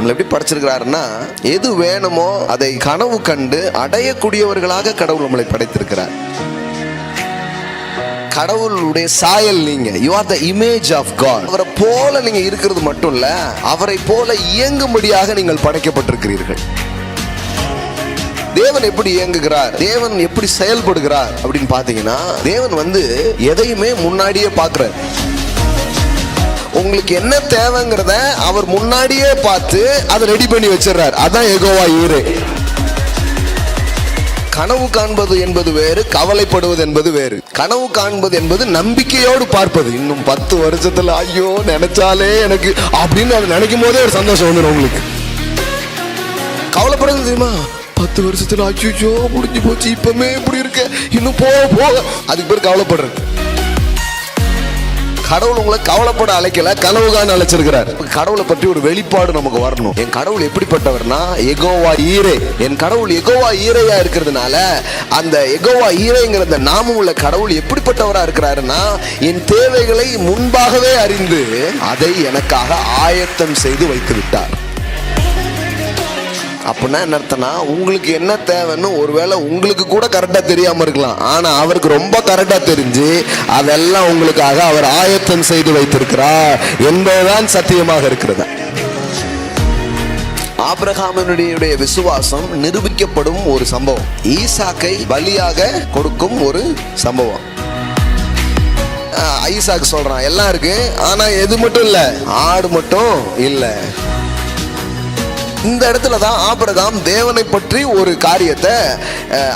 நம்மளை எப்படி படைச்சிருக்கிறாருன்னா, எது வேணுமோ அதை கனவு கண்டு அடையக்கூடியவர்களாக கடவுள் நம்மளை படைத்திருக்கிறார். கடவுளுடைய சாயல் நீங்க. You are the image of God. அவரை போல நீங்க இருக்கிறது மட்டும் இல்ல, அவரை போல இயங்கும்படியாக நீங்கள் படைக்கப்பட்டிருக்கிறீர்கள். தேவன் எப்படி இயங்குகிறார், தேவன் எப்படி செயல்படுகிறார் அப்படின்னு பாத்தீங்கன்னா, தேவன் எதையுமே முன்னாடியே பார்க்கிறார். உங்களுக்கு என்ன தேவைங்கிறத அவர் முன்னாடியே பார்த்து அதை ரெடி பண்ணி வச்சிடறார். அதான் யெகோவா ஈரே. கனவு காண்பது என்பது வேறு, கவலைப்படுவது என்பது வேறு. கனவு காண்பது என்பது நம்பிக்கையோடு பார்ப்பது. இன்னும் 10 வருஷத்துல ஐயோ நினைச்சாலே எனக்கு அப்படின்னு அதை நினைக்கும் போதே ஒரு சந்தோஷம் வந்துடும் உங்களுக்கு. கவலைப்படுறது தெரியுமா, 10 வருஷத்துல ஐயோ முடிஞ்சு போச்சு, இப்பமே இப்படி இருக்க, இன்னும் போக அதுக்கு பேர் கவலைப்படுறது. கடவுள் உங்களை கவலைப்பட அழைக்கல, கனவு காண அழைச்சிருக்கிறார். கடவுளை பற்றி ஒரு வெளிப்பாடு நமக்கு வரணும். என் கடவுள் எப்படிப்பட்டவர்னா யெகோவா ஈரே. என் கடவுள் யெகோவா ஈரையா இருக்கிறதுனால, அந்த யெகோவா ஈரைங்கிற அந்த நாமம் உள்ள கடவுள் எப்படிப்பட்டவரா இருக்கிறாருன்னா, என் தேவைகளை முன்பாகவே அறிந்து அதை எனக்காக ஆயத்தம் செய்து வைத்து விட்டார். அப்படின்னா என்ன அர்த்தம்னா, உங்களுக்கு என்ன தேவைன்னு ஒருவேளை உங்களுக்கு கூட கரெக்டா தெரியாம இருக்கலாம், ஆனா அவருக்கு ரொம்ப கரெக்டா தெரிஞ்சு அதெல்லாம் உங்களுக்காக அவர் ஆயத்தம் செய்து வைத்திருக்கிறார் என்பதுதான் சத்தியமாக இருக்கிறது. ஆபிரகாமினுடைய விசுவாசம் நிரூபிக்கப்படும் ஒரு சம்பவம். ஈசாக்கை பலியாக கொடுக்கும் ஒரு சம்பவம். ஈசாக்கு சொல்றான் எல்லாம் இருக்கு, ஆனா எது மட்டும் இல்ல, ஆடு மட்டும் இல்ல. இந்த இடத்துல தான் ஆபிரகாம் தேவனை பற்றி ஒரு காரியத்தை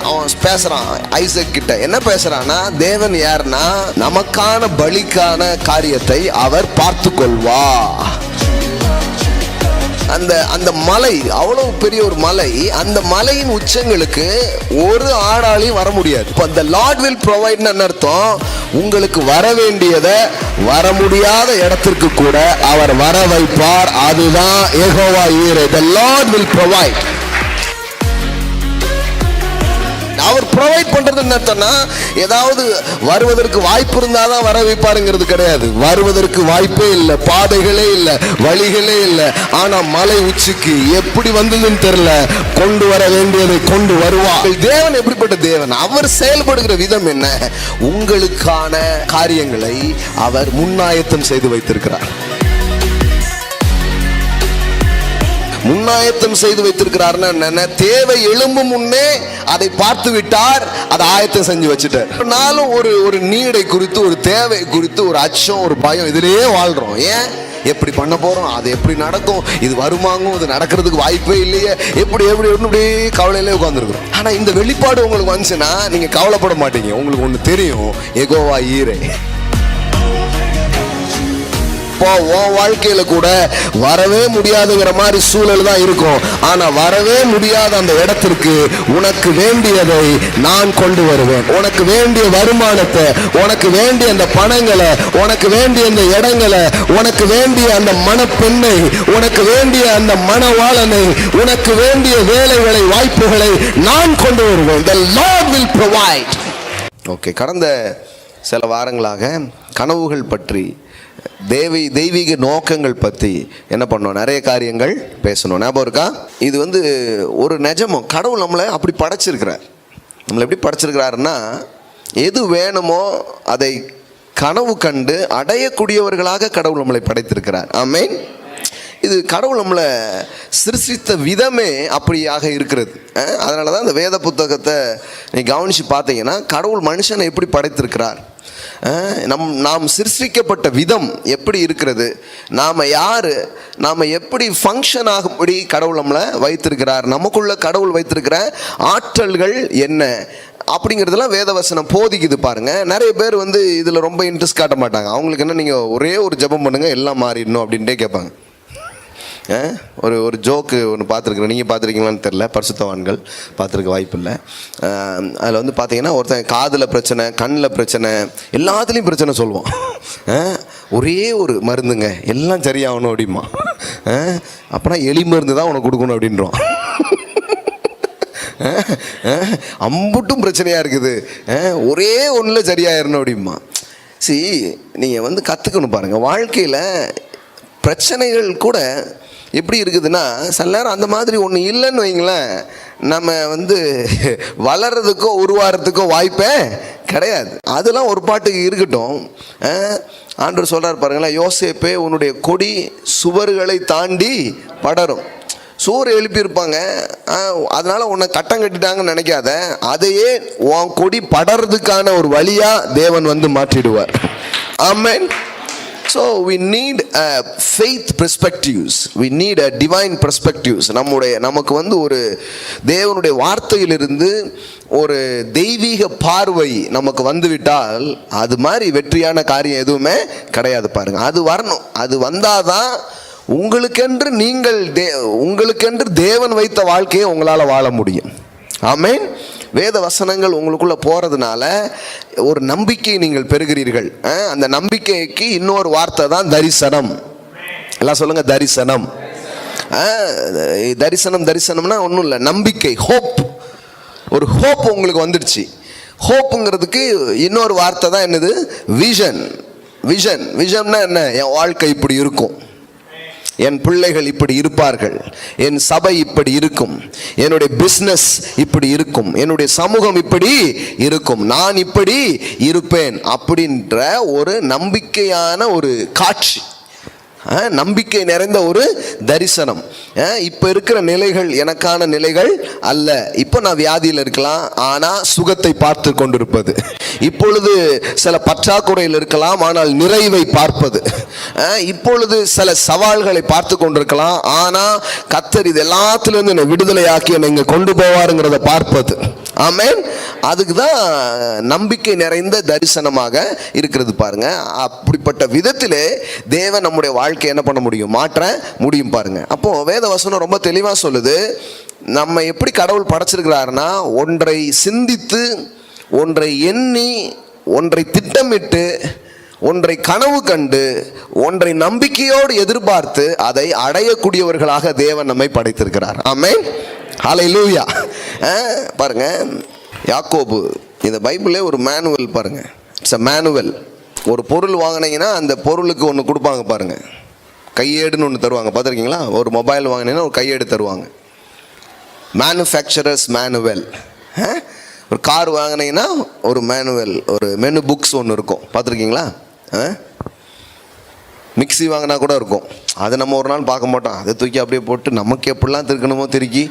அவன் பேசுறான். ஐசக் கிட்ட என்ன பேசுறான்னா, தேவன் யாருன்னா நமக்கான பலிக்கான காரியத்தை அவர் பார்த்து கொள்வா. அந்த மலை அவ்வளவு பெரிய ஒரு மலை, அந்த மலையின் உச்சங்களுக்கு ஒரு ஆடாலையும் வர முடியாது. இப்போ the Lord will provide அர்த்தம், உங்களுக்கு வர வேண்டியதை வர முடியாத இடத்திற்கு கூட அவர் வர வைப்பார். அதுதான் யெகோவா ஈரே. the Lord will provide. அவர் ப்ரொவைட் பண்றது என்னன்னா, ஏதாவது வருவதற்கு வாய்ப்பு இருந்தாதான் வர வைப்பாருங்கிறது கிடையாது. வருவதற்கு வாய்ப்பே இல்லை, பாதைகளே இல்லை, வழிகளே இல்லை. ஆனா மலை உச்சிக்கு எப்படி வந்ததுன்னு தெரியல, கொண்டு வர வேண்டியதை கொண்டு வருவார். தேவன் எப்படிப்பட்ட தேவன், அவர் செயல்படுகிற விதம் என்ன, உங்களுக்கான காரியங்களை அவர் முன்னாயத்தம் செய்து வைத்திருக்கிறார். முன்னாயத்தம் செய்து வைத்திருக்கிறார்னா என்ன, தேவை எழும்பும் முன்னே அதை பார்த்து விட்டார், அதை ஆயத்தம் செஞ்சு வச்சுட்டார். நாளும் ஒரு நீடை குறித்து, ஒரு தேவை குறித்து ஒரு அச்சம், ஒரு பயம், இதிலேயே வாழ்றோம். ஏன், எப்படி பண்ண போறோம், அது எப்படி நடக்கும், இது வருமாங்கும், இது நடக்கிறதுக்கு வாய்ப்பே இல்லையே, எப்படி இப்படியே கவலையிலே உட்கார்ந்துருக்கிறோம். ஆனா இந்த வெளிப்பாடு உங்களுக்கு வந்துச்சுன்னா நீங்க கவலைப்பட மாட்டீங்க. உங்களுக்கு ஒண்ணு தெரியும், யெகோவா ஈரே. உன் வாழ்க்கையில கூட வரவே முடியாதுங்கிற மாதிரி சூழல் தான் இருக்கும். ஆனா வரவே முடியாத அந்த இடத்திற்கு உனக்கு வேண்டியதை நான் கொண்டு வருவேன். உனக்கு வேண்டிய வருமானத்தை, உனக்கு வேண்டிய அந்த பணங்களை, உனக்கு வேண்டிய அந்த இடங்களை, உனக்கு வேண்டிய அந்த மணப்பெண்ணை, உனக்கு வேண்டிய அந்த மணவாளனை, உனக்கு வேண்டிய வேலைகளை, வாய்ப்புகளை நான் கொண்டு வருவேன். The Lord will provide. Okay, கடந்த சில வாரங்களாக கனவுகள் பற்றி, தெய்வீக நோக்கங்கள் பற்றி என்ன பண்ணோம், நிறைய காரியங்கள் பேசணும். ஞாபகம் இருக்கா? இது ஒரு நிஜமும். கடவுள் நம்மளை அப்படி படைச்சிருக்கிறார். நம்மளை எப்படி படைச்சிருக்கிறாருன்னா, எது வேணுமோ அதை கனவு கண்டு அடையக்கூடியவர்களாக கடவுள் நம்மளை படைத்திருக்கிறார். ஆமென். இது கடவுள் நம்மளை சிருஷ்டித்த விதமே அப்படியாக இருக்கிறது. அதனால தான் இந்த வேத புத்தகத்தை நீ கவனித்து பார்த்தீங்கன்னா, கடவுள் மனுஷனை எப்படி படைத்திருக்கிறார், நாம் சிருஷ்டிக்கப்பட்ட விதம் எப்படி இருக்கிறது, நாம் யார், நாம் எப்படி ஃபங்க்ஷன் ஆகும்படி கடவுள் நம்மளை வைத்திருக்கிறார், நமக்குள்ள கடவுள் வைத்திருக்கிற ஆற்றல்கள் என்ன அப்படிங்கிறதுலாம் வேதவசனம் போதிக்குது. பாருங்க, நிறைய பேர் இதில் ரொம்ப இன்ட்ரெஸ்ட் காட்ட மாட்டாங்க. அவங்களுக்கு என்ன, நீங்கள் ஒரே ஒரு ஜெபம் பண்ணுங்க எல்லாம் மாறிடணும் அப்படின்ட்டே கேட்பாங்க. ஒரு ஜோக்கு ஒன்று பார்த்துருக்குறேன், நீங்கள் பார்த்துருக்கீங்களான்னு தெரில, பரிசுத்தவான்கள் பார்த்துருக்க வாய்ப்பு இல்லை. அதில் பார்த்தீங்கன்னா, ஒருத்தன் காதில் பிரச்சனை, கண்ணில் பிரச்சனை, எல்லாத்துலேயும் பிரச்சனை சொல்லுவான். ஒரே ஒரு மருந்துங்க எல்லாம் சரியாகணும் அப்படிமா. அப்படின்னா எலி மருந்து தான் உனக்கு கொடுக்கணும் அப்படின்றோம். அம்புட்டும் பிரச்சனையாக இருக்குது, ஒரே ஒன்றில் சரியாயிடணும் அப்படிமா. நீங்கள் கற்றுக்கணும் பாருங்கள், வாழ்க்கையில் பிரச்சனைகள் கூட எப்படி இருக்குதுன்னா, சில நேரம் அந்த மாதிரி ஒன்று இல்லைன்னு வைங்களேன், நம்ம வளர்றதுக்கோ உருவாகிறதுக்கோ வாய்ப்பே கிடையாது. அதெல்லாம் ஒரு பாட்டுக்கு இருக்கட்டும். ஆண்டவர் சொல்கிறார் பாருங்களேன், யோசேப்பே உன்னுடைய கொடி சுவர்களை தாண்டி படரும். சூறு எழுப்பியிருப்பாங்க, அதனால் உன்னை கட்டம் கட்டிட்டாங்கன்னு நினைக்காத, அதையே உன் கொடி படறதுக்கான ஒரு வழியாக தேவன் மாற்றிடுவார். ஆமென். So we need faith perspectives, we need a divine perspectives. நமக்கு ஒரு தேவனுடைய வார்த்தையிலிருந்து ஒரு தெய்வீக பார்வை நமக்கு வந்துவிட்டால் அது மாதிரி வெற்றியான காரியம் எதுவுமே கிடையாது. பாருங்க, அது வரணும். அது வந்தாதான் உங்களுக்கென்று தேவன் வைத்த வாழ்க்கையை உங்களால் வாழ முடியும். ஆமென். வேத வசனங்கள் உங்களுக்குள்ள போறதுனால ஒரு நம்பிக்கையை நீங்கள் பெறுகிறீர்கள். அந்த நம்பிக்கைக்கு இன்னொரு வார்த்தை தான் தரிசனம். எல்லாம் சொல்லுங்க, தரிசனம். தரிசனம்னா ஒன்றும் இல்லை, நம்பிக்கை, ஹோப். ஒரு ஹோப் உங்களுக்கு வந்துடுச்சு. ஹோப்புங்கிறதுக்கு இன்னொரு வார்த்தை தான் என்னது? விஷன். விஷன்னா என்ன? என் வாழ்க்கை இப்படி இருக்கும், என் பிள்ளைகள் இப்படி இருப்பார்கள், என் சபை இப்படி இருக்கும், என்னுடைய பிஸ்னஸ் இப்படி இருக்கும், என்னுடைய சமூகம் இப்படி இருக்கும், நான் இப்படி இருப்பேன் அப்படின்ற ஒரு நம்பிக்கையான ஒரு காட்சி, நம்பிக்கை நிறைந்த ஒரு தரிசனம். இப்போ இருக்கிற நிலைகள் எனக்கான நிலைகள் அல்ல. இப்போ நான் வியாதியில் இருக்கலாம், ஆனால் சுகத்தை பார்த்து கொண்டிருப்பது. இப்பொழுது சில பற்றாக்குறையில் இருக்கலாம், ஆனால் நிறைவை பார்ப்பது. இப்பொழுது சில சவால்களை பார்த்து கொண்டிருக்கலாம், ஆனால் கர்த்தர் இது எல்லாத்திலிருந்து என்னை விடுதலையாக்கி என்னை இங்கே கொண்டு போவாருங்கிறத பார்ப்பது. ஆமென். அதுக்கு தான் நம்பிக்கை நிறைந்த தரிசனமாக இருக்கிறது. பாருங்க, அப்படிப்பட்ட விதத்திலே தேவன் நம்முடைய வாழ்க்கை என்ன பண்ண முடியும்? மாற்ற முடியும். பாருங்க, அப்போ வேத வசனம் ரொம்ப தெளிவாக சொல்லுது, நம்ம எப்படி கடவுள் படைச்சிருக்கிறாருன்னா, ஒன்றை சிந்தித்து, ஒன்றை எண்ணி, ஒன்றை திட்டமிட்டு, ஒன்றை கனவு கண்டு, ஒன்றை நம்பிக்கையோடு எதிர்பார்த்து அதை அடையக்கூடியவர்களாக தேவன் நம்மை படைத்திருக்கிறார். ஆமென். ஹல்லேலூயா. பாருங்க, யாக்கோபு, இந்த பைபிளே ஒரு மேனுவல். பாருங்க, இட்ஸ் அ மேனுவல். ஒரு பொருள் வாங்கினீங்கன்னா அந்த பொருளுக்கு ஒன்று கொடுப்பாங்க. பாருங்க, கையேடுன்னு ஒன்று தருவாங்க. பார்த்துருக்கீங்களா? ஒரு மொபைல் வாங்கினீங்கன்னா ஒரு கையேடு தருவாங்க, மேனுஃபேக்சரர்ஸ் மேனுவல். ஒரு கார் வாங்கினீங்கன்னா ஒரு மேனுவல், ஒரு மெனு புக்ஸ் ஒன்று இருக்கும். பார்த்துருக்கீங்களா? மிக்சி வாங்கினா கூட இருக்கும். அதை நம்ம ஒரு நாள் பார்க்க மாட்டோம், அதை தூக்கி அப்படியே போட்டு நமக்கு எப்படிலாம் திருக்கணுமோ திருக்கி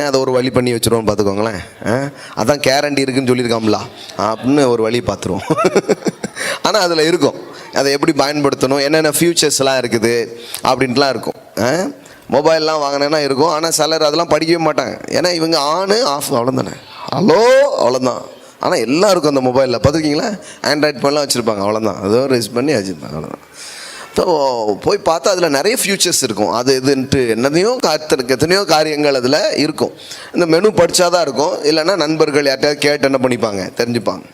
அதை ஒரு வழி பண்ணி வச்சுருவோம். பார்த்துக்கோங்களேன், அதான் கேரண்டி இருக்குன்னு சொல்லியிருக்காங்களா அப்படின்னு ஒரு வழி பார்த்துருவோம். ஆனால் அதில் இருக்கும், அதை எப்படி பயன்படுத்தணும், என்னென்ன ஃபியூச்சர்ஸ்லாம் இருக்குது அப்படின்ட்டுலாம் இருக்கும். மொபைல்லாம் வாங்கினேன்னா இருக்கும், ஆனால் சிலர் அதெல்லாம் படிக்கவே மாட்டாங்க. ஏன்னா இவங்க ஆன் ஆஃப் அவ்வளோதானே, ஹலோ அவ்வளோதான். ஆனால் எல்லாருக்கும் அந்த மொபைலில் பார்த்துருக்கீங்களா, ஆண்ட்ராய்ட் ஃபோன்லாம் வச்சுருப்பாங்க, அவ்வளோதான். அதோ ரிஸ் பண்ணி வச்சுருப்பாங்க, அவ்வளோதான். ஸோ போய் பார்த்தா அதில் நிறைய ஃபியூச்சர்ஸ் இருக்கும். அது இதுன்ட்டு எத்தனையோ காரியங்கள் அதில் இருக்கும். இந்த மெனு படித்தா தான் இருக்கும், இல்லைன்னா நண்பர்கள் யார்கிட்ட கேட்டு என்ன பண்ணிப்பாங்க, தெரிஞ்சுப்பாங்க.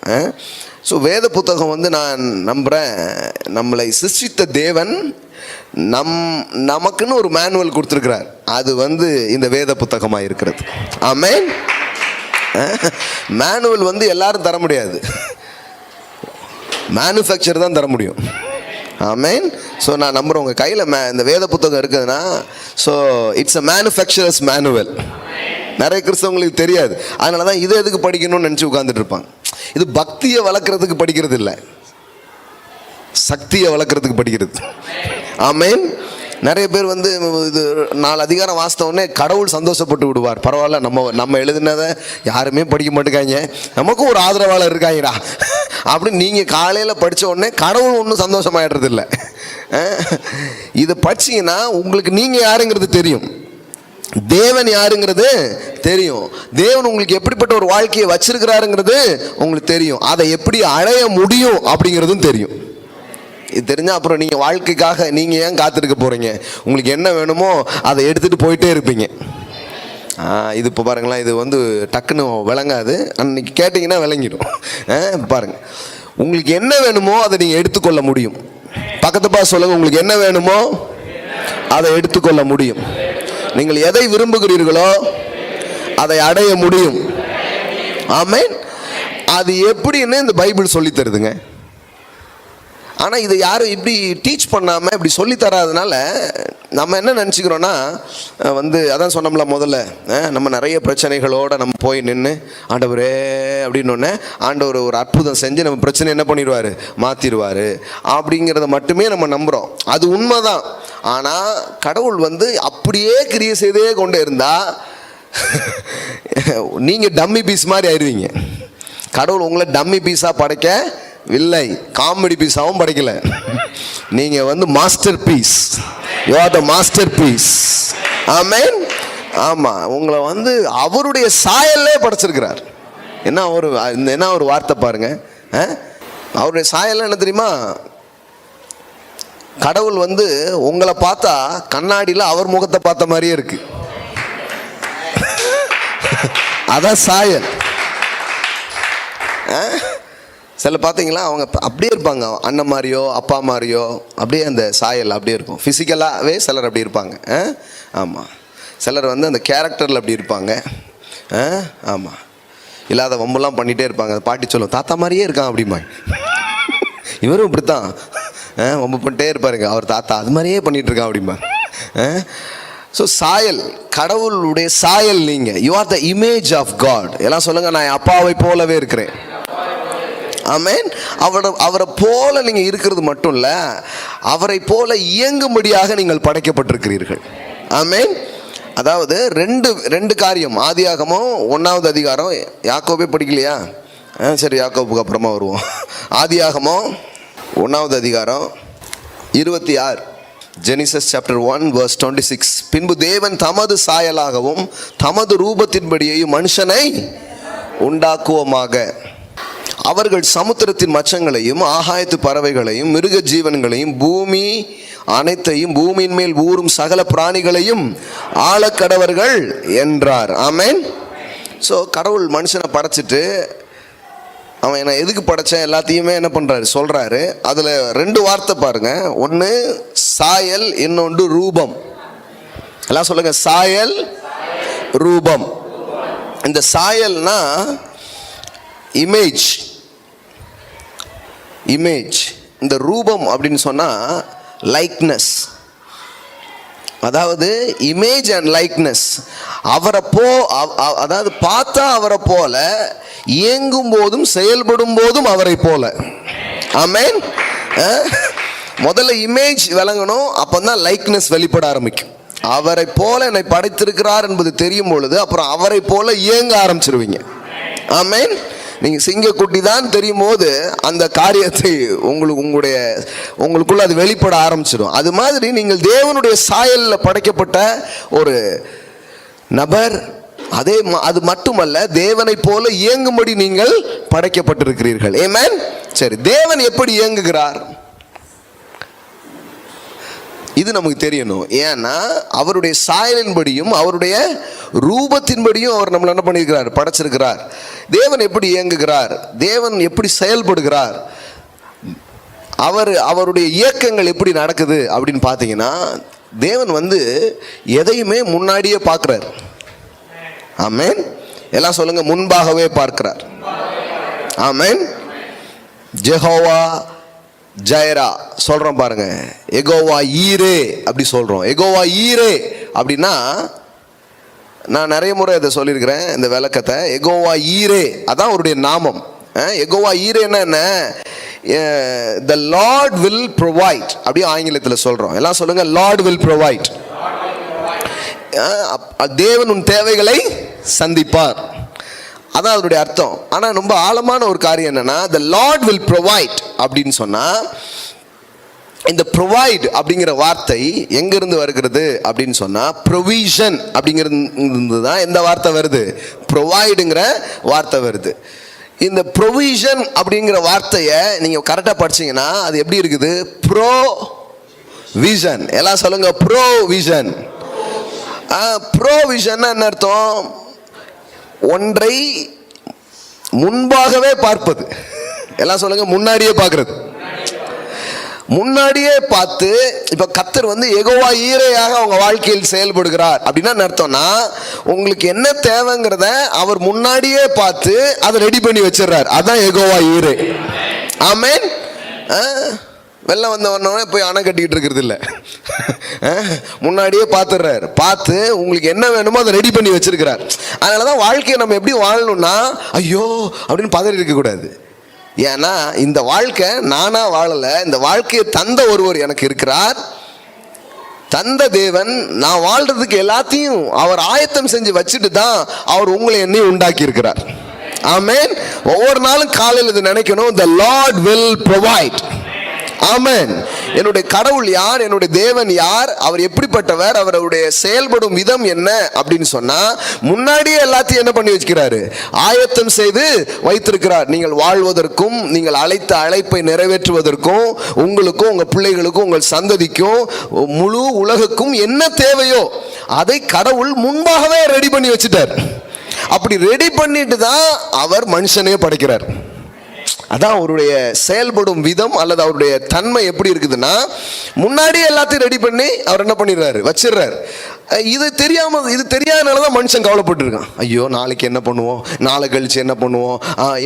ஸோ வேத புத்தகம் நான் நம்புகிறேன், நம்மளை சிருஷ்டித்த தேவன் நமக்குன்னு ஒரு மேனுவல் கொடுத்துருக்கிறார். அது இந்த வேத புத்தகமாக இருக்கிறது. ஆமென். மேனுவல் எல்லாரும் தர முடியாது, மேனுஃபேக்சர் தான் தர முடியும். ஆமென். ஸோ நான் நம்புகிறேன் உங்கள் கையில் இந்த வேத புத்தகம் இருக்குதுன்னா, so it's a manufacturers manual. நிறைய கிறிஸ்தவங்களுக்கு தெரியாது, அதனால தான் இதை எதுக்கு படிக்கணும்னு நினச்சி உட்காந்துட்டு இருப்பாங்க. இது பக்தியை வளர்க்குறதுக்கு படிக்கிறது இல்லை, சக்தியை வளர்க்குறதுக்கு படிக்கிறது. ஆமென். நிறைய பேர் இது 4 அதிகாரம் வாசித்த உடனே கடவுள் சந்தோஷப்பட்டு விடுவார். பரவாயில்ல, நம்ம எழுதினதை யாருமே படிக்க மாட்டேங்காங்க, நமக்கும் ஒரு ஆதரவாளர் இருக்காங்கடா அப்படின்னு நீங்கள் காலையில் படித்த உடனே கடவுள் ஒன்றும் சந்தோஷமாயிடுறது இல்லை. இதை படிச்சிங்கன்னா உங்களுக்கு நீங்கள் யாருங்கிறது தெரியும், தேவன் யாருங்கிறது தெரியும், தேவன் உங்களுக்கு எப்படிப்பட்ட ஒரு வாழ்க்கையை வச்சிருக்கிறாருங்கிறது உங்களுக்கு தெரியும், அதை எப்படி அடைய முடியும் அப்படிங்கிறதும் தெரியும். இது தெரிஞ்சால் அப்புறம் நீங்கள் வாழ்க்கைக்காக நீங்கள் ஏன் காத்திருக்க போகிறீங்க? உங்களுக்கு என்ன வேணுமோ அதை எடுத்துகிட்டு போயிட்டே இருப்பீங்க. இது இப்போ பாருங்களேன், இது டக்குன்னு விளங்காது, அன்றைக்கி கேட்டிங்கன்னா விளங்கிடும். பாருங்கள், உங்களுக்கு என்ன வேணுமோ அதை நீங்கள் எடுத்துக்கொள்ள முடியும். பக்கத்து பார்த்து சொல்லுங்கள், உங்களுக்கு என்ன வேணுமோ அதை எடுத்துக்கொள்ள முடியும். நீங்கள் எதை விரும்புகிறீர்களோ அதை அடைய முடியும். ஆமென். அது எப்படின்னு இந்த பைபிள் சொல்லி தருதுங்க. ஆனால் இதை யாரும் இப்படி டீச் பண்ணாமல் இப்படி சொல்லி தராதனால நம்ம என்ன நினச்சிக்கிறோன்னா அதான் சொன்னோம்ல முதல்ல, நம்ம நிறைய பிரச்சனைகளோடு நம்ம போய் நின்று ஆண்டவரே அப்படின்னோடனே ஆண்டவர் ஒரு அற்புதம் செஞ்சு நம்ம பிரச்சனை என்ன பண்ணிடுவார், மாற்றிடுவார் அப்படிங்கிறத மட்டுமே நம்ம நம்புகிறோம். அது உண்மைதான். ஆனால் கடவுள் அப்படியே கிரியை செய்தே கொண்டு இருந்தால் நீங்கள் டம்மி பீஸ் மாதிரி ஆயிடுவீங்க. கடவுள் உங்களை டம்மி பீஸாக படைக்கவில்லை, காமெடி பீஸாகவும் படைக்கல. நீங்கள் masterpiece. You are the masterpiece. ஆமென். ஆமாம், உங்களை அவருடைய சாயல்லே படைச்சிருக்கிறார். என்ன ஒரு வார்த்தை பாருங்க. அவருடைய சாயல் என்ன தெரியுமா? கடவுள் உங்களை பார்த்தா கண்ணாடியில் அவர் முகத்தை பார்த்த மாதிரியே இருக்கு. அதான் சாயல். சில பார்த்தீங்களா, அவங்க அப்படியே இருப்பாங்க, அண்ணன் மாதிரியோ அப்பா மாதிரியோ, அப்படியே அந்த சாயல் அப்படியே இருக்கும். ஃபிசிக்கலாகவே சிலர் அப்படி இருப்பாங்க. ஆமாம், சிலர் அந்த கேரக்டரில் அப்படி இருப்பாங்க. ஆமாம், இல்லாத வம்பெல்லாம் பண்ணிகிட்டே இருப்பாங்க. பாட்டி சொல்லும், தாத்தா மாதிரியே இருக்கான் அப்படிமா. இவரும் இப்படித்தான் வம்பு பண்ணிட்டே இருப்பாருங்க, அவர் தாத்தா அது மாதிரியே பண்ணிகிட்டு இருக்கான் அப்படிமா. ஸோ சாயல், கடவுளுடைய சாயல் நீங்கள். You are the image of God. எல்லாம் சொல்லுங்கள், நான் என் அப்பாவை போலவே இருக்கிறேன். ஆமென். அவரை போல நீங்கள் இருக்கிறது மட்டும் இல்லை, அவரை போல இயங்கும்படியாக நீங்கள் படைக்கப்பட்டிருக்கிறீர்கள். ஆமென். அதாவது ரெண்டு காரியம். ஆதியாகமம் 1வது அதிகாரம், யாக்கோபே படிக்கலையா? சரி, யாக்கோபுக்கு அப்புறமா வருவோம். ஆதியாகமம் 1வது அதிகாரம் 26, ஜெனிசஸ் சாப்டர் 1 verse 26. பின்பு தேவன் தமது சாயலாகவும் தமது ரூபத்தின்படியையும் மனுஷனை உண்டாக்குவோமாக. அவர்கள் சமுத்திரத்தின் மச்சங்களையும் ஆகாயத்து பறவைகளையும் மிருக ஜீவன்களையும் பூமி அனைத்தையும் பூமியின் மேல் ஊறும் சகல பிராணிகளையும் ஆளக்கடவர்கள் என்றார். ஆமென். ஸோ கடவுள் மனுஷனை படைச்சிட்டு அவன் என்ன எதுக்கு படைச்சேன் எல்லாத்தையுமே என்ன பண்ணுறாரு சொல்கிறாரு. அதில் 2 வார்த்தை பாருங்க. ஒன்று சாயல், இன்னொன்று ரூபம். எல்லாம் சொல்லுங்க, சாயல் ரூபம். இந்த சாயல்னா இமேஜ். இந்த ரூபம் அப்படின்னு சொன்னால் லைக்னஸ். அதாவது இமேஜ் அண்ட் லைக்னஸ். அதாவது பார்த்தா அவரை போல, இயங்கும் போதும் செயல்படும் போதும் அவரை போல. ஆமென். முதல்ல இமேஜ் விளங்கணும், அப்போதான் லைக்னஸ் வெளிப்பட ஆரம்பிக்கும். அவரை போல என்னை படைத்திருக்கிறார் என்பது தெரியும் பொழுது அப்புறம் அவரை போல இயங்க ஆரம்பிச்சிருவீங்க. ஆமென். நீங்கள் சிங்கக்குட்டி தான் தெரியும் போது அந்த காரியத்தை உங்களுக்குள்ள அது வெளிப்பட ஆரம்பிச்சிடும். அது மாதிரி நீங்கள் தேவனுடைய சாயலில் படைக்கப்பட்ட ஒரு நபர். அது மட்டுமல்ல, தேவனை போல இயங்கும்படி நீங்கள் படைக்கப்பட்டிருக்கிறீர்கள். ஆமென். சரி, தேவன் எப்படி இயங்குகிறார் இது நமக்கு தெரியணும். ஏன்னா அவருடைய சாயலின்படியும் அவருடைய ரூபத்தின்படியும் அவர் நம்மளை என்ன பண்ணியிருக்கிறார், படைச்சிருக்கிறார். தேவன் எப்படி இயங்குகிறார், தேவன் எப்படி செயல்படுகிறார், அவருடைய இயக்கங்கள் எப்படி நடக்குது அப்படின்னு பார்த்தீங்கன்னா, தேவன் எதையுமே முன்னாடியே பார்க்குறார். ஆமென். எல்லாம் சொல்லுங்க, முன்பாகவே பார்க்கிறார். ஆமென். ஜெகோவா ஜைரா சொல்றோம் பாருங்க, எகோவா ஈரே அப்படி சொல்றோம். எகோவா ஈரே அப்படின்னா, நான் நிறைய முறை அதை சொல்லியிருக்கிறேன் இந்த விளக்கத்தை. எகோவா ஈரே அதான் அவருடைய நாமம். எகோவா ஈரேன்னா என்ன? the Lord will provide அப்படியே ஆங்கிலத்தில் சொல்றோம். எல்லாம் சொல்லுங்க, Lord will provide. தேவன் உன் தேவைகளை சந்திப்பார், அதான் அதனுடைய அர்த்தம். ஆனால் ரொம்ப ஆழமான ஒரு காரியம் என்னன்னா, the Lord will provide அப்படின்னு சொன்னா, இந்த ப்ரொவைட் அப்படிங்கிற வார்த்தை எங்கிருந்து வருகிறது அப்படின்னு சொன்னா, ப்ரொவிஷன் அப்படிங்கிறது தான் எந்த வார்த்தை வருது, ப்ரொவைடுங்கிற வார்த்தை வருது. இந்த ப்ரொவிஷன் அப்படிங்கிற வார்த்தையை நீங்க கரெக்டா படிச்சீங்கன்னா அது எப்படி இருக்குது, ப்ரோவிஷன். எல்லாம் சொல்லுங்க, ப்ரோவிஷன். ப்ரோவிஷன் என்ன அர்த்தம்? ஒன்றை முன்பாகவே பார்ப்பது. எல்லாம் சொல்லுங்க, முன்னாடியே பார்க்கிறது. முன்னாடியே பார்த்து, இப்ப கர்த்தர் யெகோவா ஈரேயாக அவங்க வாழ்க்கையில் செயல்படுகிறார் அப்படின்னா என்ன அர்த்தம்னா, உங்களுக்கு என்ன தேவைங்கிறத அவர் முன்னாடியே பார்த்து அதை ரெடி பண்ணி வச்சிடறார். அதான் யெகோவா ஈரே. ஆமென். வெள்ளம் வந்தவொடனே போய் அணை கட்டிக்கிட்டு இருக்கிறது இல்லை. முன்னாடியே பார்த்துடுறாரு. பார்த்து உங்களுக்கு என்ன வேணுமோ அதை ரெடி பண்ணி வச்சிருக்கிறார். அதனால தான் வாழ்க்கையை நம்ம எப்படி வாழணும்னா ஐயோ அப்படின்னு பதறி இருக்கக்கூடாது. ஏன்னா இந்த வாழ்க்கை நானா வாழலை, இந்த வாழ்க்கையை தந்த ஒருவர் எனக்கு இருக்கிறார். தந்த தேவன் நான் வாழ்றதுக்கு எல்லாத்தையும் அவர் ஆயத்தம் செஞ்சு வச்சுட்டு தான் அவர் உங்களை என்னையும் உண்டாக்கி இருக்கிறார். ஆமென். ஒவ்வொரு நாளும் காலையில் இது நினைக்கணும், the Lord will provide. ஆமென். என்னுடைய கடவுள் யார், என்னுடைய தேவன் யார், அவர் எப்படிப்பட்டவர், அவருடைய செயல்படும் விதம் என்ன அப்படின்னு சொன்னா முன்னாடியே எல்லாத்தையும் என்ன பண்ணி வச்சுக்கிறாரு, ஆயத்தம் செய்து வைத்திருக்கிறார். நீங்கள் வாழ்வதற்கும், நீங்கள் அழைத்த அழைப்பை நிறைவேற்றுவதற்கும், உங்களுக்கும் உங்க பிள்ளைகளுக்கும் உங்கள் சந்ததிக்கும் முழு உலகுக்கும் என்ன தேவையோ அதை கடவுள் முன்பாகவே ரெடி பண்ணி வச்சுட்டார். அப்படி ரெடி பண்ணிட்டு தான் அவர் மனுஷனே படைக்கிறார். அதான் அவருடைய செயல்படும் விதம் அல்லது அவருடைய தன்மை எப்படி இருக்குதுன்னா முன்னாடியே எல்லாத்தையும் ரெடி பண்ணி அவர் என்ன பண்ணிடுறாரு, வச்சிடுறாரு. இது தெரியாதனால தான் மனுஷன் கவலைப்பட்டு இருக்கான். ஐயோ நாளைக்கு என்ன பண்ணுவோம், நாளை கழிச்சு என்ன பண்ணுவோம்,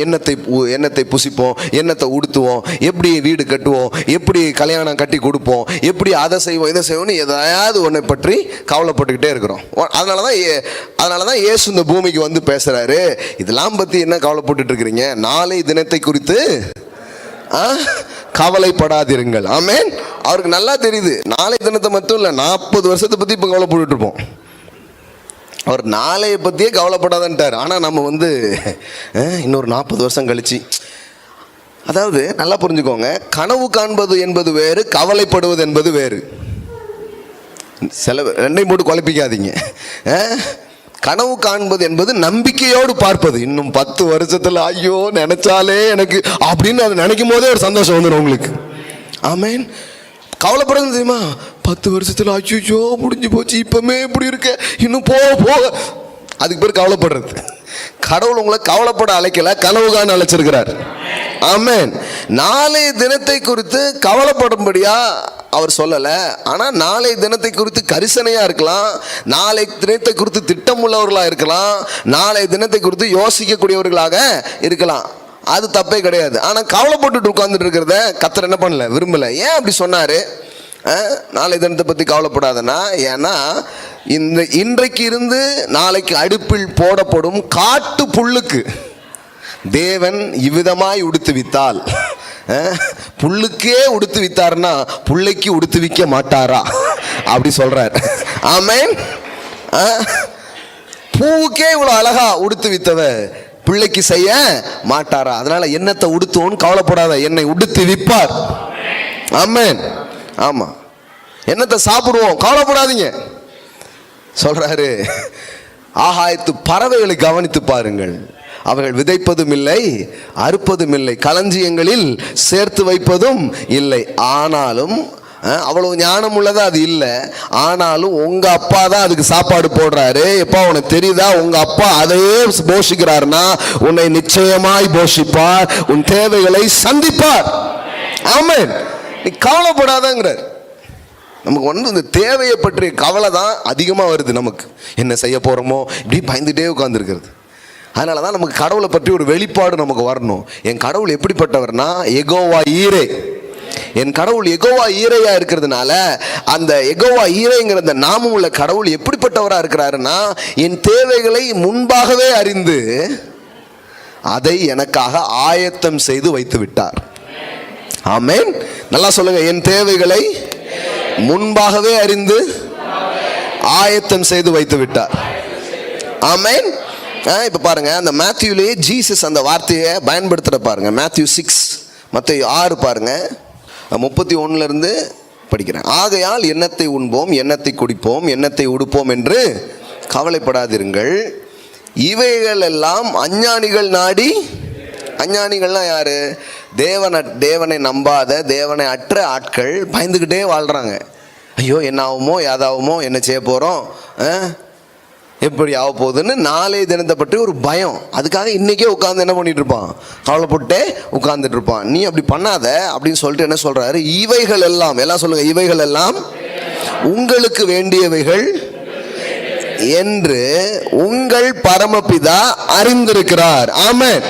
எண்ணத்தை புசிப்போம், எண்ணத்தை உடுத்துவோம், எப்படி வீடு கட்டுவோம், எப்படி கல்யாணம் கட்டி கொடுப்போம், எப்படி அதை செய்வோம் இதை செய்வோம்னு எதையாவது ஒன்றை பற்றி கவலைப்பட்டுக்கிட்டே இருக்கிறோம். அதனால தான் இயேசு இந்த பூமிக்கு வந்து பேசுறாரு, இதெல்லாம் பற்றி என்ன கவலைப்பட்டு இருக்கிறீங்க, நாளை தினத்தை குறித்து கவலைப்படாதிருங்கள். ஆமென். அவருக்கு நல்லா தெரியுது, நாளை தினத்தை மட்டும் இல்லை 40 வருஷத்தை பற்றி இப்போ கவலைப்பட்டு இருப்போம். அவர் நாளைய பற்றியே கவலைப்படாதன்ட்டார். ஆனால் நம்ம வந்து இன்னொரு 40 வருஷம் கழிச்சு, அதாவது நல்லா புரிஞ்சுக்கோங்க, கனவு காண்பது என்பது வேறு, கவலைப்படுவது என்பது வேறு. ரெண்டையும் போட்டு குழப்பிக்காதீங்க. கனவு காண்பது என்பது நம்பிக்கையோடு பார்ப்பது. இன்னும் 10 வருஷத்துல ஐயோ நினைச்சாலே எனக்கு அப்படின்னு அதை நினைக்கும் போதே ஒரு சந்தோஷம் வந்துடும் உங்களுக்கு. ஆமென். கவலைப்படுறது தெரியுமா, 10 வருஷத்துல ஐயோ முடிஞ்சு போச்சு, இப்பவுமே இப்படி இருக்க, இன்னும் போக அதுக்கு பேர் கவலைப்படுறது. கடவுள் உங்களை கவலைப்பட அழைக்கல, கனவு காண அழைச்சிருக்கிறார். ஆமென். நாளை தினத்தை குறித்து கவலைப்படும்படியா அவர் சொல்லலை. ஆனால் நாளை தினத்தை குறித்து கரிசனையாக இருக்கலாம், நாளை தினத்தை குறித்து திட்டம் உள்ளவர்களாக இருக்கலாம், நாளை தினத்தை குறித்து யோசிக்கக்கூடியவர்களாக இருக்கலாம். அது தப்பே கிடையாது. ஆனால் கவலைப்பட்டுட்டு உட்கார்ந்துட்டு இருக்கிறத கர்த்தர் என்ன பண்ணல, விரும்பலை. ஏன் அப்படி சொன்னார்? நாளை தினத்தை பற்றி கவலைப்படாதனா, ஏன்னா இன்றைக்கு இருந்து நாளைக்கு அடுப்பில் போடப்படும் காட்டு புல்லுக்கு தேவன் இவ்விதமாய் உடுத்துவித்தால், புல்லுக்கே உடுத்து வித்தாருன்னா புள்ளைக்கு உடுத்து விக்க மாட்டாரா அப்படி சொல்றார். ஆமென். பூவுக்கே இவ்வளவு அழகா உடுத்து வித்தவ பிள்ளைக்கு செய்ய மாட்டாரா? அதனால என்னத்தை உடுத்துவோன்னு கவலைப்படாத, என்னை உடுத்து விப்பார். ஆமென். ஆமா. என்னத்தை சாப்பிடுவோம் கவலைப்படாதீங்க சொல்றாரு. ஆகாயத்து பறவைகளை கவனித்து பாருங்கள், அவர்கள் விதைப்பதும் இல்லை, அறுப்பதும் இல்லை, களஞ்சியங்களில் சேர்த்து வைப்பதும் இல்லை. ஆனாலும் அவ்வளவு ஞானம் உள்ளதா அது இல்லை. ஆனாலும் உங்க அப்பா தான் அதுக்கு சாப்பாடு போடுறாரு. எப்பா உனக்கு தெரியுதா, உங்க அப்பா அதையே போஷிக்கிறாருன்னா உன்னை நிச்சயமாய் போஷிப்பார், உன் தேவைகளை சந்திப்பார். ஆமென். நீ கவலைப்படாதங்கிறார். நமக்கு வந்து இந்த தேவையை பற்றிய கவலை தான் அதிகமாக வருது. நமக்கு என்ன செய்ய போகிறோமோ இப்படி பயந்துட்டே உட்காந்துருக்கிறது. அதனால தான் நமக்கு கடவுளை பற்றி ஒரு வெளிப்பாடு நமக்கு வரணும். என் கடவுள் எப்படிப்பட்டவர்னா யெகோவா ஈரே. என் கடவுள் யெகோவா ஈரையா இருக்கிறதுனால அந்த யெகோவா ஈரைங்கிற அந்த நாமம் உள்ள கடவுள் எப்படிப்பட்டவராக இருக்கிறாருன்னா என் தேவைகளை முன்பாகவே அறிந்து அதை எனக்காக ஆயத்தம் செய்து வைத்து விட்டார். ஆமென். நல்லா சொல்லுங்க, என் தேவைகளை முன்பாகவே அறிந்து ஆயத்தம் செய்து வைத்து விட்டார். ஆமென். இப்ப பாருங்க, அந்த மேத்யூலேயே ஜீசஸ் அந்த வார்த்தையை பயன்படுத்துற பாருங்க. மேத்யூ 6 மத்தேயு 6 பாருங்க, 31 படிக்கிறேன். ஆகையால் எண்ணத்தை உண்போம், எண்ணத்தை குடிப்போம், எண்ணத்தை உடுப்போம் என்று கவலைப்படாதிருங்கள். இவைகள் எல்லாம் அஞ்ஞானிகள் நாடி. அஞ்ஞானிகள்லாம் யாரு? தேவனை நம்பாத, தேவனை அற்ற ஆட்கள் பயந்துக்கிட்டே வாழ்றாங்க. ஐயோ என்ன ஆகுமோ, யாதாகுமோ, என்ன செய்ய போறோம், எப்படி ஆக போகுதுன்னு நாளைய தினத்தை பற்றி ஒரு பயம். அதுக்காக இன்னைக்கே உட்காந்து என்ன பண்ணிட்டு இருப்பான், கவலைப்பட்டே உட்கார்ந்துட்டு இருப்பான். நீ அப்படி பண்ணாத அப்படின்னு சொல்லிட்டு என்ன சொல்றாரு, இவைகள் எல்லாம், எல்லாம் சொல்லுங்க, இவைகள் எல்லாம் உங்களுக்கு வேண்டியவைகள் என்று உங்கள் பரமபிதா அறிந்திருக்கிறார். ஆமென்.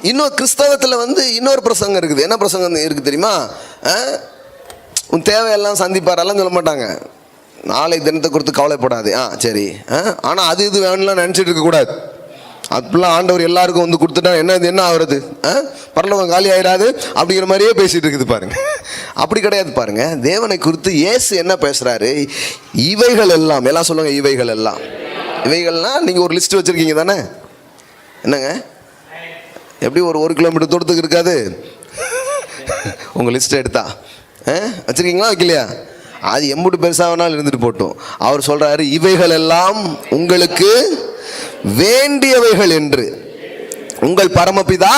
இன்னொரு கிறிஸ்தவத்தில் வந்து இன்னொரு பிரசங்கம் இருக்குது. என்ன பிரசங்கம் இருக்குது தெரியுமா? உன் தேவையெல்லாம் சந்திப்பாரெல்லாம் சொல்ல மாட்டாங்க. நாளை தினத்தை குறித்து கவலைப்படாது. சரி, ஆனால் அது இது வேணும்லாம் நினச்சிட்டு இருக்கக்கூடாது. அப்படிலாம் ஆண்டவர் எல்லாருக்கும் வந்து கொடுத்துட்டா என்ன ஆகுறது? பரலோகம் காலி ஆயிடாது அப்படிங்கிற மாதிரியே பேசிட்டு இருக்குது பாருங்க. அப்படி கிடையாது பாருங்க. தேவனை குறித்து இயேசு என்ன பேசுறாரு? இவைகள் எல்லாம், எல்லாம் சொல்லுங்க, இவைகள் எல்லாம். இவைகள்லாம் நீங்கள் ஒரு லிஸ்ட் வச்சுருக்கீங்க தானே? என்னங்க, எப்படி ஒரு கிலோமீட்டர் தூரத்துக்கு இருக்காது உங்கள் லிஸ்ட் எடுத்தா? வச்சுருக்கீங்களா வைக்கலையா? அது எம்புட்டு பெருசாகனாலும் இருந்துட்டு போட்டோம். அவர் சொல்கிறாரு, இவைகள் எல்லாம் உங்களுக்கு வேண்டியவைகள் என்று உங்கள் பரமபிதா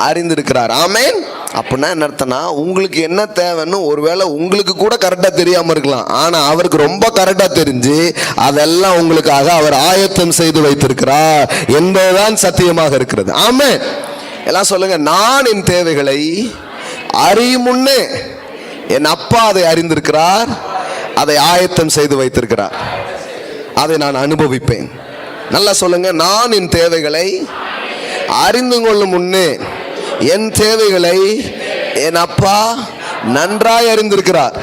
அறிந்திருக்கிறார். ஆமென். அப்படின்னா என்ன அர்த்தம்னா, உங்களுக்கு என்ன தேவைன்னு ஒருவேளை உங்களுக்கு கூட கரெக்டாக தெரியாமல் இருக்கலாம், ஆனால் அவருக்கு ரொம்ப கரெக்டாக தெரிஞ்சு அதெல்லாம் உங்களுக்காக அவர் ஆயத்தம் செய்து வைத்திருக்கிறார் என்பதுதான் சத்தியமாக இருக்கிறது. ஆமென். எல்லாம் சொல்லுங்க, நான் என் தேவைகளை அறியும் முன்னே என் அப்பா அதை அறிந்திருக்கிறார், அதை ஆயத்தம் செய்து வைத்திருக்கிறார், அதை நான் அனுபவிப்பேன். நல்லா சொல்லுங்க, நான் என் தேவைகளை அறிந்து கொள்ளும் முன்னே என் தேவைகளை என் அப்பா நன்றாய் அறிந்திருக்கிறார்,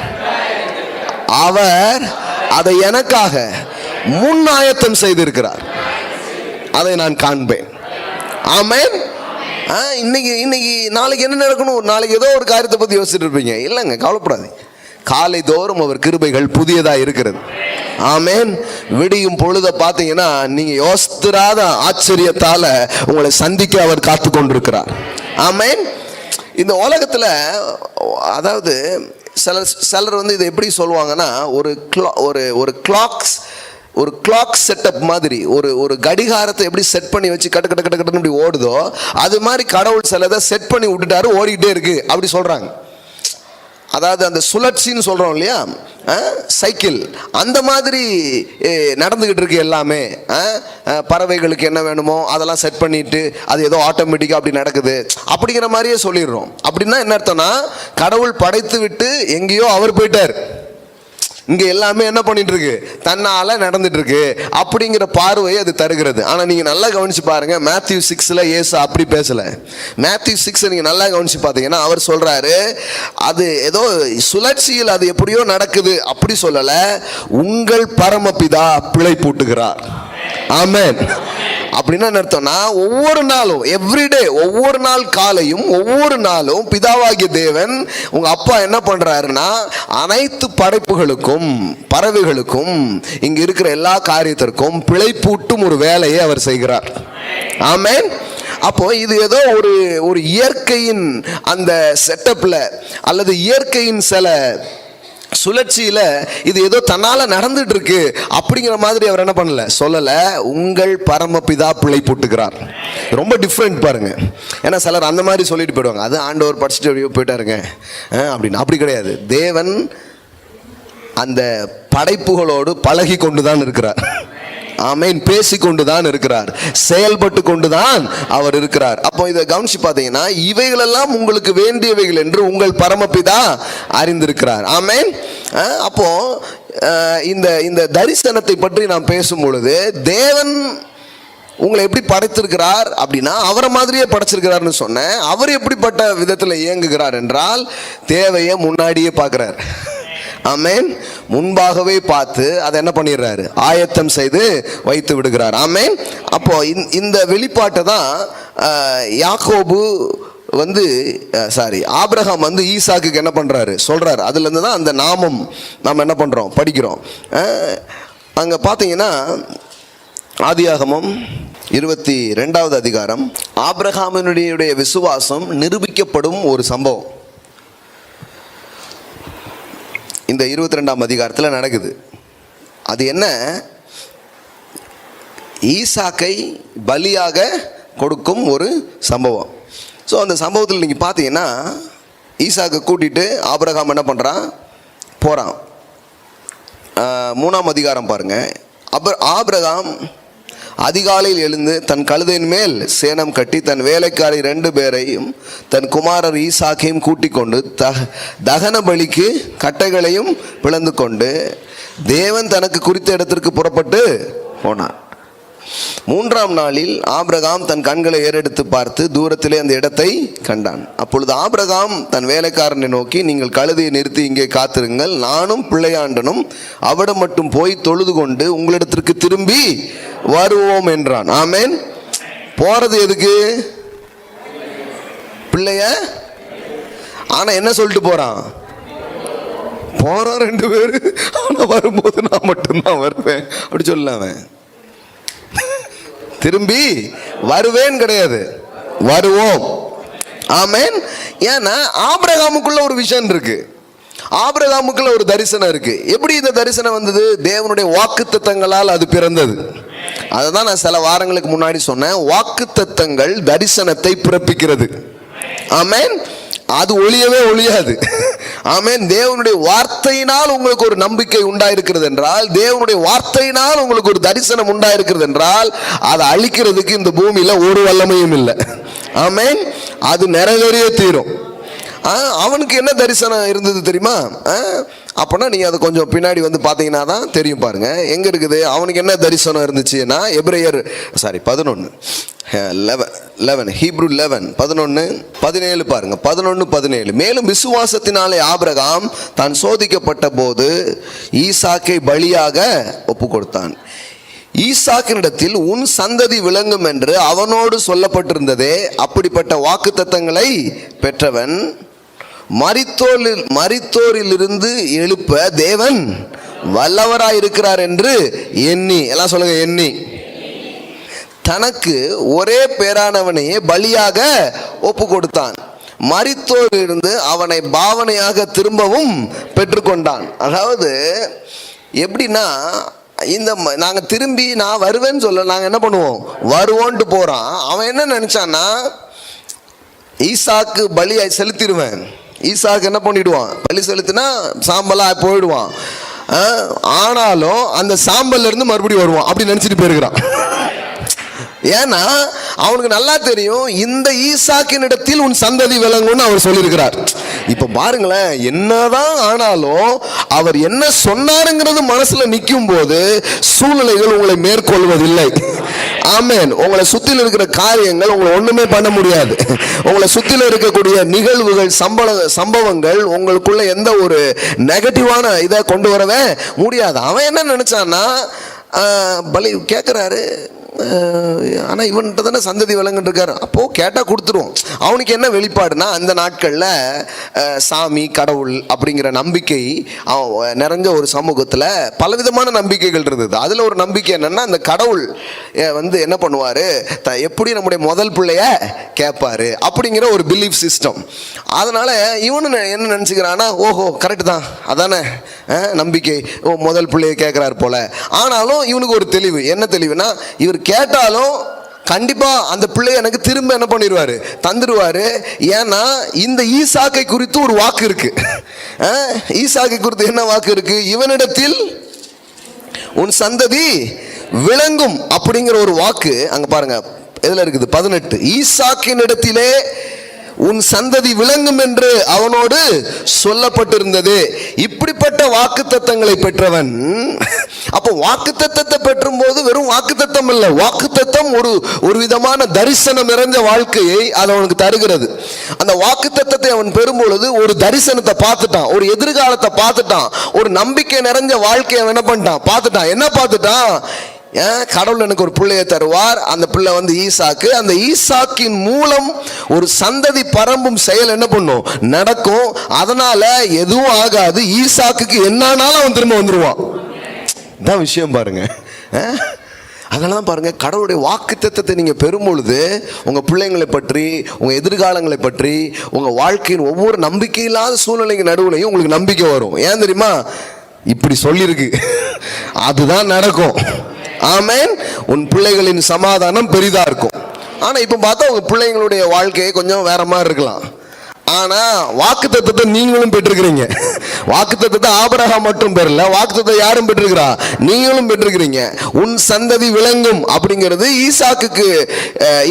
அவர் அதை எனக்காக முன் ஆயத்தம் செய்திருக்கிறார், அதை நான் காண்பேன். ஆமென். இன்னைக்கு நாளைக்கு என்ன நடக்கணும்? நாளைக்கு ஏதோ ஒரு காரியத்தை பற்றி யோசிச்சுட்டு இருப்பீங்க. இல்லைங்க, கவலைப்படாது. காலை தோறும் அவர் கிருபைகள் புதியதாக இருக்கிறது. ஆமென். விடியும் பொழுதை பார்த்தீங்கன்னா நீங்கள் யோசித்திராத ஆச்சரியத்தால் உங்களை சந்திக்க அவர் காத்து கொண்டிருக்கிறார். ஆமென். இந்த உலகத்தில் அதாவது சிலர் வந்து இதை எப்படி சொல்லுவாங்கன்னா, ஒரு கிளாக் செட்டப் மாதிரி, ஒரு கடிகாரத்தை எப்படி செட் பண்ணி வச்சு கட்டு கட்டு கட்டு கட்டுன்னு இப்படி ஓடுதோ, அது மாதிரி கடவுள் சிலதை செட் பண்ணி விட்டுட்டாரு, ஓடிக்கிட்டே இருக்கு அப்படி சொல்றாங்க. அதாவது அந்த சுழற்சின்னு சொல்றோம் இல்லையா, சைக்கிள், அந்த மாதிரி நடந்துகிட்டு இருக்கு எல்லாமே. பறவைகளுக்கு என்ன வேணுமோ அதெல்லாம் செட் பண்ணிட்டு அது ஏதோ ஆட்டோமேட்டிக்காக அப்படி நடக்குது அப்படிங்கிற மாதிரியே சொல்லிடுறோம். அப்படின்னா என்ன அர்த்தம்னா, கடவுள் படைத்து விட்டு எங்கேயோ அவர் போயிட்டார், இங்கே எல்லாமே என்ன பண்ணிட்டு இருக்கு, தன்னால நடந்துட்டு இருக்கு அப்படிங்கிற பார்வையை அது தருகிறது. ஆனால் நீங்கள் நல்லா கவனிச்சு பாருங்க, மேத்யூ 6ல் இயேசு அப்படி பேசலை. மேத்யூ 6 நீங்கள் நல்லா கவனிச்சு பார்த்தீங்கன்னா அவர் சொல்றாரு, அது ஏதோ சுழற்சியில் அது எப்படியோ நடக்குது அப்படி சொல்லலை, உங்கள் பரமபிதா பிழை பூட்டுகிறார். ஆமென். அப்படின்னா என்ன அர்த்தம்னா, ஒவ்வொரு நாளும் எவ்ரிடே, ஒவ்வொரு நாள் காலையும் ஒவ்வொரு நாளும் பிதாவாகிய தேவன் உங்க அப்பா என்ன பண்றாருன்னா, அனைத்து படைப்புகளுக்கும் பறவைகளுக்கும் இங்க இருக்கிற எல்லா காரியத்திற்கும் பிழைப்பூட்டும் ஒரு வேலையை அவர் செய்கிறார். ஆமென். அப்போ இது ஏதோ ஒரு இயற்கையின் அந்த செட்டப்ல அல்லது இயற்கையின் சில சுழற்சியில இது ஏதோ தன்னால நடந்துட்டு இருக்கு அப்படிங்கிற மாதிரி அவர் என்ன பண்ணல, சொல்லல. உங்கள் பரமபிதா பிழை போட்டுக்கிறார். ரொம்ப டிஃப்ரெண்ட் பாருங்க. ஏன்னா சிலர் அந்த மாதிரி சொல்லிட்டு போயிடுவாங்க, அது ஆண்டவர் படிச்சுட்டு போயிட்டாருங்க அப்படின்னு. அப்படி கிடையாது. தேவன் அந்த படைப்புகளோடு பழகி கொண்டுதான் இருக்கிறார். ஆமென். பேசிக்கொண்டுதான் இருக்கிறார், செயல்பட்டு கொண்டுதான் அவர் இருக்கிறார். அப்போ இதை கவனிச்சு பார்த்தீங்கன்னா, இவைகளெல்லாம் உங்களுக்கு வேண்டியவைகள் என்று உங்கள் பரமபிதா அறிந்திருக்கிறார். ஆமென். அப்போ இந்த தரிசனத்தை பற்றி நாம் பேசும் பொழுது, தேவன் உங்களை எப்படி படைத்திருக்கிறார் அப்படின்னா, அவரை மாதிரியே படைச்சிருக்கிறார்னு சொன்னேன். அவர் எப்படிப்பட்ட விதத்தில் இயங்குகிறார் என்றால், தேவையை முன்னாடியே பார்க்கிறார். ஆமென். முன்பாகவே பார்த்து அதை என்ன பண்ணிடுறாரு, ஆயத்தம் செய்து வைத்து விடுகிறார். ஆமென். அப்போ இந்த வெளிப்பாட்டை தான் யாக்கோபு வந்து ஆபிரகாம் வந்து ஈசாக்குக்கு என்ன பண்றாரு சொல்றாரு. அதுல இருந்து தான் அந்த நாமம் நாம் என்ன பண்றோம், படிக்கிறோம். அங்க பாத்தீங்கன்னா ஆதியாகமம் 22வது அதிகாரம், ஆபிரகாமினுடைய விசுவாசம் நிரூபிக்கப்படும் ஒரு சம்பவம் இந்த 22ஆம் அதிகாரத்தில் நடக்குது. அது என்ன, ஈசாக்கை பலியாக கொடுக்கும் ஒரு சம்பவம். ஸோ அந்த சம்பவத்தில் நீங்கள் பார்த்தீங்கன்னா, ஈசாக்கை கூட்டிட்டு ஆபிரகாம் என்ன பண்ணுறான், போகிறான். 3ஆம் அதிகாரம் பாருங்க. ஆபிரகாம் அதிகாலையில் எழுந்து தன் கழுதையின் மேல் சேணம் கட்டி தன் வேலைக்காரி 2 பேரையும் தன் குமாரர் ஈசாக்கையும் கூட்டிக் கொண்டு தகன பலிக்கு கட்டைகளையும் பிளந்து கொண்டு தேவன் தனக்கு குறித்த இடத்திற்கு புறப்பட்டு போனார். மூன்றாம் நாளில் ஆபிரகாம் தன் கண்களை ஏறெடுத்து பார்த்து தூரத்திலே அந்த இடத்தை கண்டான். அப்பொழுது ஆபிரகாம் தன் வேலைக்காரனை நோக்கி, நீங்கள் கழுதையை நிறுத்தி இங்கே காத்திருங்கள், நானும் பிள்ளையாண்டனும் அவடம் மட்டும் போய் தொழுது கொண்டு உங்களிடத்திற்கு திரும்பி வருவோம் என்றான். ஆமேன். போறது எதுக்கு? பிள்ளைய. ஆனா என்ன சொல்லிட்டு போறான்? போறான் 2 பேரு, ஆனா வரும்போது நான் மட்டும்தான் வருவேன் அப்படி சொல்லாம. திரும்பி வருவேன் கிடையாது, வருவோம். ஆமேன். ஏன்னா ஆபிரகாமுக்குள்ள ஒரு விஷன் இருக்கு, ஆபிரகாமுக்குள்ள ஒரு தரிசனம் இருக்கு. எப்படி இந்த தரிசனம் வந்தது? தேவனுடைய வாக்குத்தத்தங்களால் அது பிறந்தது. அதை தான் நான் சில வாரங்களுக்கு முன்னாடி சொன்னேன். வாக்குத்தத்தங்கள் தரிசனத்தை பிறப்பிக்கிறது. ஆமேன். அது ஒளியவே ஒளியாது. ஆமேன். தேவனுடைய வார்த்தையினால் உங்களுக்கு ஒரு நம்பிக்கை உண்டாயிருக்கிறது என்றால், தேவனுடைய வார்த்தையினால் உங்களுக்கு ஒரு தரிசனம் உண்டாயிருக்கிறது என்றால், அதை அழிக்கிறதுக்கு இந்த பூமியில ஒரு வல்லமையும் இல்லை. ஆமேன். அது நிறைவேறியே தீரும். அவனுக்கு என்ன தரிசனம் இருந்தது தெரியுமா? அப்போனா நீங்கள் அதை கொஞ்சம் பின்னாடி வந்து பார்த்தீங்கன்னா தான் தெரியும். பாருங்க எங்கே இருக்குது அவனுக்கு என்ன தரிசனம் இருந்துச்சுன்னா, எபிரேயர் 11 ஹீப்ரு 11:17 பாருங்க. 11:17. மேலும் விசுவாசத்தினாலே ஆபிரகாம் தான் சோதிக்கப்பட்ட போது ஈசாக்கை பலியாக ஒப்பு கொடுத்தான். ஈசாக்கினிடத்தில் உன் சந்ததி விளங்கும் என்று அவனோடு சொல்லப்பட்டிருந்ததே, அப்படிப்பட்ட வாக்குத்தத்தங்களை பெற்றவன் மரித்தோரிலிருந்து எழுப்ப தேவன் வல்லவராய் இருக்கிறார் என்று எண்ணி, எல்லாம் சொல்லுங்க, எண்ணி தனக்கு ஒரே பேரானவனையே பலியாக ஒப்பு கொடுத்தான். மரித்தோரிலிருந்து அவனை பாவனையாக திரும்பவும் பெற்றுக்கொண்டான். அதாவது எப்படின்னா, இந்த நாங்கள் திரும்பி நான் வருவேன்னு சொல்ல, நாங்கள் என்ன பண்ணுவோம், வருவோன்ட்டு போகிறான். அவன் என்ன நினச்சான்னா, ஈசாக்கு பலியை செலுத்திடுவேன். ஈசாக்கு என்ன பண்ணிடுவான், பலி செலுத்தினா சாம்பலாக போயிடுவான். ஆனாலும் அந்த சாம்பல்ல இருந்து மறுபடியும் வருவான் அப்படி நினச்சிட்டு போயிருக்கிறான். ஏன்னா அவனுக்கு நல்லா தெரியும், இந்த ஈசாக்கின் இடத்தில் உன் சந்ததி விளங்கும்னு அவர் சொல்லியிருக்கிறார். இப்ப பாருங்களேன், என்னதான் ஆனாலும் அவர் என்ன சொன்னாருங்கிறது மனசுல நிற்கும் போது சூழ்நிலைகள் உங்களை மேற்கொள்வதில்லை. ஆமேன். உங்களை சுத்தில இருக்கிற காரியங்கள் உங்களை ஒண்ணுமே பண்ண முடியாது. உங்களை சுத்தில இருக்கக்கூடிய நிகழ்வுகள், சம்பவங்கள் உங்களுக்குள்ள எந்த ஒரு நெகட்டிவான இதை கொண்டு வரவே முடியாது. அவன் என்ன நினைச்சான்னா, பலி கேட்கிறாரு, ஆனால் இவன்கிட்ட தானே சந்ததி விளங்கிட்டு இருக்காரு, அப்போது கேட்டால் கொடுத்துருவோம். அவனுக்கு என்ன வெளிப்பாடுனா, அந்த நாட்களில் சாமி கடவுள் அப்படிங்கிற நம்பிக்கை நிறைஞ்ச ஒரு சமூகத்தில் பலவிதமான நம்பிக்கைகள் இருந்தது. அதில் ஒரு நம்பிக்கை என்னென்னா, அந்த கடவுள் வந்து என்ன பண்ணுவார், எப்படி நம்முடைய முதல் பிள்ளைய கேட்பார் அப்படிங்கிற ஒரு பிலீஃப் சிஸ்டம். அதனால் இவனு என்ன நினச்சிக்கிறான்னா, ஓஹோ கரெக்டு தான், அதானே நம்பிக்கை, முதல் பிள்ளைய கேட்குறாரு போல. ஆனாலும் இவனுக்கு ஒரு தெளிவு, என்ன தெளிவுனா, இவர் கேட்டாலும் கண்டிப்பா அந்த பிள்ளை எனக்கு திரும்ப என்ன பண்ணிடுவாரு, தந்துடுவாரு. ஏன்னா இந்த ஈசாக்கை குறித்து ஒரு வாக்கு இருக்கு. ஈசாக்கை குறித்து என்ன வாக்கு இருக்கு? இவனிடத்தில் உன் சந்ததி விளங்கும் அப்படிங்கிற ஒரு வாக்கு அங்க பாருங்க, எதுல இருக்குது? 18. ஈசாக்கின் இடத்திலே உன் சந்ததி விளங்கும் என்று அவனோடு சொல்லப்பட்டிருந்தது. இப்படிப்பட்ட வாக்குத்தத்தங்களை பெற்றவன். அப்போ வாக்குத்தத்தத்தை பெற்றும் போது வெறும் வாக்குத்தத்தம் இல்லை, வாக்குத்தத்தம் ஒரு விதமான தரிசனம் நிறைஞ்ச வாழ்க்கையை அது அவனுக்கு தருகிறது. அந்த வாக்குத்தத்தத்தை அவன் பெறும்பொழுது ஒரு தரிசனத்தை பார்த்துட்டான், ஒரு எதிர்காலத்தை பார்த்துட்டான், ஒரு நம்பிக்கை நிறைஞ்ச வாழ்க்கையை என்ன பண்ணிட்டான், பார்த்துட்டான். என்ன பார்த்துட்டான்? கடவுள் எனக்கு ஒரு பிள்ளையை தருவார், அந்த பிள்ளை வந்து ஈசாக்கு. அந்த ஈசாக்கின் மூலம் ஒரு சந்ததி பரம்பும் செயல் என்ன பண்ணும், நடக்கும். அதனால எதுவும் ஆகாது, ஈசாக்கு என்னானாலும் அவன் திரும்ப வந்துருவான். தான் விஷயம் பாருங்க. அதனாலதான் பாருங்க, கடவுளுடைய வாக்குத்தத்தத்தை நீங்க பெறும் பொழுது உங்க பிள்ளைங்களை பற்றி, உங்க எதிர்காலங்களை பற்றி, உங்க வாழ்க்கையின் ஒவ்வொரு நம்பிக்கை இல்லாத சூழ்நிலைக்கு நடுவுலையும் உங்களுக்கு நம்பிக்கை வரும். ஏன் தெரியுமா? இப்படி சொல்லியிருக்கு, அதுதான் நடக்கும். ஆமேன். உன் பிள்ளைகளின் சமாதானம் பெரிதா இருக்கும். ஆனா இப்ப பார்த்தா உங்க பிள்ளைங்களுடைய வாழ்க்கையை கொஞ்சம் வேற மாதிரி இருக்கலாம். ஆனா வாக்குத்தத்தத்தை நீங்களும் பெற்றிருக்கிறீங்க. வாக்குத்தத்தத்தை ஆபிரகாம் மட்டும் பெறல, வாக்குத்தத்தத்தை யாரும் பெற்றிருக்கிறா? நீங்களும் பெற்றிருக்கிறீங்க. உன் சந்ததி விளங்கும் அப்படிங்கிறது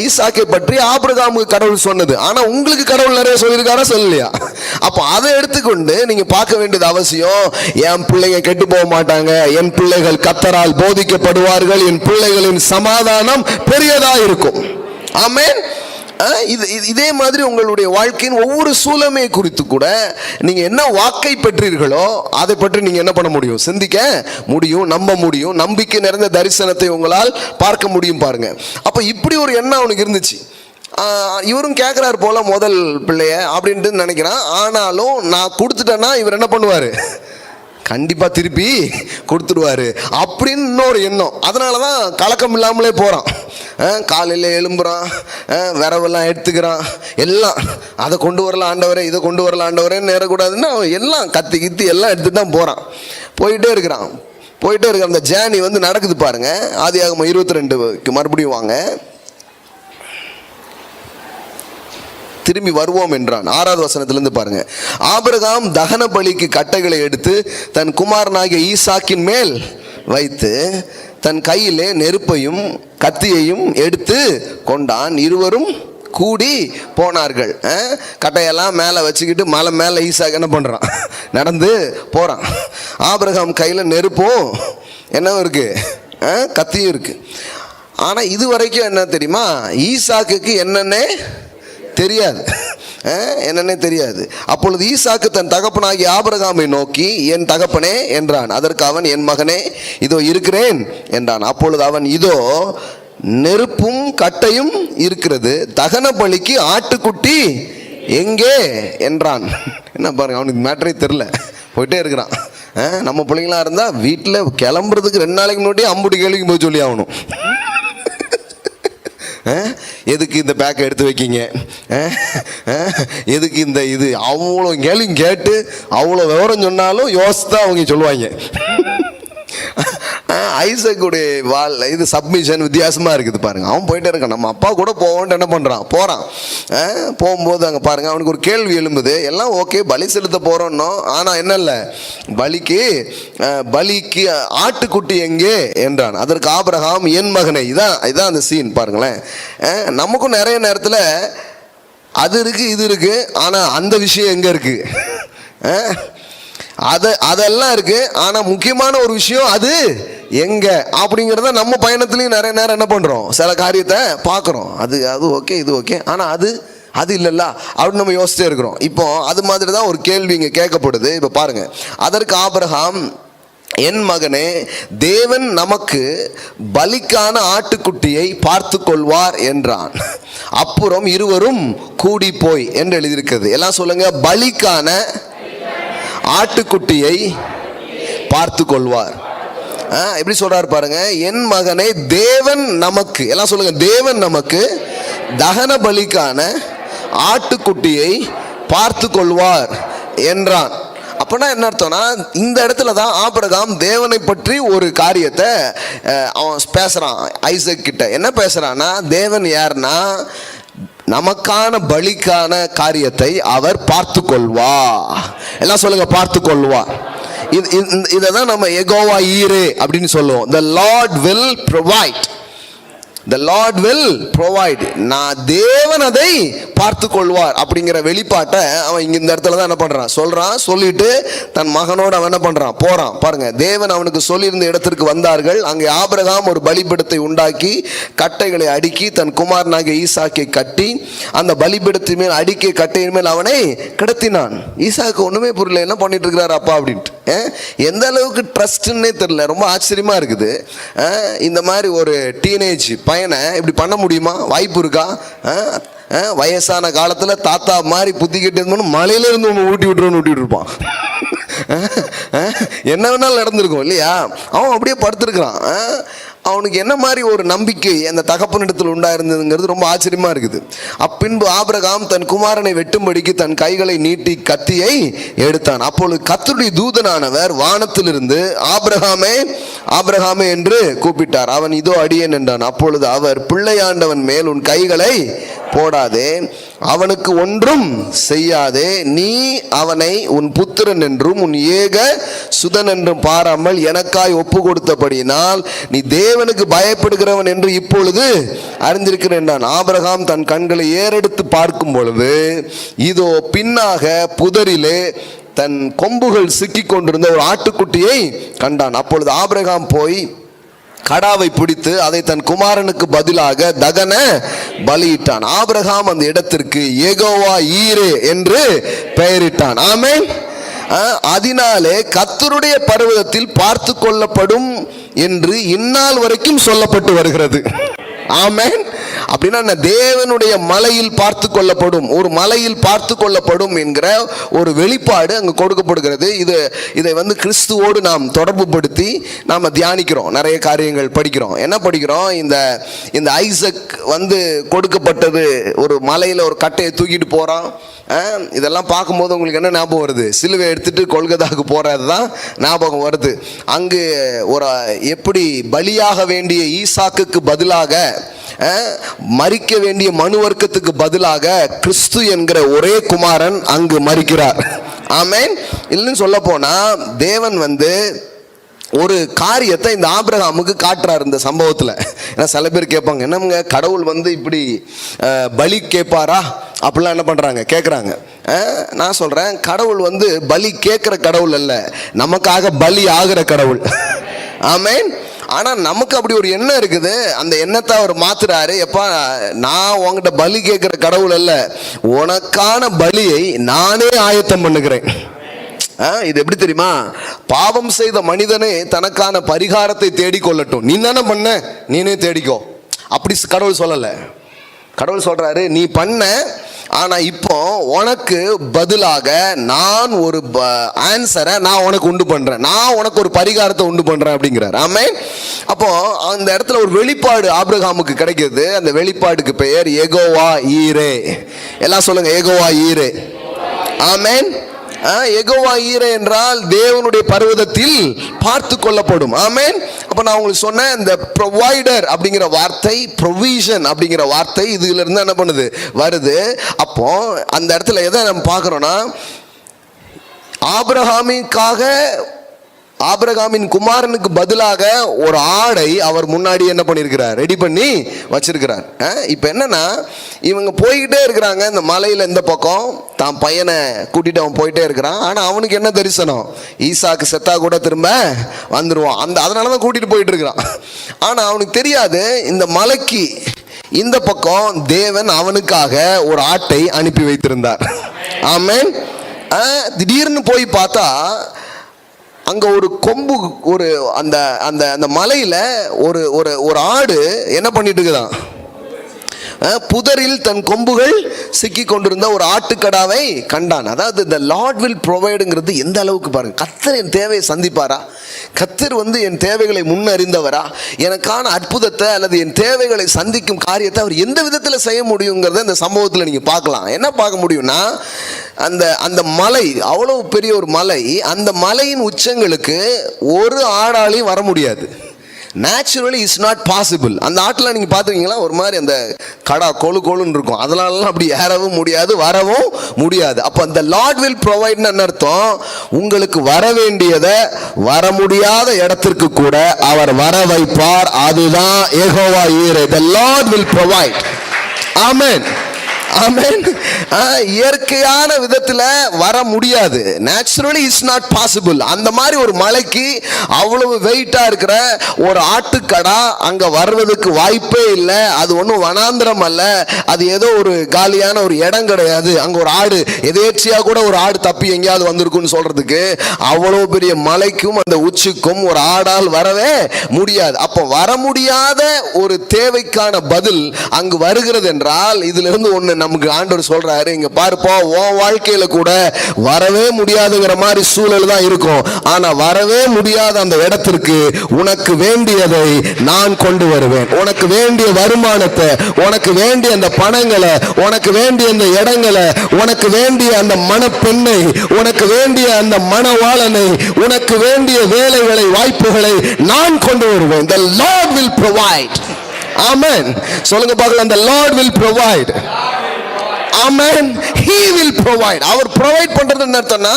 ஈசாக்கை பற்றி ஆபிரகாமுக்கு கடவுள் சொன்னது. ஆனா உங்களுக்கு கடவுள் நிறைய சொல்லியிருக்காரா, சொல்லலையா? அப்போ அதை எடுத்துக்கொண்டு நீங்க பார்க்க வேண்டியது அவசியம். என் பிள்ளைங்க கெட்டு போக மாட்டாங்க, என் பிள்ளைகள் கர்த்தரால் போதிக்கப்படுவார்கள், என் பிள்ளைகளின் சமாதானம் பெரியதா இருக்கும். ஆமென். இதே மாதிரி உங்களுடைய வாழ்க்கையின் ஒவ்வொரு சூழமை குறித்து கூட நீங்க என்ன வாக்கை பெற்றீர்களோ அதை பற்றி நீங்க என்ன பண்ண முடியும்? சிந்திக்க முடியும், நம்ப முடியும். நம்பிக்கை நிறைந்த தரிசனத்தை உங்களால் பார்க்க முடியும். பாருங்க, அப்ப இப்படி ஒரு எண்ணம் அவனுக்கு இருந்துச்சு. இவரும் கேட்கிறாரு போல முதல் பிள்ளைய அப்படின்ட்டு நினைக்கிறான். ஆனாலும் நான் கொடுத்துட்டேன்னா இவர் என்ன பண்ணுவாரு? கண்டிப்பா திருப்பி கொடுத்துடுவாரு அப்படின்னு இன்னொரு எண்ணம். அதனாலதான் கலக்கம் இல்லாமலே போறான். காலையில் எழும்புறான், விரவெல்லாம் எடுத்துக்கிறான், எல்லாம் அதை கொண்டு வரலாம் ஆண்டவரே, இதை கொண்டு வரலாம் ஆண்டவரேன்னு நேரக்கூடாதுன்னு அவன் எல்லாம் கத்தி கித்தி எல்லாம் எடுத்துட்டு தான் போறான். போயிட்டே இருக்கிறான். அந்த ஜேர்னி நடக்குது பாருங்க. ஆதியாகமம் 22 மறுபடியும் வாங்க, திரும்பி வருவோம் என்றான். 6வது வசனத்திலிருந்து பாருங்க. ஆபிரகாம் தகன பலிக்கு கட்டைகளை எடுத்து தன் குமாரனாகிய ஈசாக்கின் மேல் வைத்து தன் கையிலே நெருப்பையும் கத்தியையும் எடுத்து கொண்டான். இருவரும் கூடி போனார்கள். கட்டையெல்லாம் மேலே வச்சுக்கிட்டு மலை மேலே ஈசாக்கு என்ன பண்ணுறான்? நடந்து போகிறான். ஆபிரகாம் கையில் நெருப்பும் என்னவும் இருக்கு, கத்தியும் இருக்கு. ஆனால் இது வரைக்கும் என்ன தெரியுமா? ஈசாக்குக்கு என்னன்னே தெரியாது. அப்பொழுது ஈசாக்கு தன் தகப்பனாகிய ஆபிரகாமை நோக்கி, என் தகப்பனே என்றான். அதற்கு அவன், என் மகனே, இதோ இருக்கிறேன் என்றான். அப்பொழுது அவன், இதோ நெருப்பும் கட்டையும் இருக்கிறது, தகன பலிக்கு ஆட்டுக்குட்டி எங்கே என்றான். என்ன பாருங்க, அவனுக்கு மேட்டரே தெரில, போயிட்டே இருக்கிறான். நம்ம பிள்ளைங்களா இருந்தா வீட்டில் கிளம்புறதுக்கு 2 நாளைக்கு முன்னாடி அம்புடி கேள்விக்கு போய் சொல்லி ஆகணும். எதுக்கு இந்த பேக்கை எடுத்து வைக்கிங்க, எதுக்கு இந்த இது, அவ்வளோ கேள்வி கேட்டு அவ்வளோ விவரம் சொன்னாலும் யோசித்தான் அவங்க சொல்லுவாங்க. ஐசக்குடைய இது சப்மிஷன் வித்தியாசமாக இருக்குது பாருங்க. அவன் போயிட்டே இருக்கான். நம்ம அப்பா கூட போவோன்ட்டு என்ன பண்ணுறான், போகிறான். போகும்போது அங்கே பாருங்க, அவனுக்கு ஒரு கேள்வி எழும்புது. எல்லாம் ஓகே, பலி செலுத்த போகிறோன்னோ, ஆனால் என்ன இல்லை, பலிக்கு ஆட்டுக்குட்டி எங்கே என்றான். அதற்கு ஆபிரகாம், என் மகனை. இதான் அந்த சீன் பாருங்களேன். நமக்கும் நிறைய நேரத்தில் அது இருக்கு இது இருக்கு, ஆனால் அந்த விஷயம் எங்கே இருக்கு? அதெல்லாம் இருக்கு, ஆனா முக்கியமான ஒரு விஷயம் அது எங்க அப்படிங்கிறத நம்ம பயணத்துலயும் நிறைய நேரம் என்ன பண்றோம், சில காரியத்தை பார்க்குறோம். அது ஓகே, இது ஓகே, ஆனா அது இல்லைல்ல அப்படின்னு நம்ம யோசிச்சே இருக்கிறோம். இப்போ அது மாதிரி தான் ஒரு கேள்வி இங்கே கேட்கப்படுது. இப்போ பாருங்க, அதற்கு ஆபிரகாம், என் மகனே, தேவன் நமக்கு பலிக்கான ஆட்டுக்குட்டியை பார்த்து கொள்வார் என்றான். அப்புறம் இருவரும் கூடி போய் என்று எழுதியிருக்கிறது. எல்லாம் சொல்லுங்க, பலிக்கான ஆட்டுக்குட்டியை பார்த்து கொள்வார். எப்படி சொல்றாரு பாருங்க, என் மகனை தேவன் நமக்கு, எல்லாம் சொல்லுங்க, தேவன் நமக்கு தகன பலிக்கான ஆட்டுக்குட்டியை பார்த்து கொள்வார் என்றான். அப்படின்னா என்ன அர்த்தம்னா, இந்த இடத்துல தான் ஆபிரகாம் தேவனை பற்றி ஒரு காரியத்தை அவன் பேசுறான் ஐசக் கிட்ட. என்ன பேசுறான்னா, தேவன் யாருன்னா நமக்கான பலிக்கான காரியத்தை அவர் பார்த்து கொள்வா. எல்லாம் சொல்லுங்க, பார்த்து கொள்வா. இதை தான் நம்ம யெகோவா ஈரே அப்படின்னு சொல்லுவோம். The Lord will provide. The Lord will provide. நான் தேவன் அதை பார்த்து கொள்வார் அப்படிங்கிற வெளிப்பாட்டை அவன் இங்க இந்த இடத்துல தான் என்ன பண்றான், சொல்லிட்டு தன் மகனோட அவன் என்ன பண்றான், போறான். பாருங்க, தேவன் அவனுக்கு சொல்லியிருந்த இடத்திற்கு வந்தார்கள். அங்கே ஆபிரகாம் ஒரு பலிபீடத்தை உண்டாக்கி கட்டைகளை அடுக்கி தன் குமாரனாகிய ஈசாக்கை கட்டி அந்த பலிபீடத்தின் மேல் அடிக்க கட்டையின் மேல் அவனை கிடத்தினான். ஈசாக்கு ஒண்ணுமே புரியல, என்ன பண்ணிட்டு இருக்கிறாரு அப்பா அப்படின்ட்டு. எந்த அளவுக்கு ட்ரஸ்ட்னே தெரியல. ரொம்ப ஆச்சரியமா இருக்குது. இந்த மாதிரி ஒரு டீனேஜ் பையனை இப்படி பண்ண முடியுமா? வாய்ப்பு இருக்கா? வயசான காலத்துல தாத்தா மாதிரி புத்தி கட்டி மலையில இருந்து ஒன்று ஊட்டி விட்டுருன்னு இருப்பான். என்ன வேணாலும் நடந்திருக்கும் இல்லையா? அவன் அப்படியே படுத்திருக்கிறான். அவனுக்கு என்ன மாதிரி ஒரு நம்பிக்கை அந்த தகப்பனிடத்தில் உண்டாயிருந்ததுங்கிறது ரொம்ப ஆச்சரியமா இருக்குது. அப்பின்பு ஆபிரகாம் தன் குமாரனை வெட்டும்படிக்கு தன் கைகளை நீட்டி கத்தியை எடுத்தான். அப்பொழுது கர்த்தருடைய தூதனானவர் வானத்திலிருந்து ஆபிரகாமே ஆபிரகாமே என்று கூப்பிட்டார். அவன் இதோ அடியேன் என்றான். அப்பொழுது அவர், பிள்ளையாண்டவன் மேல் உன் கைகளை போடாதே, அவனுக்கு ஒன்றும் செய்யாதே. நீ அவனை உன் புத்திரன் என்றும் உன் ஏக சுதன் என்றும் பாராமல் எனக்காய் ஒப்பு கொடுத்தபடியினால் நீ தேவனுக்கு பயப்படுகிறவன் என்று இப்பொழுது அறிந்திருக்கிறேன். ஆபிரகாம் தன் கண்களை ஏறெடுத்து பார்க்கும் பொழுது இதோ பின்னாக புதரிலே தன் கொம்புகள் சிக்கிக் கொண்டிருந்த ஒரு ஆட்டுக்குட்டியை கண்டான். அப்பொழுது ஆபிரகாம் போய் கடாவை பிடித்து அதை தன் குமாரனுக்கு பதிலாக தகன பலியிட்டான். ஆபிரகாம் அந்த இடத்திற்கு யெகோவா ஈரே என்று பெயரிட்டான். ஆமென். அதனாலே கர்த்தருடைய பர்வதத்தில் பார்த்து கொள்ளப்படும் என்று இந்நாள் வரைக்கும் சொல்லப்பட்டு வருகிறது. ஆமென். அப்படின்னா தேவனுடைய மலையில் பார்த்து கொள்ளப்படும், ஒரு மலையில் பார்த்து கொள்ளப்படும் என்கிற ஒரு வெளிப்பாடு அங்கு கொடுக்கப்படுகிறது. இதை கிறிஸ்துவோடு நாம் தொடர்பு படுத்தி நாம் தியானிக்கிறோம், நிறைய காரியங்கள் படிக்கிறோம். என்ன படிக்கிறோம்? இந்த ஐசக் கொடுக்கப்பட்டது ஒரு மலையில் ஒரு கட்டையை தூக்கிட்டு போகிறான். இதெல்லாம் பார்க்கும்போது உங்களுக்கு என்ன ஞாபகம் வருது? சிலுவை எடுத்துட்டு கொல்கதாவுக்கு போகிறது தான் ஞாபகம் வருது. அங்கு ஒரு எப்படி பலியாக வேண்டிய ஈசாக்குக்கு பதிலாக மரிக்க வேண்டிய மனு வர்க்கத்துக்கு பதிலாக கிறிஸ்து என்கிற ஒரே குமாரன் அங்கு மரிக்கிறார். ஆமென். இல்லைன்னு சொல்ல போனா தேவன் ஒரு காரியத்தை இந்த ஆபிரகாமுக்கு காட்டுறாரு இந்த சம்பவத்தில். ஏன்னா சில பேர் கேட்பாங்க, என்னங்க கடவுள் இப்படி பலி கேட்பாரா அப்படிலாம் என்ன பண்ணுறாங்க, கேட்குறாங்க. நான் சொல்கிறேன், கடவுள் பலி கேட்குற கடவுள் அல்ல, நமக்காக பலி ஆகிற கடவுள். ஆமென். ஆனால் நமக்கு அப்படி ஒரு எண்ணம் இருக்குது, அந்த எண்ணத்தை அவர் மாத்துறாரு. எப்பா, நான் உங்ககிட்ட பலி கேட்குற கடவுள் அல்ல, உனக்கான பலியை நானே ஆயத்தம் பண்ணுகிறேன். இது எப்படி தெரியுமா? பாவம் செய்த மனிதனே தனக்கான பரிகாரத்தை தேடிக்கொள்ளட்டும், நீ தானே பண்ண, நீனே தேடிக்கோ. அப்படி கடவுள் சொல்லலை. கடவுள் சொல்றாரு, நீ பண்ண, ஆனா இப்போ உனக்கு பதிலாக நான் ஒரு ஆன்சரை நான் உனக்கு உண்டு பண்றேன், நான் உனக்கு ஒரு பரிகாரத்தை உண்டு பண்றேன் அப்படிங்கிறார். ஆமென். அப்போ அந்த இடத்துல ஒரு வெளிப்பாடு ஆபிரகாமுக்கு கிடைக்கிறது. அந்த வெளிப்பாடுக்கு பெயர் யெகோவா ஈரே. எல்லாம் சொல்லுங்க, யெகோவா ஈரே. ஆமென். யெகோவா ஈரே என்றால் தேவனுடைய பர்வதத்தில் பார்த்து கொள்ளப்படும். ஆமென். அப்ப நான் உங்களுக்கு சொன்னேன், இந்த ப்ரொவைடர் அப்படிங்கிற வார்த்தை, ப்ரொவிஷன் அப்படிங்கிற வார்த்தை இதுல இருந்து என்ன பண்ணுது, வருது. அப்போ அந்த இடத்துல எதை நம்ம பார்க்கிறோம்னா, ஆபிரகாமின் குமாரனுக்கு பதிலாக ஒரு ஆடை அவர் முன்னாடி என்ன பண்ணியிருக்கிறார், ரெடி பண்ணி வச்சிருக்கிறார். இப்போ என்னன்னா, இவங்க போய்கிட்டே இருக்கிறாங்க இந்த மலையில், இந்த பக்கம் தான் பையனை கூட்டிட்டு அவன் போயிட்டே இருக்கிறான். ஆனால் அவனுக்கு என்ன தரிசனம், ஈசாக்கு செத்தா கூட திரும்ப வந்துடுவான், அதனால தான் கூட்டிட்டு போயிட்டு இருக்கிறான். ஆனால் அவனுக்கு தெரியாது, இந்த மலைக்கு இந்த பக்கம் தேவன் அவனுக்காக ஒரு ஆட்டை அனுப்பி வைத்திருந்தார். ஆமென். திடீர்னு போய் பார்த்தா அங்க ஒரு கொம்பு, ஒரு அந்த அந்த அந்த மலையில ஒரு ஒரு ஆடு என்ன பண்ணிட்டு இருக்குதான், புதரில் தன் கொம்புகள் சிக்கி கொண்டிருந்த ஒரு ஆட்டுக்கடாவை கண்டான். அதாவது the Lord will provideங்கிறது எந்த அளவுக்கு பாருங்க. கர்த்தர் என் தேவையை சந்திப்பாரா, கர்த்தர் என் தேவைகளை முன்னறிந்தவரா, எனக்கான அற்புதத்தை அல்லது என் தேவைகளை சந்திக்கும் காரியத்தை அவர் எந்த விதத்தில் செய்ய முடியுங்கிறத இந்த சம்பவத்தில் நீங்க பார்க்கலாம். என்ன பார்க்க முடியும்னா, அந்த அந்த மலை அவ்வளவு பெரிய ஒரு மலை, அந்த மலையின் உச்சங்களுக்கு ஒரு ஆடாலையும் வர முடியாது. Naturally it's not possible. அந்த ஆட்டில் நீங்கள் பார்த்துருக்கீங்களா, ஒரு மாதிரி அந்த கடா கொழுன்னு இருக்கும், அதனாலலாம் அப்படி ஏறவும் முடியாது, வரவும் முடியாது. அப்போ அந்த லார்ட் வில் ப்ரொவைட்னு அர்த்தம், உங்களுக்கு வர வேண்டியதை வர முடியாத இடத்திற்கு கூட அவர் வர வைப்பார். அதுதான் யெகோவா ஈரே. The Lord will provide. ஆமென். ஆமென். இயற்கையான விதத்தில் வர முடியாது, நேச்சுரலி இட்ஸ் நாட் பாசிபிள். அந்த மாதிரி ஒரு மலைக்கு அவ்வளவு வெயிட்டா இருக்கிற ஒரு ஆட்டுக்கடா அங்க வர்றதுக்கு வாய்ப்பே இல்லை. அது ஒன்றும் வனாந்திரம் அல்ல, அது ஏதோ ஒரு காலியான ஒரு இடம் கிடையாது. அங்க ஒரு ஆடு எதேச்சியா கூட ஒரு ஆடு தப்பி எங்கேயாவது வந்திருக்குன்னு சொல்றதுக்கு அவ்வளவு பெரிய மலைக்கும் அந்த உச்சிக்கும் ஒரு ஆடால் வரவே முடியாது. அப்போ வர முடியாத ஒரு தேவைக்கான பதில் அங்கு வருகிறது என்றால், இதுல இருந்து ஒண்ணு நமக்கு ஆண்டவர் சொல்றாரு, இங்க பாருப்பா, உன் வாழ்க்கையில கூட வரவே முடியாதுங்கிற மாதிரி சூழல் தான் இருக்கும். ஆனா வரவே முடியாத அந்த இடத்திற்கு உனக்கு வேண்டியதை நான் கொண்டு வருவேன். உனக்கு வேண்டிய வருமானத்தை, உனக்கு வேண்டிய அந்த பணங்களை, உனக்கு வேண்டிய அந்த இடங்களை, உனக்கு வேண்டிய அந்த மணப்பெண்ணை, உனக்கு வேண்டிய அந்த மணவாளனை, உனக்கு வேண்டிய வேலைகளை, வாய்ப்புகளை நான் கொண்டு வருவேன். The Lord will provide. ஆமென். சொல்லுங்க பார்க்கலாம், the Lord will provide. Amen. He will provide. அவர் ப்ரொவைட் பண்றது என்ன அர்த்தம்னா,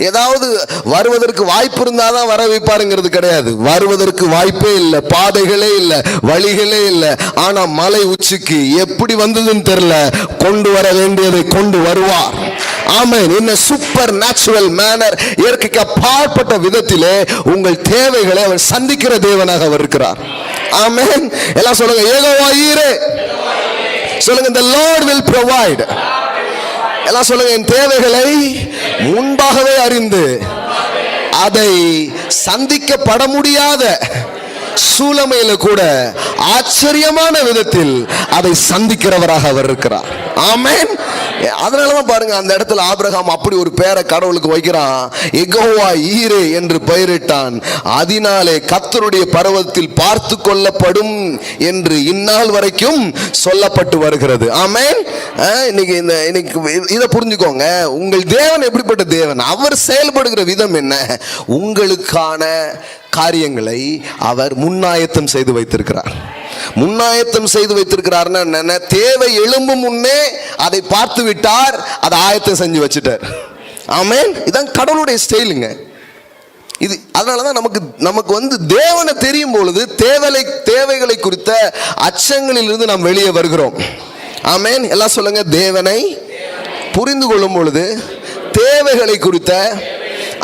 ஏதாவது வருவதற்கு வாய்ப்பு இருந்தாதான் வர வைப்பாருங்கிறது கிடையாது. வருவதற்கு வாய்ப்பே இல்லை, பாதைகளே இல்லை, வழிகளே இல்லை. ஆனா மலை உச்சிக்கு எப்படி வந்ததுன்னு தெரியல, கொண்டு வர வேண்டியதை கொண்டு வருவார். ஆமென். in a supernatural manner, இயற்கைக்கு அப்பாற்பட்ட விதத்திலே உங்கள் தேவைகளை அவர் சந்திக்கிற தேவனாக அவர் இருக்கிறார். ஆமென். எல்லாம் சொல்லுங்க, யெகோவா ஈரே. சொல்லுங்க, the Lord will provide. எல்லாம் சொல்லுங்க, என் தேவைகளை முன்பாகவே அறிந்து அதை சந்திக்கப்பட முடியாத சூழமையில கூட ஆச்சரியமான விதத்தில் அதை சந்திக்கிறவராக அவர் இருக்கிறார். ஆமென். அதனாலதான் பாருங்க, அந்த இடத்துல ஆபிரகாம் அப்படி ஒரு பேரை கடவுளுக்கு வைக்கிறான், யெகோவா ஈரே என்று பெயரிட்டான். அதனாலே கர்த்தருடைய பர்வதத்தில் பார்த்து கொள்ளப்படும் என்று இந்நாள் வரைக்கும் சொல்லப்பட்டு வருகிறது. ஆமென். இன்னைக்கு இதை புரிஞ்சுக்கோங்க, உங்கள் தேவன் எப்படிப்பட்ட தேவன், அவர் செயல்படுகிற விதம் என்ன, உங்களுக்கான காரியங்களை அவர் முன்னாயத்தம் செய்து வைத்திருக்கிறார். முன்னாயத்தம் செய்து வைத்திருக்கிறார்னா என்ன, தேவை எழும்பும் முன்னே அதை பார்த்து விட்டார், அதை ஆயத்தம் செஞ்சு வச்சுட்டார். ஆமென். இதான் கடவுளுடைய ஸ்டைலுங்க இது. அதனாலதான் நமக்கு தேவனை தெரியும் பொழுது தேவைகளை குறித்த அச்சங்களில் இருந்து நாம் வெளியே வருகிறோம். ஆமென். எல்லாம் சொல்லுங்க, தேவனை புரிந்து கொள்ளும் பொழுது தேவைகளை குறித்த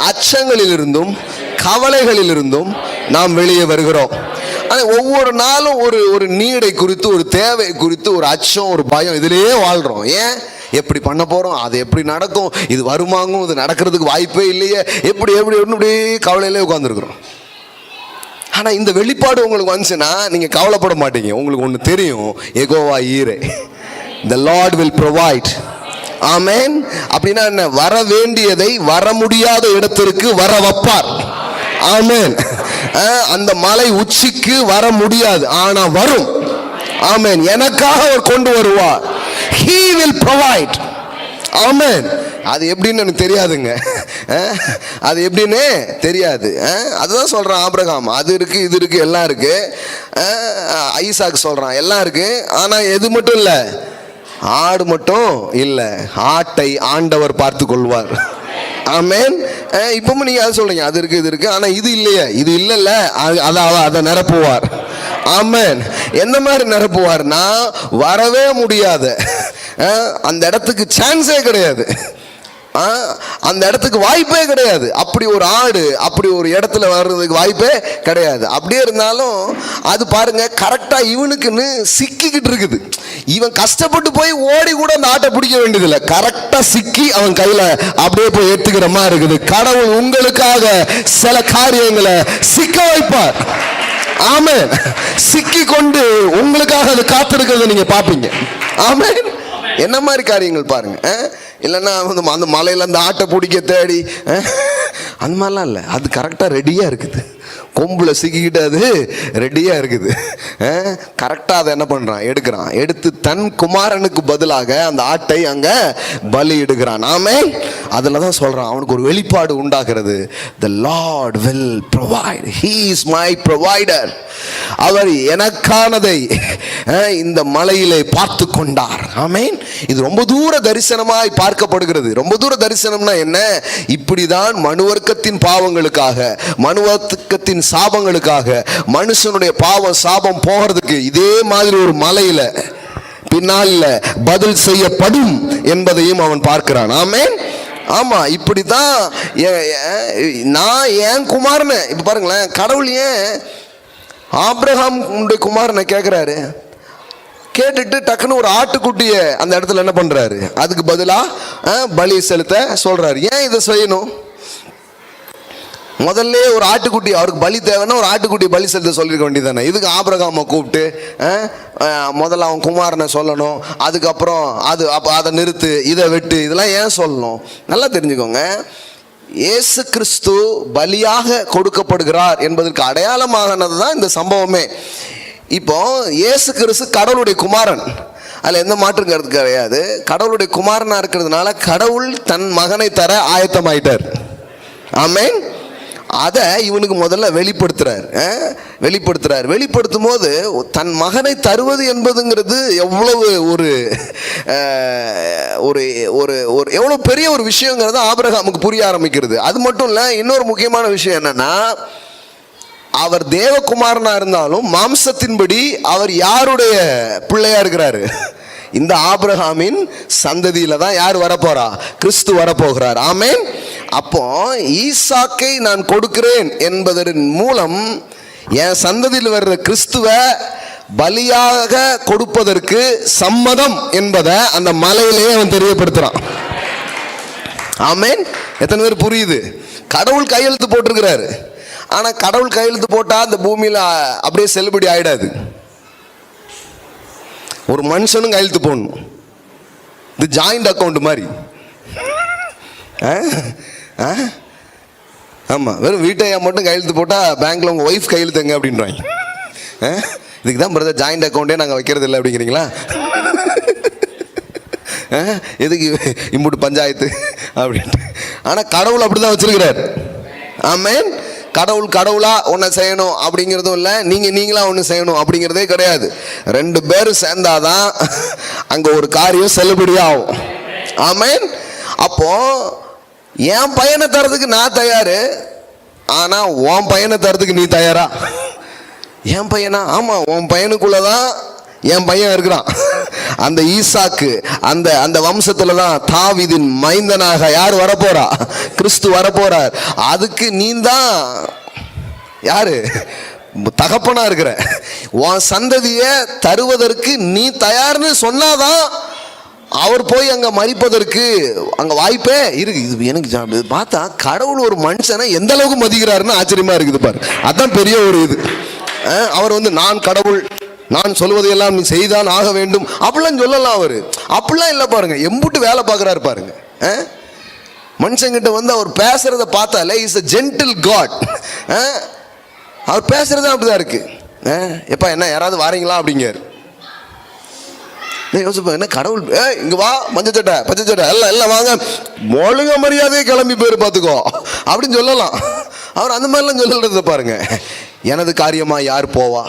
அச்சங்களில் இருந்தும் கவலைகளில் இருந்தும் நாம் வெளியே வருகிறோம். ஒவ்வொரு நாளும் ஒரு நீடை குறித்து, ஒரு தேவை குறித்து, ஒரு அச்சம், ஒரு பயம், இதிலேயே வாழ்றோம். ஏன், எப்படி பண்ண போறோம், அது எப்படி நடக்கும், இது வருமாங்கும், இது நடக்கிறதுக்கு வாய்ப்பே இல்லையே, எப்படி அப்படியே கவலையிலே உட்கார்ந்துருக்கிறோம். ஆனா இந்த வெளிப்பாடு உங்களுக்கு வந்துச்சுன்னா நீங்க கவலைப்பட மாட்டீங்க. உங்களுக்கு ஒன்று தெரியும், யெகோவா ஈரே, the Lord will provide. ஆமென். அப்படின்னா என்ன, வர வேண்டியதை வர முடியாத இடத்திற்கு வர வைப்பார். ஆமென். அந்த மலை உச்சிக்கு வர முடியாது, ஆனா வரும். ஆமென். எனக்காக அவர் கொண்டு வருவார். He will provide. ஆமென். அது எப்படின்னு எனக்கு தெரியாதுங்க, அது எப்படின்னு தெரியாது. அதுதான் சொல்றான் ஆபிரகாம், அது இருக்கு, இது இருக்கு, எல்லாம் இருக்கு. ஐசாக் சொல்றான், எல்லாம் இருக்கு, ஆனா எது மட்டும் இல்லை, ஆடு மட்டும் இல்லை, ஆட்டை ஆண்டவர் பார்த்து கொள்வார். ஆமென். இப்பவும் நீங்க அதை சொல்றீங்க, அது இருக்கு, இது இருக்கு, ஆனா இது இல்லையே, இது இல்லைல்ல, அதை நிரப்புவார். ஆமென். எந்த மாதிரி நிரப்புவார்னா, வரவே முடியாத அந்த இடத்துக்கு சான்ஸே கிடையாது, அந்த இடத்துக்கு வாய்ப்பே கிடையாது. அப்படி ஒரு ஆடு அப்படி ஒரு இடத்துல வர்றதுக்கு வாய்ப்பே கிடையாது. அப்படியே இருந்தாலும் அது பாருங்க, கரெக்டா இவனுக்குன்னு சிக்கிக்கிட்டு இருக்குது. இவன் கஷ்டப்பட்டு போய் ஓடி கூட அந்த ஆட்டை பிடிக்க வேண்டியதில்லை, கரெக்டா சிக்கி அவன் கையில அப்படியே போய் ஏத்துக்கிற மாதிரி இருக்குது. கடவுள் உங்களுக்காக சில காரியங்களை சிக்க வைப்பார். ஆமென். சிக்கி கொண்டு உங்களுக்காக அது காத்திருக்கிறத நீங்க பாப்பீங்க. ஆமென். என்ன மாதிரி காரியங்கள் பாருங்க. இல்லைன்னா அந்த மலையில அந்த ஆட்டை பிடிக்க தேடி அந்த மாதிரிலாம் இல்லை, அது கரெக்டாக ரெடியாக இருக்குது. கொம்புல சிக்கிக்கிட்டு அது ரெடியா இருக்குது. கரெக்டா அதை என்ன பண்றான், எடுக்கிறான். எடுத்து தன் குமாரனுக்கு பதிலாக அந்த ஆட்டை அங்க பலி இடுகிறான். ஆமென். அதுல தான் சொல்றான், அவனுக்கு ஒரு வெளிப்பாடு உண்டாகிறது. The Lord will provide. He is my provider. அவர் எனக்கானதை இந்த மலையிலே பார்த்து கொண்டார். ஆமென். இது ரொம்ப தூர தரிசனமாய் பார்க்கப்படுகிறது. ரொம்ப தூர தரிசனம்னா என்ன, இப்படிதான் மனுவர்க்கத்தின் பாவங்களுக்காக, மனுவர்க்கத்தின் சாபங்களுக்காக, மனுஷனுடைய பாவம் சாபம் போகிறதுக்கு இதே மாதிரி ஒரு மலையில பின்னால் பதில் செய்யப்படும் என்பதையும் அவன் பார்க்கிறான். ஆமென். ஆமா, இப்படிதான் நான் என் குமாரனை, இப்ப பாருங்களேன், கடவுள் ஏன் ஆபிரகாம் குமாரனை கேட்கிறாரு, கேட்டுட்டு டக்குன்னு ஒரு ஆட்டுக்குட்டிய அந்த இடத்துல என்ன பண்றாரு, அதுக்கு பதிலா பலி செலுத்த சொல்றாரு. ஏன் இதை செய்யணும்? முதல்ல ஒரு ஆட்டுக்குட்டி, அவருக்கு பலி தேவைன்னா ஒரு ஆட்டுக்குட்டி பலி செலுத்த சொல்லிருக்க வேண்டியதானே. இதுக்கு ஆபிரகாமை கூப்பிட்டு முதல்ல அவன் குமாரனை சொல்லணும், அதுக்கப்புறம் அதை நிறுத்து, இதை வெட்டு, இதெல்லாம் ஏன் சொல்லணும்? நல்லா தெரிஞ்சுக்கோங்க, இயேசு கிறிஸ்து பலியாக கொடுக்கப்படுகிறார் என்பதற்கு அடையாளமானது தான் இந்த சம்பவமே. இப்போ இயேசு கிறிஸ்து கடவுளுடைய குமாரன், அதில் எந்த மாற்றம் கருத்து கிடையாது. கடவுளுடைய குமாரனா இருக்கிறதுனால கடவுள் தன் மகனை தர ஆயத்தமாயிட்டார். ஆமென். அதை இவனுக்கு முதல்ல வெளிப்படுத்தும் போது தன் மகனை தருவது என்பதுங்கிறது எவ்வளவு ஒரு ஒரு ஒரு எவ்வளவு பெரிய ஒரு விஷயங்கிறது ஆபிரகாமுக்கு புரிய ஆரம்பிக்கிறது. அது மட்டும் இல்லை, இன்னொரு முக்கியமான விஷயம் என்னன்னா, அவர் தேவகுமாரனா இருந்தாலும் மாம்சத்தின்படி அவர் யாருடைய பிள்ளையா இருக்கிறாரு? இந்த ஆபிரகாமின் சந்ததியில தான் யார் வரப்போறா? கிறிஸ்து வரப்போகிறார். ஆமென். அப்போ ஈசாக்கை நான் கொடுக்கிறேன் என்பதன் மூலம் என் சந்ததியில் வர்ற கிறிஸ்துவ பலியாக கொடுப்பதற்கு சம்மதம் என்பதை அந்த மலையிலேயே அவன் தெரியப்படுத்துறான். ஆமென். எத்தனை பேர் புரியுது? கடவுள் கையெழுத்து போட்டிருக்கிறாரு. ஆனா கடவுள் கையெழுத்து போட்டா அந்த பூமியில அப்படியே செல்லுபடி ஆயிடாது. ஒரு மனுஷனும் கையெழுத்து போடணும். இது ஜாயிண்ட் அக்கௌண்ட் மாதிரி. ஆமா, வெறும் வீட்டையா மட்டும் கையெழுத்து போட்டா பேங்க்ல உங்க ஒய்ஃப் கையெழுத்துங்க அப்படின்றாங்க. இதுக்கு தான் பிரதர் ஜாயிண்ட் அக்கௌண்டே நாங்கள் வைக்கிறது இல்லை அப்படிங்கிறீங்களா? எதுக்கு இம்புட்டு பஞ்சாயத்து அப்படின்ட்டு. ஆனால் கடவுள் அப்படிதான் வச்சிருக்கிறார். ஆமென். கடவுளா ஒன்றை செய்யணும் அப்படிங்கிறதும் இல்லை, நீங்களா ஒன்று செய்யணும் அப்படிங்கிறதே கிடையாது. ரெண்டு பேரும் சேர்ந்தாதான் அங்கே ஒரு காரியம் செல்லுபடியாகும். ஆமென். அப்போ என் பையனை தரதுக்கு நான் தயாரு, ஆனா உன் பையனை தரதுக்கு நீ தயாரா? என் பையனா? ஆமா, உன் பையனுக்குள்ளதான் என் பையன் இருக்கிறான். அந்த ஈசாக்கு அந்த வம்சத்துல தான் தாவீதின் மைந்தனாக யார் வரப்போறா? கிறிஸ்து வரப்போறார். அதுக்கு நீ தான் யாரு? தகப்பனா இருக்கிற. உன் சந்ததிய தருவதற்கு நீ தயார்னு சொன்னாதான் அவர் போய் அங்க மறிப்பதற்கு அங்க வாய்ப்பே இருக்கு. இது எனக்கு பார்த்தா கடவுள் ஒரு மனுஷனை எந்த அளவுக்கு மதிக்கிறாருன்னு ஆச்சரியமா இருக்குது பாரு. அதான் பெரிய ஒரு இது. அவர் நான் கடவுள், நான் சொல்வதையெல்லாம் நீ செய்தான் ஆக வேண்டும் அப்படிலாம் சொல்லலாம். அவரு அப்படிலாம் இல்லை பாருங்க. எம்புட்டு வேலை பார்க்குறாரு பாருங்க. மனுஷங்கிட்ட அவர் பேசுறத பார்த்தாலே இஸ் a gentle God. அவர் பேசுறதே அப்படிதான் இருக்கு. எப்பா என்ன யாராவது வாரீங்களா அப்படிங்காரு. யோசிப்பா, என்ன கடவுள் இங்க வா, மஞ்சச்சட்டை பச்சைச்சட்டை எல்லாம் வாங்க, ஒழுங்க மரியாதையை கிளம்பி போயிரு பார்த்துக்கோ அப்படின்னு சொல்லலாம். அவர் அந்த மாதிரிலாம் சொல்லுறத பாருங்க. எனது காரியமா யார் போவா?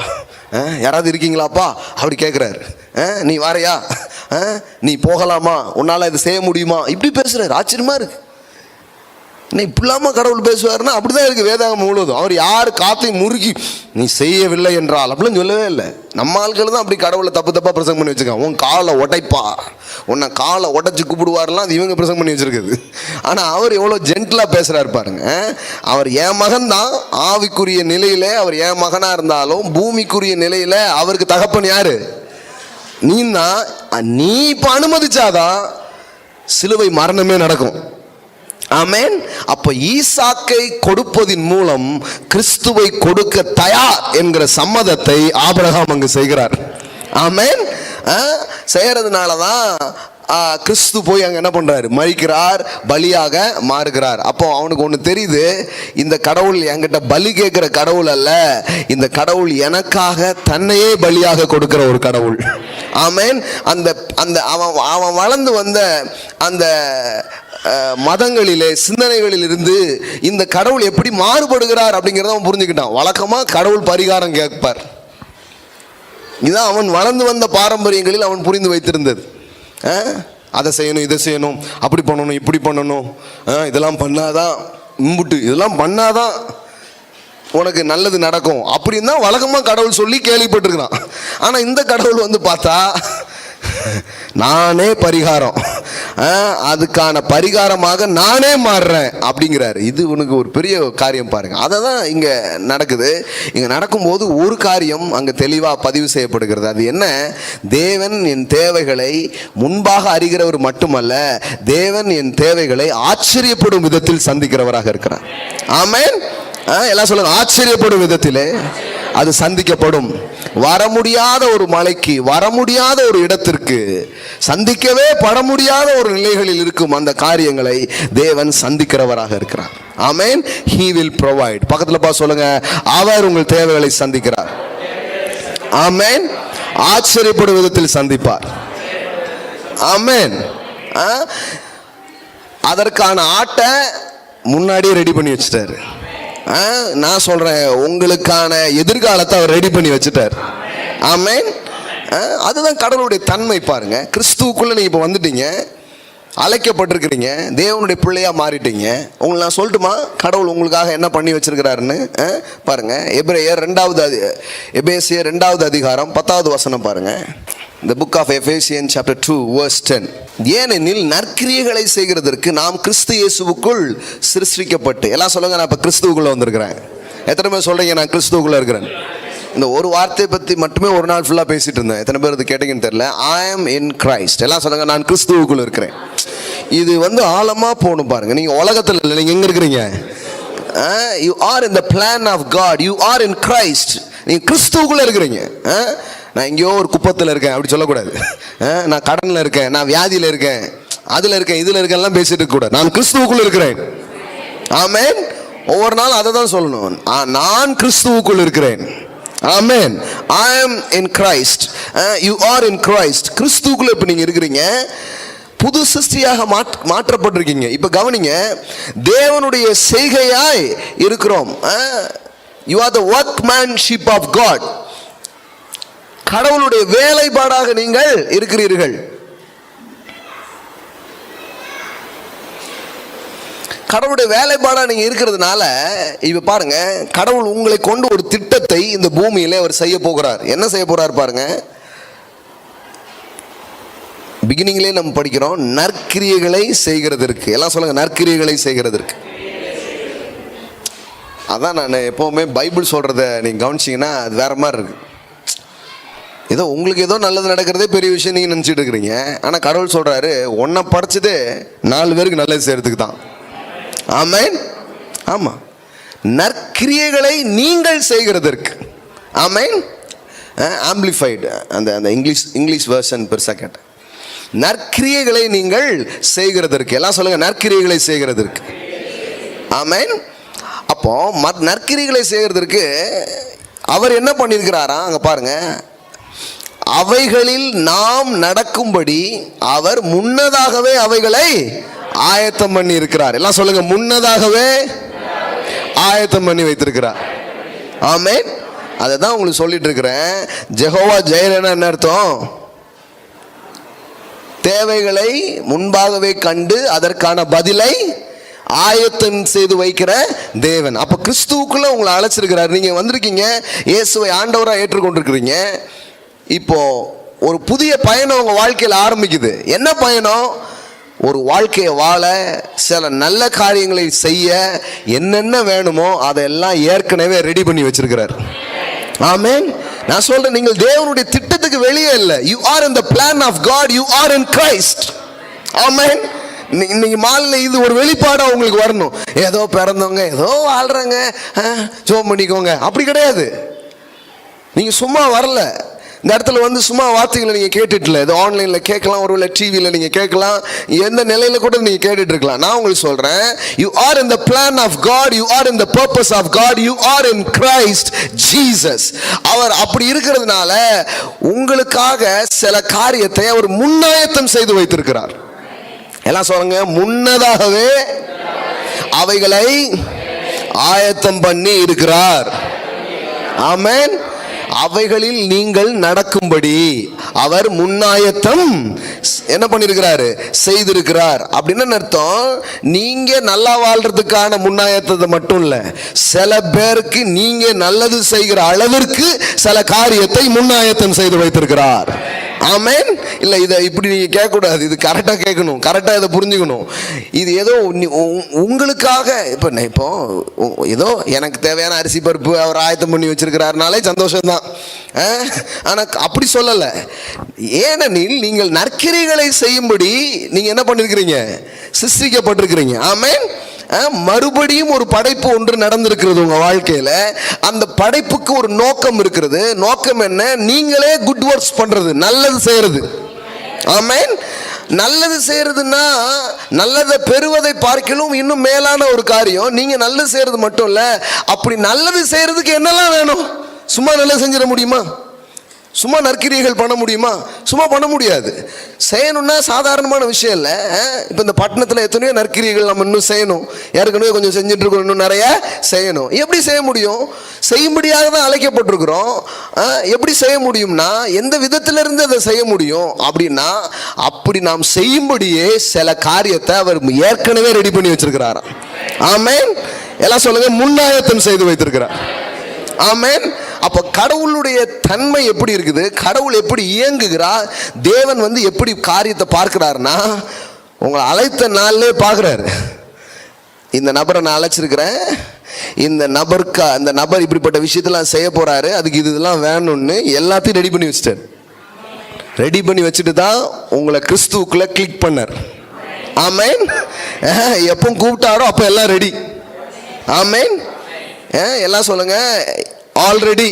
யாராவது இருக்கீங்களாப்பா அப்படி கேட்குறாரு. நீ வாரையா? நீ போகலாமா? உன்னால இது செய்ய முடியுமா? இப்படி பேசுறாரு. ஆச்சரியமா இருக்கு. இப்படிலாமா கடவுள் பேசுவாருன்னா அப்படிதான் இருக்கு வேதாகம் முழுவதும். அவர் யார் காத்தையும் முறுக்கி நீ செய்யவில்லை என்றால் அப்படிலாம் சொல்லவே இல்லை. நம்ம ஆட்கள் தான் அப்படி கடவுளை தப்பா பிரசங்கம் பண்ணி வச்சிருக்காங்க. உன் காலை உடைப்பா, உன்னை காலை உடைச்சு கூப்பிடுவாரெல்லாம் அது இவங்க பிரசங்கம் பண்ணி வச்சிருக்குது. ஆனா அவர் எவ்வளவு ஜென்டிலா பேசுறாரு பாருங்க. அவர் என் மகன் தான். ஆவிக்குரிய நிலையில அவர் என் மகனா இருந்தாலும் பூமிக்குரிய நிலையில அவருக்கு தகப்பன் யாரு? நீ தான். நீ இப்ப அனுமதிச்சாதான் சிலுவை மரணமே நடக்கும். ஆமென். அப்ப ஈசாக்கை கொடுப்பதின் மூலம் கிறிஸ்துவை கொடுக்க தயார் என்கிற சம்மதத்தை ஆபிரகாம் அங்கு செய்கிறார். ஆமென். செய்யறதுனாலதான் கிறிஸ்து போய் அங்க என்ன பண்றாரு? மரிக்கிறார், பலியாக மாறுகிறார். அப்போ அவனுக்கு ஒண்ணு தெரியுது, இந்த கடவுள் என்கிட்ட பலி கேட்கிற கடவுள் அல்ல, இந்த கடவுள் எனக்காக தன்னையே பலியாக கொடுக்கிற ஒரு கடவுள். ஆமென். அந்த அந்த அவன் வளர்ந்து வந்த அந்த மதங்களிலே சிந்தனைகளில் இருந்து இந்த கடவுள் எப்படி மாறுபடுகிறார் அப்படிங்கிறத அவன் புரிஞ்சுக்கிட்டான். வழக்கமா கடவுள் பரிகாரம் கேட்பார். இதுதான் அவன் வளர்ந்து வந்த பாரம்பரியங்களில் அவன் புரிந்து வைத்திருந்தது. அதை செய்யணும், இதை செய்யணும், அப்படி பண்ணணும், இப்படி பண்ணணும், இதெல்லாம் பண்ணாதான் இம்புட்டு, இதெல்லாம் பண்ணாதான் உனக்கு நல்லது நடக்கும் அப்படின்னு தான் வழக்கமா கடவுள் சொல்லி கேள்விப்பட்டிருக்கிறான். ஆனா இந்த கடவுள் பார்த்தா நானே பரிகாரம், அதுக்கான பரிகாரமாக நானே மாறுறேன் அப்படிங்கிறாரு. இது உனக்கு ஒரு பெரிய காரியம் பாருங்க. அதை தான் இங்க நடக்குது. இங்க நடக்கும்போது ஒரு காரியம் அங்க தெளிவா பதிவு செய்யப்படுகிறது. அது என்ன? தேவன் என் தேவைகளை முன்பாக அறிகிறவர் மட்டுமல்ல, தேவன் என் தேவைகளை ஆச்சரியப்படும் விதத்தில் சந்திக்கிறவராக இருக்கிறார். ஆமென். எல்லாம் சொல்லுங்க, ஆச்சரியப்படும் விதத்திலே அது சந்திக்கப்படும். வர முடியாத ஒரு மலைக்கு, வர முடியாத ஒரு இடத்திற்கு, சந்திக்கவே பட முடியாத ஒரு நிலைகளில் இருக்கும் அந்த காரியங்களை தேவன் சந்திக்கிறவராக இருக்கிறார். ஆமென். He will provide. பக்கத்துல பா சொல்லுங்க, அவர் உங்கள் தேவைகளை சந்திக்கிறார். ஆமென். ஆச்சரியப்படும் விதத்தில் சந்திப்பார். ஆமென். அதற்கான ஆட்டை முன்னாடியே ரெடி பண்ணி வச்சுட்டாரு. நான் சொல்றேன், உங்களுக்கான எதிர்காலத்தை அவர் ரெடி பண்ணி வச்சுட்டார். ஆமென். அதுதான் கடவுளுடைய தன்மை. பாருங்க, கிறிஸ்துவுக்குள்ள நீங்க இப்ப வந்துட்டீங்க, அழைக்கப்பட்டிருக்கிறீங்க, தேவனுடைய பிள்ளையா மாறிட்டீங்க. உங்களை நான் சொல்லட்டுமா கடவுள் உங்களுக்காக என்ன பண்ணி வச்சிருக்கிறாருன்னு? பாருங்க, எபேசியர் 2வது அதிகாரம் 10வது வசனம் பாருங்க. The book of Ephesians chapter 2 verse 10. ஏனெனில் நற்கிரியைகளை செய்கிறதற்கு நாம் கிறிஸ்து இயேசுவுக்குள் சிருஷ்டிக்கப்பட்டு. எல்லாம் சொல்லுங்க, நான் இப்ப கிறிஸ்துவுக்குள்ள வந்திருக்கிறேன். எத்தனை பேர் சொல்றீங்க நான் கிறிஸ்துவுக்குள்ள இருக்கிறேன்? இந்த ஒரு வார்த்தையை பற்றி மட்டுமே ஒரு நாள் ஃபுல்லாக பேசிட்டு இருந்தேன். எத்தனை பேர் இது கேட்டீங்கன்னு தெரியல. I am in Christ. எல்லாம் சொல்லுங்க, நான் கிறிஸ்துவுக்குள்ள இருக்கிறேன். இது ஆழமா போகணும். பாருங்க, நீங்க உலகத்தில் இல்லை, நீங்க எங்க இருக்கிறீங்க? You are in the plan of God. You are in Christ. நீங்க கிறிஸ்துவுக்குள்ள இருக்கிறீங்க. நான் எங்கேயோ ஒரு குப்பத்தில் இருக்கேன் அப்படி சொல்லக்கூடாது. நான் கடனில் இருக்கேன், நான் வியாதியில் இருக்கேன், அதில் இருக்கேன், இதில் இருக்கேன் பேசிட்டு இருக்க கூடாது. நான் கிறிஸ்துவுக்குள்ள இருக்கிறேன். ஆமென். ஒவ்வொரு நாள் அதை தான் சொல்லணும், நான் கிறிஸ்துவுக்குள் இருக்கிறேன். ஆமென். I am in Christ. You are in Christ. கிறிஸ்துவுக்குள்ள இப்ப நீங்க இருக்கிறீங்க, புது சிருஷ்டியாக மாற்றப்பட்டிருக்கீங்க. இப்ப கவனிங்க, தேவனுடைய செய்கையாய் இருக்கிறோம். You are the workmanship of God. கடவுளுடைய வேலைப்பாடாக நீங்கள் இருக்கிறீர்கள். கடவுளுடைய வேலைப்பாடா நீங்க இருக்கிறதுனால இப்ப பாருங்க, கடவுள் உங்களை கொண்டு ஒரு திட்டத்தை இந்த பூமியில அவர் செய்ய போகிறார். என்ன செய்ய போறார் பாருங்க. பிகினிங்லேயே நம்ம படிக்கிறோம், நற்கிரியைகளை செய்கிறதற்கு. எல்லாம் சொல்லுங்க, நற்கிரியைகளை செய்கிறதற்கு. அதான் நான் எப்பவுமே பைபிள் சொல்றத நீங்க கவனிச்சீங்கன்னா அது வேற மாதிரி இருக்கு. ஏதோ உங்களுக்கு ஏதோ நல்லது நடக்கிறதே பெரிய விஷயம் நீங்க நினைச்சிட்டு இருக்கிறீங்க. ஆனா கடவுள் சொல்றாரு, உன்னை படைச்சதே 4 பேருக்கு நல்லது செய்யறதுக்கு தான். ஆமென். ஆமா, நற்கிரியைகளை நீங்கள் செய்கிறதற்கு. ஆமென். ஆம்பிளிஃபைடு அந்த இங்கிலீஷ் வெர்ஷன் பெருசா கேட்டேன். நற்கிரியைகளை நீங்கள் செய்கிறதற்கு. எல்லாம் சொல்லுங்க, நற்கிரியைகளை செய்கிறதற்கு. ஆமென். அப்போ நற்கிரியைகளை செய்கிறதற்கு அவர் என்ன பண்ணியிருக்கிறாரா அங்க பாருங்க, அவைகளில் நாம் நடக்கும்படி அவர் முன்னதாகவே அவைகளை ஆயத்தம் பண்ணி இருக்கிறார். எல்லாம் சொல்லுங்க, முன்னதாகவே ஆயத்தம் பண்ணி வைத்திருக்கிறார். ஆமென். அதை தான் உங்களுக்கு சொல்லிட்டு இருக்கிறேன். ஜெகோவா ஜெயரேனா என்ன அர்த்தம்? தேவைகளை முன்பாகவே கண்டு அதற்கான பதிலை ஆயத்தம் செய்து வைக்கிற தேவன். அப்ப கிறிஸ்துவுக்குள்ள உங்களை அழைச்சிருக்கிறார். நீங்க வந்திருக்கீங்க, இயேசுவை ஆண்டவராக ஏற்றுக்கொண்டிருக்கிறீங்க. இப்போ ஒரு புதிய பயணம் உங்க வாழ்க்கையில் ஆரம்பிக்குது. என்ன பயணம்? ஒரு வாழ்க்கையை வாழ, சில நல்ல காரியங்களை செய்ய என்னென்ன வேணுமோ அதெல்லாம் ஏற்கனவே ரெடி பண்ணி வச்சிருக்கிறார். ஆமென். நான் சொல்றேன், நீங்கள் தேவனுடைய திட்டத்துக்கு வெளியே இல்லை. You are in the plan of God. You are in Christ. ஆமென். இன்னைக்கு மாலையில் இது ஒரு வெளிப்பாடா உங்களுக்கு வரணும். ஏதோ பிறந்தவங்க ஏதோ வாழ்றாங்க, ஜெபம் பண்ணிக்கோங்க, அப்படி கிடையாது. நீங்க சும்மா வரல. இந்த இடத்துல சும்மா வார்த்தைகளை நீங்க கேட்டுட்டு, இது ஆன்லைன்ல கேட்கலாம், ஒருவேளை டிவியில நீங்க கேட்கலாம், எந்த நிலையில கூட நீங்க கேட்டுட்டு இருக்கலாம். நான் உங்களுக்கு சொல்றேன், you are in the plan of God, you are in the purpose of God, you are in Christ Jesus. அவர் அப்படி இருக்கிறதுனால உங்களுக்காக சில காரியத்தை அவர் முன்னாயத்தம் செய்து வைத்திருக்கிறார். எல்லாம் சொல்லுங்க, முன்னதாகவே அவைகளை ஆயத்தம் பண்ணி இருக்கிறார். ஆமென். அவைகளில் நீங்கள் நடக்கும்படி அவர் முன்னாயத்தம் என்ன பண்ணிருக்கிறாரு? செய்திருக்கிறார். அப்படின்னு அர்த்தம், நீங்க நல்லா வாழ்றதுக்கான முன்னாயத்தத்தை மட்டும் இல்ல, சில பேருக்கு நீங்க நல்லது செய்கிற அளவிற்கு சில காரியத்தை முன்னாயத்தம் செய்து வைத்திருக்கிறார். ஆமென். இல்ல இதை இப்படி நீங்க கேட்க கூடாது, இது கரெக்டா கேட்கணும், கரெக்டா இதை புரிஞ்சுக்கணும். இது ஏதோ உங்களுக்காக இப்போ ஏதோ எனக்கு தேவையான அரிசி பருப்பு அவர் ஆயத்தம் பண்ணி வச்சிருக்கிறாருனாலே சந்தோஷம் தான். ஆனா அப்படி சொல்லல. ஏனெனில் நீங்கள் நற்கிரியைகளை செய்யும்படி நீங்க என்ன பண்ணிருக்கிறீங்க? சிருஷ்டிக்கப்பட்டிருக்கிறீங்க. ஆமென். மறுபடியும் ஒரு படைப்பு ஒன்று நடந்திருக்கிறது உங்க வாழ்க்கையில. அந்த படைப்புக்கு ஒரு நோக்கம் இருக்கிறது. நோக்கம் என்ன? நீங்களே குட் ஒர்க்ஸ் பண்றது, நல்லது செய்யறது. ஆமென். நல்லது செய்யறதுன்னா நல்லதை பெறுவதை பார்க்கலும் இன்னும் மேலான ஒரு காரியம். நீங்க நல்லது செய்யறது மட்டும் இல்ல, அப்படி நல்லது செய்யறதுக்கு என்னெல்லாம் வேணும்? சும்மா நல்லது செஞ்சிட முடியுமா? சும்மா நற்கிரியைகள் பண்ண முடியுமா? சும்மா பண்ண முடியாது. செய்யணும்னா சாதாரணமான விஷயம் இல்லை. இப்போ இந்த பட்டணத்தில் எத்தனையோ நற்கிரியைகள் நம்ம இன்னும் செய்யணும். ஏற்கனவே கொஞ்சம் செஞ்சுட்டு இருக்கோம், இன்னும் நிறைய செய்யணும். எப்படி செய்ய முடியும்? செய்யும்படியாக தான் அழைக்கப்பட்டிருக்கிறோம். எப்படி செய்ய முடியும்னா, எந்த விதத்திலிருந்து அதை செய்ய முடியும் அப்படின்னா, அப்படி நாம் செய்யும்படியே சில காரியத்தை அவர் ஏற்கனவே ரெடி பண்ணி வச்சிருக்கிறாராம். ஆமென். எல்லாம் சொல்லுங்க, முன்னாயத்தம் செய்து வைத்திருக்கிறார். ஆமென். அப்போ கடவுளுடைய தன்மை எப்படி இருக்குது, கடவுள் எப்படி இயங்குகிறார், தேவன் எப்படி காரியத்தை பார்க்கிறாருன்னா, உங்களை அழைத்த நாள்லே பார்க்குறாரு. இந்த நபரை நான் அழைச்சிருக்கிறேன், இந்த நபர் இப்படிப்பட்ட விஷயத்தெல்லாம் செய்ய போறாரு, அதுக்கு இதெல்லாம் வேணும்னு எல்லாத்தையும் ரெடி பண்ணி வச்சுட்டார். ரெடி பண்ணி வச்சுட்டு தான் உங்களை கிறிஸ்துவுக்குள்ள கிளிக் பண்ணார். ஆமென். எப்போ கூப்பிட்டாரோ அப்போ எல்லாம் ரெடி. ஆமென். எல்லாம் சொல்லுங்க, ஆல்ரெடி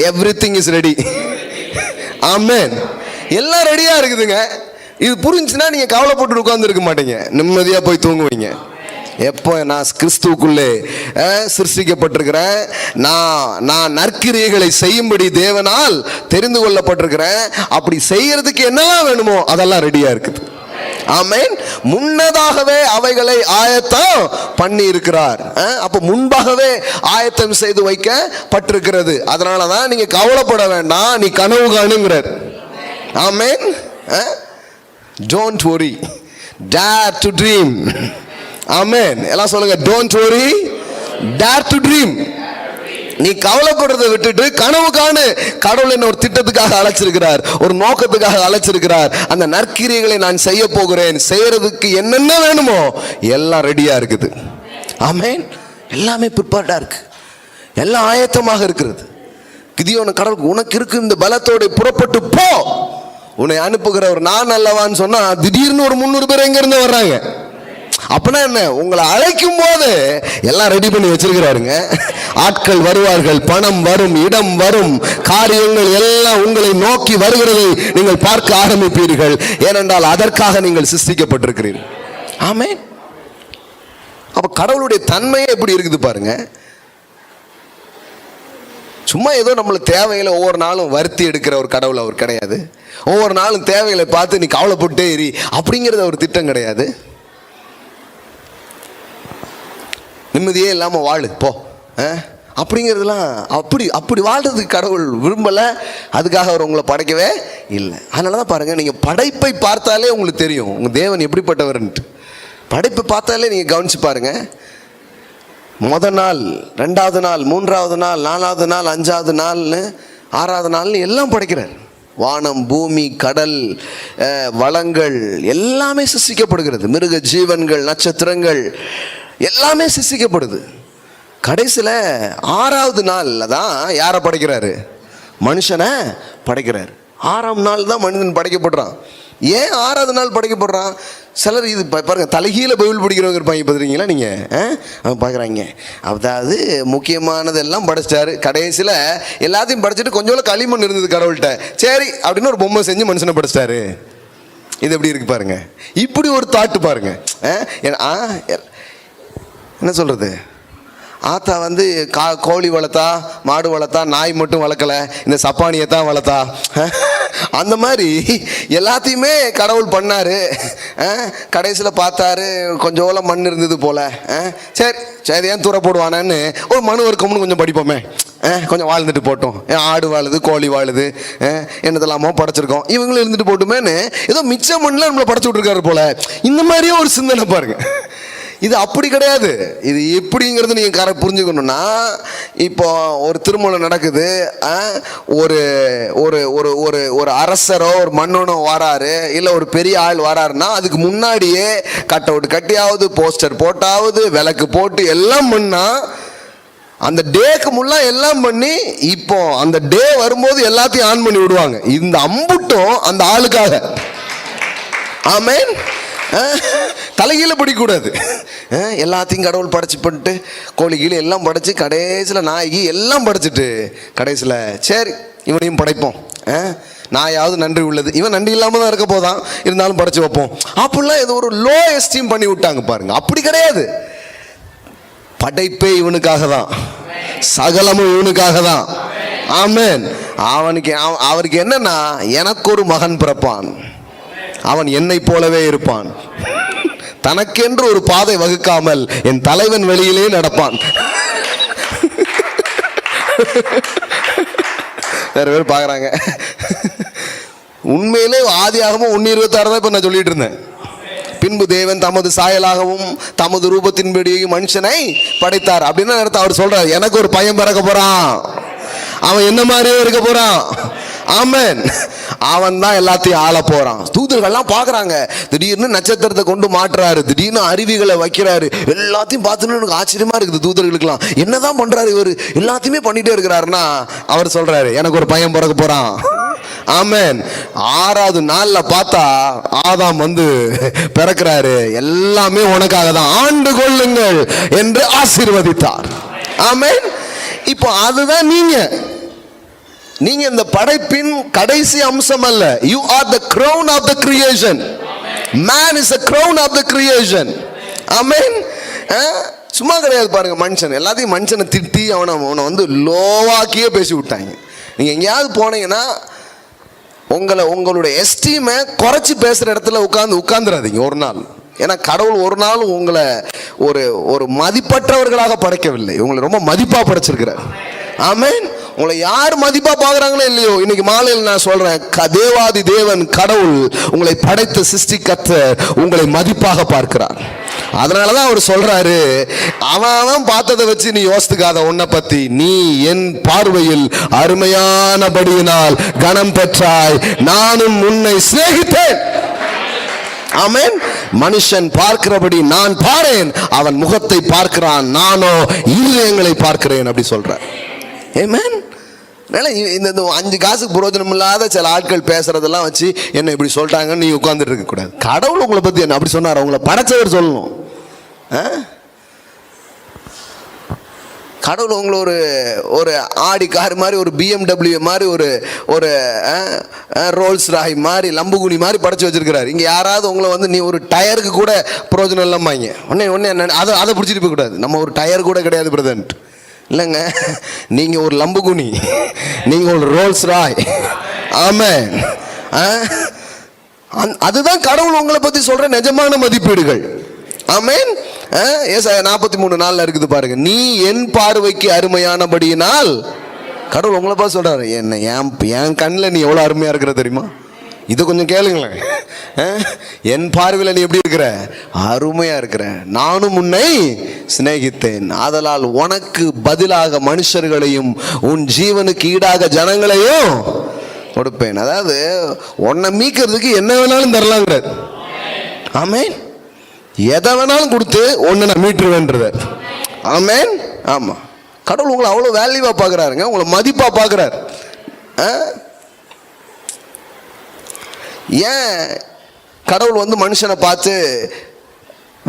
எவ்ரிதிங் இஸ் ரெடி. ஆமென். எல்லாம் ரெடியா இருக்குதுங்க. இது புரிஞ்சுன்னா நீங்க கவலைப்பட்டு உட்கார்ந்து இருக்க மாட்டீங்க, நிம்மதியா போய் தூங்குவீங்க. எப்போ நான் கிறிஸ்துவுக்குள்ளே சிருஷ்டிக்கப்பட்டிருக்கிறேன், நான் நற்கிரியைகளை செய்யும்படி தேவனால் தெரிந்து கொள்ளப்பட்டிருக்கிறேன், அப்படி செய்யறதுக்கு என்னெல்லாம் வேணுமோ அதெல்லாம் ரெடியா இருக்குது. ஆமென். முன்னதாகவே அவைகளை ஆயத்தம் பண்ணி இருக்கிறார். அப்ப முன்பாகவே ஆயத்தம் செய்து வைக்கப்பட்டிருக்கிறது. அதனாலதான் நீங்க கவலைப்பட வேண்டாம், நீ கனவு காணுங்கிறார். ஆமென். Don't worry, dare to dream. ஆமென். எல்லாம் சொல்லுங்க, don't worry, dare to dream. நீ கவலைப்படுறதை விட்டுட்டு கனவு காணு. கடவுள் என்ன ஒரு திட்டத்துக்காக அழைச்சிருக்கிறார், ஒரு நோக்கத்துக்காக அழைச்சிருக்கிறார். அந்த நற்கிரியைகளை நான் செய்ய போகிறேன், செய்யறதுக்கு என்னென்ன வேணுமோ எல்லாம் ரெடியா இருக்குது. ஆமென். எல்லாமே ப்ரிப்பேர்டா இருக்கு, எல்லாம் ஆயத்தமாக இருக்கிறது. கிதியோன் கடவுள் உனக்கு இருக்கு இந்த பலத்தோட புறப்பட்டு போ, உன்னை அனுப்புகிறவர் நான் அல்லவான்னு சொன்னா திடீர்னு ஒரு 300 பேர் எங்க இருந்து வர்றாங்க. அப்படின்னா என்ன, உங்களை அழைக்கும் போது எல்லாம் ரெடி பண்ணி வச்சிருக்கிறாருங்க. ஆட்கள் வருவார்கள், பணம் வரும், இடம் வரும், காரியங்கள் எல்லாம் உங்களை நோக்கி வருகிறதை நீங்கள் பார்க்க ஆரம்பிப்பீர்கள். ஏனென்றால் அதற்காக நீங்கள் சிருஷ்டிக்கப்பட்டிருக்கிறீர்கள். ஆமென். அப்ப கடவுளுடைய தன்மையே எப்படி இருக்குது பாருங்க. சும்மா ஏதோ நம்மளுக்கு தேவைகளை ஒவ்வொரு நாளும் வருத்தி எடுக்கிற ஒரு கடவுள் அவர் கிடையாது. ஒவ்வொரு நாளும் தேவைகளை பார்த்து நீ கவலைப்பட்டே எரி அப்படிங்கிறது ஒரு திட்டம் கிடையாது. நிம்மதியே இல்லாமல் வாழு போ அப்படிங்கிறதுலாம் அப்படி வாழ்றதுக்கு கடவுள் விரும்பலை. அதுக்காக அவர் உங்களை படைக்கவே இல்லை. அதனால தான் பாருங்கள், நீங்கள் படைப்பை பார்த்தாலே உங்களுக்கு தெரியும் உங்கள் தேவன் எப்படிப்பட்டவர்ன்ட்டு. படைப்பை பார்த்தாலே நீங்கள் கவனிச்சு பாருங்கள். முதல் நாள், 2வது நாள், 3வது நாள், 4வது நாள், 5வது நாள்னு 6வது நாள்னு எல்லாம் படைக்கிறார். வானம், பூமி, கடல், வளங்கள் எல்லாமே சிருஷ்டிக்கப்படுகிறது. மிருக ஜீவன்கள், நட்சத்திரங்கள் எல்லாமே சிருஷ்டிக்கப்படுது. கடைசியில் 6வது நாளில் தான் யாரை படைக்கிறாரு? மனுஷனை படைக்கிறார். 6ஆம் நாள் தான் மனிதன் படைக்கப்படுறான். ஏன் 6வது நாள் படைக்கப்படுறான்? சிலர் இது பாருங்க, தலைகீழ பைபிள் படிக்கிறவங்க இருப்பாங்க பார்த்துருக்கீங்களா நீங்கள்? பார்க்குறாங்க, அதாவது முக்கியமானதெல்லாம் படைச்சிட்டாரு, கடைசியில் எல்லாத்தையும் படைச்சிட்டு கொஞ்சம் களிமண் இருந்தது கடவுள்கிட்ட, சரி அப்படின்னு ஒரு பொம்மை செஞ்சு மனுஷனை படைச்சிட்டாரு. இது எப்படி இருக்கு பாருங்க. இப்படி ஒரு தாட்டு பாருங்க. என்ன சொல்கிறது, ஆத்தா கோழி வளர்த்தா, மாடு வளர்த்தா, நாய் மட்டும் வளர்க்கலை, இந்த சப்பானியை தான் வளர்த்தா. அந்த மாதிரி எல்லாத்தையுமே கடவுள் பண்ணார். கடைசியில் பார்த்தாரு கொஞ்சோல மண் இருந்தது போல். சரி ஏன் தூர போடுவானேன்னு ஒரு மனு வர்க்கம்னு கொஞ்சம் படிப்போமே, கொஞ்சம் வாழ்ந்துட்டு போட்டோம். ஆடு வாழுது, கோழி வாழுது, என்னதெல்லாமோ படைச்சிருக்கோம், இவங்களும் இருந்துட்டு போட்டுமேன்னு ஏதோ மிச்சம் மண்ணில் நம்மளை படைச்சு விட்ருக்காரு போல். இந்த மாதிரியே ஒரு சிந்தனை பாருங்க. இது அப்படி கிடையாது. இது எப்படிங்கிறது நீங்கள் புரிஞ்சுக்கணும்னா, இப்போ ஒரு திருமணம் நடக்குது, ஒரு ஒரு ஒரு ஒரு ஒரு அரசரோ ஒரு மன்னனோ வராரு, இல்லை ஒரு பெரிய ஆள் வராருன்னா அதுக்கு முன்னாடியே கட் அவுட் கட்டியாவது, போஸ்டர் போட்டாவது, விளக்கு போட்டு எல்லாம் பண்ணா அந்த டேக்கு முன்னா எல்லாம் பண்ணி, இப்போ அந்த டே வரும்போது எல்லாத்தையும் ஆன் பண்ணி விடுவாங்க. இந்த அம்புட்டும் அந்த ஆளுக்காக. ஆமென். தலைகீழ பிடிக்கூடாது. எல்லாத்தையும் கடவுள் படைச்சு பண்ணிட்டு, கோழி கீழே எல்லாம் படைச்சு, கடைசியில் நாய்க்கு எல்லாம் படைச்சிட்டு, கடைசியில் சரி இவனையும் படைப்போம், நாயாவது நன்றி உள்ளது, இவன் நன்றி இல்லாமல் தான் இருக்க போதான், இருந்தாலும் படைச்சு வைப்போம் அப்படிலாம் ஏதோ ஒரு லோ எஸ்டீம் பண்ணி விட்டாங்க பாருங்க. அப்படி கிடையாது. படைப்பே இவனுக்காக தான், சகலமும் இவனுக்காக தான். ஆமென். அவருக்கு என்னன்னா, எனக்கு ஒரு மகன் பிறப்பான், அவன் என்னை போலவே இருப்பான், தனக்கென்று ஒரு பாதை வகுக்காமல் என் தலைவன் வெளியிலே நடப்பான். வேற பேர் பாக்குறாங்க. உண்மையிலே ஆதியாகமம் 1:26 தான் இப்ப நான் சொல்லிட்டு இருந்தேன். பின்பு தேவன் தமது சாயலாகவும் தமது ரூபத்தின்படியும் மனுஷனை படைத்தார் அப்படின்னு அர்த்தம். அவர் சொல்றாரு, எனக்கு ஒரு பையன் பிறக்க போறான், அவன் என்ன மாதிரியே இருக்க போறான். ஆமென். அவன் தான் எல்லாத்தையும் ஆள போறான். தூதர்கள்லாம் பாக்குறாங்க, திடீர்னு நட்சத்திரத்தை கொண்டு மாட்டுறாரு, திடீர்னு அருவிகளை வைக்கிறாரு, எல்லாத்தையும் பார்த்துன்னு எனக்கு ஆச்சரியமா இருக்குது. தூதர்களுக்கெல்லாம் என்னதான் பண்றாரு இவர், எல்லாத்தையுமே பண்ணிட்டே இருக்கிறாருன்னா அவர் சொல்றாரு, எனக்கு ஒரு பையன் பிறக்க போறான். ஆமென். 6வது நாள்ல பார்த்தா ஆதாம் வந்து பிறக்கிறாரு. எல்லாமே உனக்காக தான், ஆண்டு கொள்ளுங்கள் என்று ஆசீர்வதித்தார். ஆமென். இப்போ அதுதான் நீங்க இந்த படைப்பின் கடைசி அம்சம் அல்ல. You are the crown of the creation. Man is the crown of the creation. Amen. சும்மா கிடையாது பாருங்க. மனுஷன் எல்லாத்தையும் மனுஷனை திட்டி அவனை வந்து லோவாக்கியே பேசி விட்டாங்க. நீங்க எங்கேயாவது போனீங்கன்னா உங்களுடைய எஸ்டீமை குறைச்சி பேசுற இடத்துல உட்கார்ந்துடாதீங்க ஒரு நாள். ஏன்னா கடவுள் ஒரு நாள் உங்களை ஒரு மதிப்பற்றவர்களாக படைக்கவில்லை, உங்களை ரொம்ப மதிப்பா படைச்சிருக்கிறார். ஆமென். உங்களை யார் மதிப்பா பாக்குறாங்களோ இல்லையோ, இன்னைக்கு மாலையில் நான் சொல்றேன், தேவாதி தேவன் கடவுள் உங்களை படைத்த சிருஷ்டிகர்த்தர் உங்களை மதிப்பாக பார்க்கிறார். அதனாலதான் அவர் சொல்றாரு, அவன் பார்த்ததை வச்சு நீ யோசித்துக்காத, உன்னை பத்தி நீ என் பார்வையில் அருமையானபடியினால் கனம் பெற்றாய், நானும் உன்னை சிநேகித்தேன். ஆமென். மனுஷன் பார்க்கிறபடி நான் பாரேன், அவன் முகத்தை பார்க்கிறான், நானோ இருதயங்களை பார்க்கிறேன் அப்படி சொல்றார். ஆமென். இந்த 5 காசுக்கு பிரயோஜனம் இல்லாத சில ஆட்கள் பேசுறதெல்லாம் வச்சு என்ன இப்படி சொல்லிட்டாங்கன்னு நீ உட்கார்ந்துட்டு இருக்க கூடாது. கடவுள் உங்களை பத்தி என்ன அப்படி சொன்னார், உங்களை படைச்சவர் சொல்லணும். கடவுள் உங்களை ஒரு ஆடி கார் மாதிரி, ஒரு BMW மாதிரி, ஒரு ரோல்ஸ் ராய் மாதிரி, லம்புகுனி மாதிரி படைச்சு வச்சிருக்கிறாரு. இங்க யாராவது உங்களை வந்து நீ ஒரு டயருக்கு கூட பிரயோஜனம் இல்லாமாங்க உடனே அதை பிடிச்சிட்டு போய் கூடாது. நம்ம ஒரு டயர் கூட கிடையாது பிரதன்ட் இல்லைங்க, நீங்க ஒரு லம்புகுனி, நீங்க ஒரு ரோல்ஸ் ராய். ஆமென். அதுதான் கடவுள் உங்களை பத்தி சொல்ற நிஜமான மதிப்பீடுகள். ஆமென். ஏசாயா 43:4 இருக்குது பாருங்க, நீ என் பார்வைக்கு அருமையானபடியினால். கடவுள் உங்களை பார்த்து சொல்றாரு, என்ன என் கண்ணில் நீ எவ்வளவு அருமையா இருக்கிற தெரியுமா? இது கொஞ்சம் கேளுங்களேன். என் பார்வையில் நீ எப்படி இருக்கிற? அருமையா இருக்கிற. நானும் உன்னை சிநேகித்தேன், ஆதலால் உனக்கு பதிலாக மனுஷர்களையும் உன் ஜீவனுக்கு ஈடாக ஜனங்களையும் கொடுப்பேன். அதாவது உன்னை மீக்கிறதுக்கு என்ன வேணாலும் தரலாங்கிறார். ஆமென். எதை வேணாலும் கொடுத்து ஒன்னு நான் மீட்டுருவேன்றது. ஆமென். ஆமா, கடவுள் உங்களை அவ்வளவு வேல்யூவா பாக்குறாருங்க, உங்களை மதிப்பா பாக்குறாரு. ஏன் கடவுள் வந்து மனுஷனை பார்த்து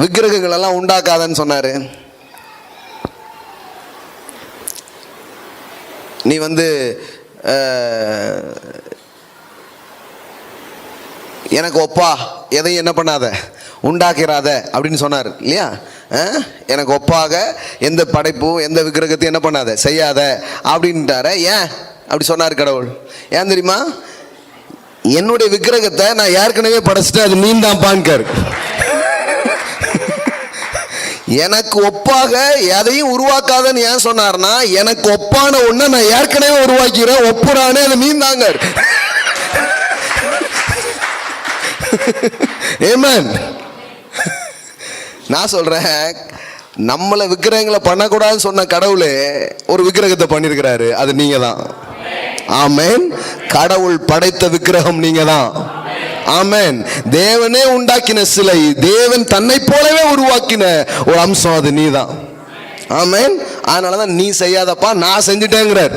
விக்கிரகங்கள் எல்லாம் உண்டாக்காதன்னு சொன்னாரு? நீ வந்து எனக்கு ஒப்பா எதையும் என்ன பண்ணாத, உண்டாக்கிறாத அப்படின்னு சொன்னார் இல்லையா? எனக்கு ஒப்பாக எந்த படைப்பும் எந்த விக்கிரகத்தையும் என்ன பண்ணாத, செய்யாத அப்படின்ட்டார. ஏன் அப்படி சொன்னார் கடவுள்? ஏன் தெரியுமா? என்னுடைய விக்கிரகத்தை நான் ஏற்கனவே படைச்சிட்டு அது மீன் தான் பான்கார். எனக்கு ஒப்பாக எதையும் உருவாக்காதன்னு ஏன் சொன்னார்னா, எனக்கு ஒப்பான ஒண்ண நான் ஏற்கனவே உருவாக்கிறேன், ஒப்புறானே அது மீன் தாங்க. ஆமென். நான் சொல்றேன், நம்மளை விக்கிரகங்களை பண்ணக்கூடாதுன்னு சொன்ன கடவுளே ஒரு விக்கிரகத்தை பண்ணிருக்கிறாரு, அது நீங்க தான். ஆமென். கடவுள் படைத்த விக்கிரகம் நீங்க தான். ஆமென். தேவனே உண்டாக்கின சிலை, தேவன் தன்னை போலவே உருவாக்கின ஒரு அம்சம், அது நீ தான். ஆமென். அதனாலதான் நீ செய்யாதப்பா நான் செஞ்சுட்டேங்கிறார்.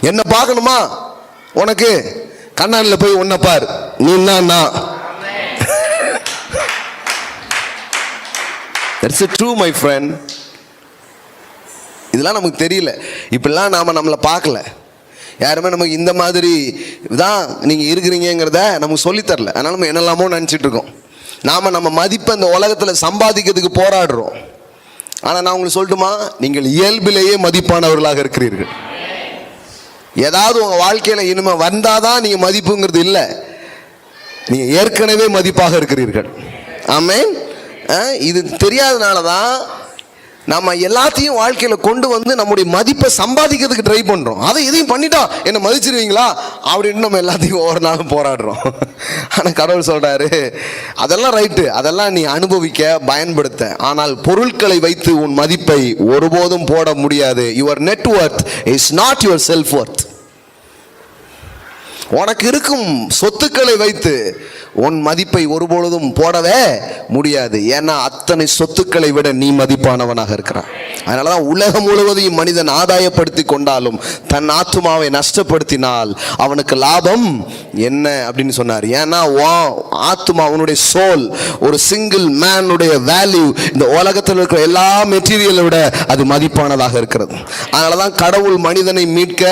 என்ன பார்க்கணுமா? உனக்கு கண்ணாடியில் போய் உன்னை பார், நீ நான். That's a true, my friend. இதெல்லாம் நமக்கு தெரியல, இப்பெல்லாம் நம்மளை பார்க்கல, யாருமே நமக்கு இந்த மாதிரி தான் நீங்க இருக்கிறீங்கிறத நமக்கு சொல்லித்தரல. அதனால நம்ம என்னெல்லாமோ நினைச்சிட்டு இருக்கோம். நம்ம மதிப்பை இந்த உலகத்துல சம்பாதிக்கிறதுக்கு போராடுறோம். ஆனா நான் உங்களுக்கு சொல்லட்டுமா, நீங்கள் இயல்பிலேயே மதிப்பானவர்களாக இருக்கிறீர்கள். ஏதாவது உங்க வாழ்க்கையில இனிமே வந்தாதான் நீங்க மதிப்புங்கிறது இல்லை. நீங்க ஏற்கனவே மதிப்பாக இருக்கிறீர்கள். ஆமென். இது தெரியாதனால தான் நம்ம எல்லாத்தையும் வாழ்க்கையில கொண்டு வந்து நம்முடைய மதிப்பை சம்பாதிக்கிறதுக்கு ட்ரை பண்றோம். அதை எதையும் பண்ணிட்டா என்ன மதிச்சிருவீங்களா அப்படின்னு நம்ம எல்லாத்தையும் ஒவ்வொரு நாளும் போராடுறோம். ஆனா கடவுள் சொல்றாரு, அதெல்லாம் ரைட்டு, அதெல்லாம் நீ அனுபவிக்க பயன்படுத்த, ஆனால் பொருட்களை வைத்து உன் மதிப்பை ஒருபோதும் போட முடியாது. Your net worth is not your self worth. உனக்கு இருக்கும் சொத்துக்களை வைத்து உன் மதிப்பை ஒருபொழுதும் போடவே முடியாது. ஏன்னா அத்தனை சொத்துக்களை விட நீ மதிப்பானவனாக இருக்கிறான். அதனாலதான் உலகம் முழுவதையும் மனிதன் ஆதாயப்படுத்தி கொண்டாலும் தன் ஆத்துமாவை நஷ்டப்படுத்தினால் அவனுக்கு லாபம் என்ன அப்படின்னு சொன்னார். ஏன்னா ஆத்துமா, அவனுடைய சோல், ஒரு சிங்கிள் மேனுடைய வேல்யூ இந்த உலகத்தில் இருக்கிற எல்லா மெட்டீரியலை விட அது மதிப்பானதாக இருக்கிறது. அதனாலதான் கடவுள் மனிதனை மீட்க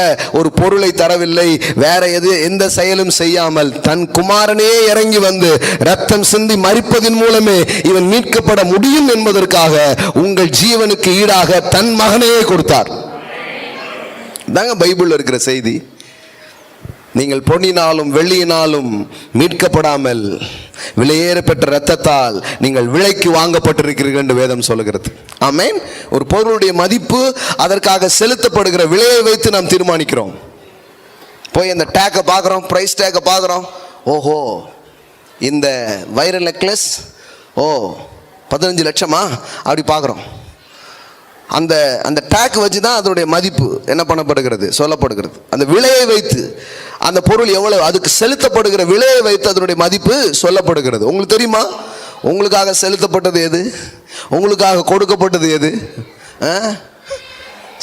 ஒரு பொருளை தரவில்லை, வேற எந்த செயலும் செய்யாமல் தன் குமாரனே இறங்கி வந்து ரத்தம் சிந்தி மரிப்பதின் மூலமே இவன் மீட்கப்பட முடியும் என்பதற்காக உங்கள் ஜீவனுக்கு ஈடாக தன் மகனையே கொடுத்தார். தாங்க பைபிள்ல இருக்கிற செய்தி. நீங்கள் பொன்னினாலும் வெள்ளியினாலும் மீட்கப்படாமல் விலையேற பெற்ற ரத்தத்தால் நீங்கள் விலைக்கு வாங்கப்பட்டிருக்கிறீர்கள் என்று வேதம் சொல்லுகிறது. ஆமென். ஒரு பொருளுடைய மதிப்பு அதற்காக செலுத்தப்படுகிற விலையை வைத்து நாம் தீர்மானிக்கிறோம். போய் அந்த டேக்கை பார்க்குறோம், ப்ரைஸ் டேக்கை பார்க்குறோம். ஓஹோ, இந்த வைர நெக்லஸ் 15 லட்சமா அப்படி பார்க்குறோம். அந்த அந்த டேக் வச்சு தான் அதனுடைய மதிப்பு என்ன பண்ணப்படுகிறது, சொல்லப்படுகிறது. அந்த விலையை வைத்து அந்த பொருள் எவ்வளவு, அதுக்கு செலுத்தப்படுகிற விலையை வைத்து அதனுடைய மதிப்பு சொல்லப்படுகிறது. உங்களுக்கு தெரியுமா உங்களுக்காக செலுத்தப்பட்டது எது, உங்களுக்காக கொடுக்கப்பட்டது எது?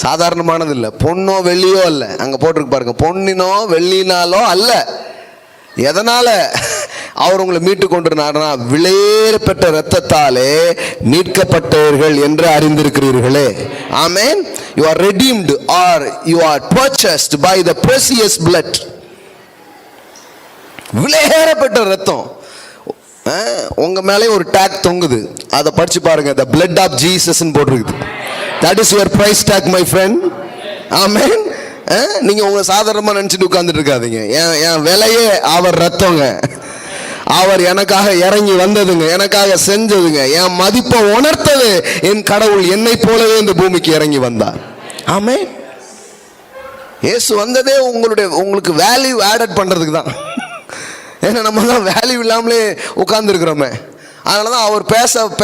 சாதாரணமானது இல்லை. பொன்னோ வெள்ளியோ அல்ல. அங்கே போட்டிருக்கு பாருங்க, பொன்னினோ வெள்ளினாலோ அல்ல. எதனால அவர் உங்களை மீட்டு கொண்டிருந்தார்னா, விலையேற பெற்ற இரத்தத்தாலே மீட்கப்பட்டவர்கள் என்று அறிந்திருக்கிறீர்களே. ஆமென். You are redeemed or you are purchased by the precious blood. விலையேற பெற்ற இரத்தம். உங்க மேலே ஒரு டேக் தொங்குது, அதை படிச்சு பாருங்க. the blood of Jesus ன்னு போட்டிருக்குது. That is your price tag, my friend. Amen. நீங்க உங்களை சாதாரணமா நினைச்சிட்டு உட்கார்ந்துட்டு இருக்காதீங்க. என் விலையே அவர் ரத்தங்க. அவர் எனக்காக இறங்கி வந்ததுங்க, எனக்காக செஞ்சதுங்க, என் மதிப்பை உணர்த்தது என் கடவுள். என்னை போலவே இந்த பூமிக்கு இறங்கி வந்தார். ஆமென். இயேசு வந்ததே உங்களுக்கு வேல்யூ ஆடட் பண்றதுக்கு தான். ஏன்னா நம்ம தான் வேல்யூ இல்லாமலே உட்கார்ந்து இருக்கிறோமே. அதனாலதான் அவர்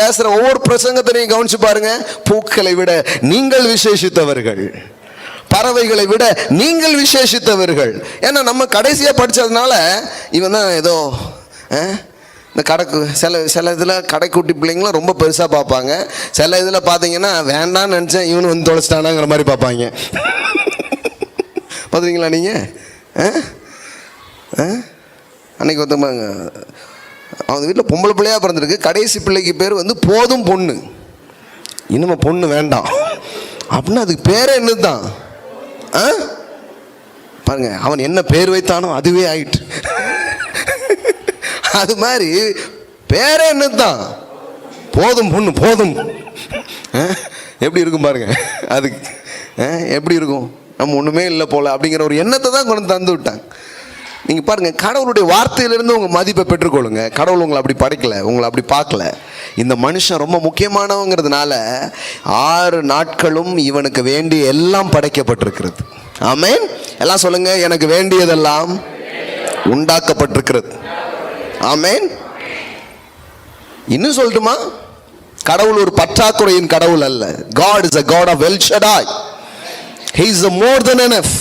பேசுற ஒவ்வொரு பிரசங்கத்தையும் கவனிச்சு பாருங்க. பூக்களை விட நீங்கள் விசேஷித்தவர்கள், பறவைகளை விட நீங்கள் விசேஷித்தவர்கள். ஏன்னா நம்ம கடைசியா படிச்சதுனால இவன் தான் ஏதோ இந்த கடைக்கு சில இதில் கடைக்குட்டி பிள்ளைங்களும் ரொம்ப பெருசாக பார்ப்பாங்க. சில இதில் பார்த்தீங்கன்னா வேண்டான்னு நினச்சேன் இவனு வந்து தொலைச்சிட்டானாங்கிற மாதிரி பார்ப்பாங்க. பார்த்துருக்கீங்களா நீங்கள்? அன்னைக்கு ஒருத்தவங்க அவங்க வீட்டில் பொம்பளை பிள்ளையாக பிறந்திருக்கு. கடைசி பிள்ளைக்கு பேர் வந்து போதும் பொண்ணு, இனிமே பொண்ணு வேண்டாம் அப்படின்னா அதுக்கு பேரே என்னதுதான் பாருங்க. அவன் என்ன பேர் வைத்தானோ அதுவே ஆயிட்டு. அது மாதிரி பேரே என்னதுதான், போதும் பொண்ணு, போதும். எப்படி இருக்கும் பாருங்க. அதுக்கு எப்படி இருக்கும், நம்ம ஒன்றுமே இல்லை போல அப்படிங்கிற ஒரு எண்ணத்தை தான் கொண்டு தந்து விட்டாங்க. நீங்கள் பாருங்கள், கடவுளுடைய வார்த்தையிலிருந்து உங்கள் மதிப்பை பெற்றுக்கொள்ளுங்க. கடவுள் உங்களை அப்படி படைக்கலை, உங்களை அப்படி பார்க்கல. இந்த மனுஷன் ரொம்ப முக்கியமானவங்கிறதுனால 6 நாட்களும் இவனுக்கு வேண்டிய எல்லாம் படைக்கப்பட்டிருக்கிறது. ஆமென். எல்லாம் சொல்லுங்க, எனக்கு வேண்டியதெல்லாம் உண்டாக்கப்பட்டிருக்கிறது. ஆமென். இன்னும் சொல்லட்டுமா, கடவுள் ஒரு பற்றாக்குறையின் கடவுள் அல்ல. God is a God of El Shaddai. He is more than enough.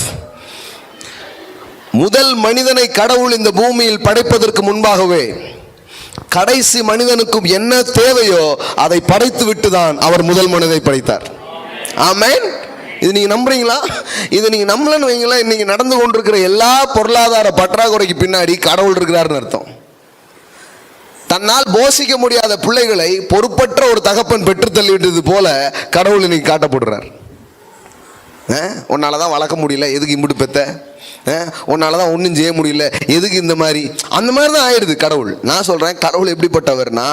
முதல் மனிதனை கடவுள் இந்த பூமியில் படைப்பதற்கு முன்பாகவே கடைசி மனிதனுக்கும் என்ன தேவையோ அதை படைத்து விட்டுதான் அவர் முதல் மனிதனை படைத்தார். ஆமென். இது நீங்க நம்புறீங்களா? இது நீங்க நம்பலன்னு வைங்களா, இன்னைக்கு நடந்து கொண்டிருக்கிற எல்லா பொருளாதார பற்றாக்குறைக்கு பின்னாடி கடவுள் இருக்கிறாருன்னு அர்த்தம். தன்னால் போஷிக்க முடியாத பிள்ளைகளை பொறுப்பற்ற ஒரு தகப்பன் பெற்று தள்ளிவிட்டது போல கடவுள் இன்னைக்கு காட்டப்படுறார். உன்னாலதான் வளர்க்க முடியல, எதுக்கு இம்புட்டு பெத்த, உன்னாலதான் ஒன்றும் செய்ய முடியல, எதுக்கு இந்த மாதிரி, அந்த மாதிரி தான் ஆயிடுது கடவுள். நான் சொல்றேன், கடவுள் எப்படிப்பட்டவர்னா,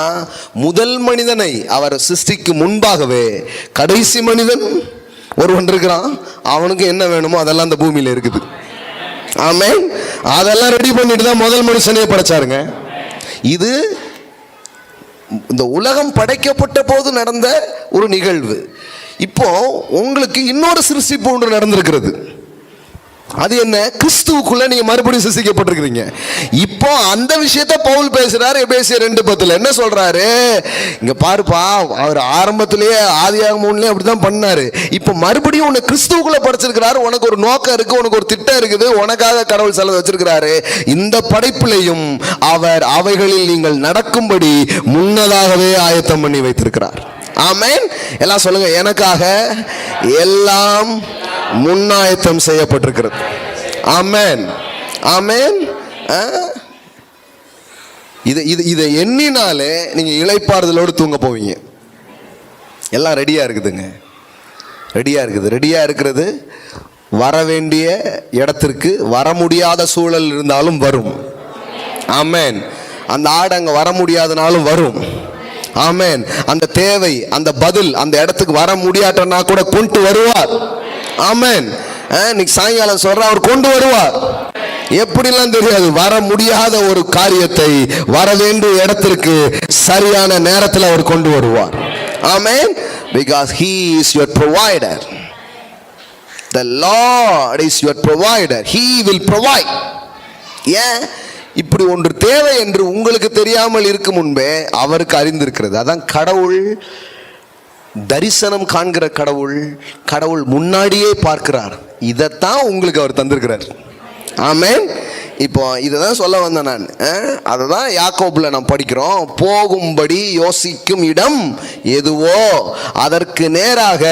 முதல் மனிதனை அவர் சிருஷ்டிக்கு முன்பாகவே கடைசி மனிதன் ஒருவன் இருக்கிறான். அவனுக்கு என்ன வேணுமோ அதெல்லாம் அந்த பூமியில இருக்குது. ஆமென். அதெல்லாம் ரெடி பண்ணிட்டு தான் முதல் மனுஷனே படைச்சாருங்க. இது இந்த உலகம் படைக்கப்பட்ட போது நடந்த ஒரு நிகழ்வு. இப்போ உங்களுக்கு இன்னொரு சிருஷ்டிப்பு ஒன்று நடந்திருக்கிறது. அது என்ன? கிறிஸ்துவுக்குள்ள நீங்க மறுபடியும் சிருஷ்டிக்கப்பட்டிருக்கிறீங்க. இப்போ அந்த விஷயத்தை பவுல் பேசுறாரு. எபேசியர் 2:10 என்ன சொல்றாரு? இங்க பாருப்பா, அவர் ஆரம்பத்திலேயே ஆதியாகமத்திலே அப்படிதான் பண்ணாரு. இப்போ மறுபடியும் உன்னை கிறிஸ்துவுக்குள்ள படைச்சிருக்கிறாரு. உனக்கு ஒரு நோக்கம் இருக்கு, உனக்கு ஒரு திட்டம் இருக்குது, உனக்காக கடவுள் செலவு வச்சிருக்கிறாரு. இந்த படைப்பிலையும் அவர் அவைகளில் நீங்கள் நடக்கும்படி முன்னதாகவே ஆயத்தம் பண்ணி வைத்திருக்கிறார். ஆமென். எல்லாம் சொல்லுங்க, எனக்காக எல்லாம் முன்னாயத்தம் செய்யப்பட்டிருக்கிறது. ஆமென், ஆமென். இதை எண்ணினாலே நீங்க இளைப்பாறுதலோடு தூங்க போவீங்க. எல்லாம் ரெடியா இருக்குதுங்க, ரெடியா இருக்குது. ரெடியா இருக்கிறது வர வேண்டிய இடத்திற்கு வர முடியாத சூழல் இருந்தாலும் வரும். ஆமென். அந்த ஆடு அங்க வர முடியாதனாலும் வரும். ஆமென். அந்த தேவை, அந்த பதில் அந்த இடத்துக்கு வர முடியாட்டனா கூட கொண்டு வருவார். ஆமென். இன்னைக்கு சாயங்காலம் சொல்ற அவர் கொண்டு வருவார். எப்படிலாம் தெரியாது, வர முடியாத ஒரு காரியத்தை வர வேண்டிய இடத்திற்கு சரியான நேரத்தில் அவர் கொண்டு வருவார். ஆமென். Because he is your provider. The Lord is your provider. He will provide. ஏன் இப்படி ஒன்று தேவை என்று உங்களுக்கு தெரியாமல் இருக்கும் முன்பே அவருக்கு அறிந்திருக்கிறது. அதான் கடவுள் தரிசனம் காண்கிற கடவுள். கடவுள் முன்னாடியே பார்க்கிறார். இதைத்தான் உங்களுக்கு அவர் தந்திருக்கிறார். ஆமென். இப்போ இதைதான் சொல்ல வந்தேன் நான். அதை தான் யாக்கோபுல நாம் படிக்கிறோம். போகும்படி யோசிக்கும் இடம் எதுவோ அதற்கு நேராக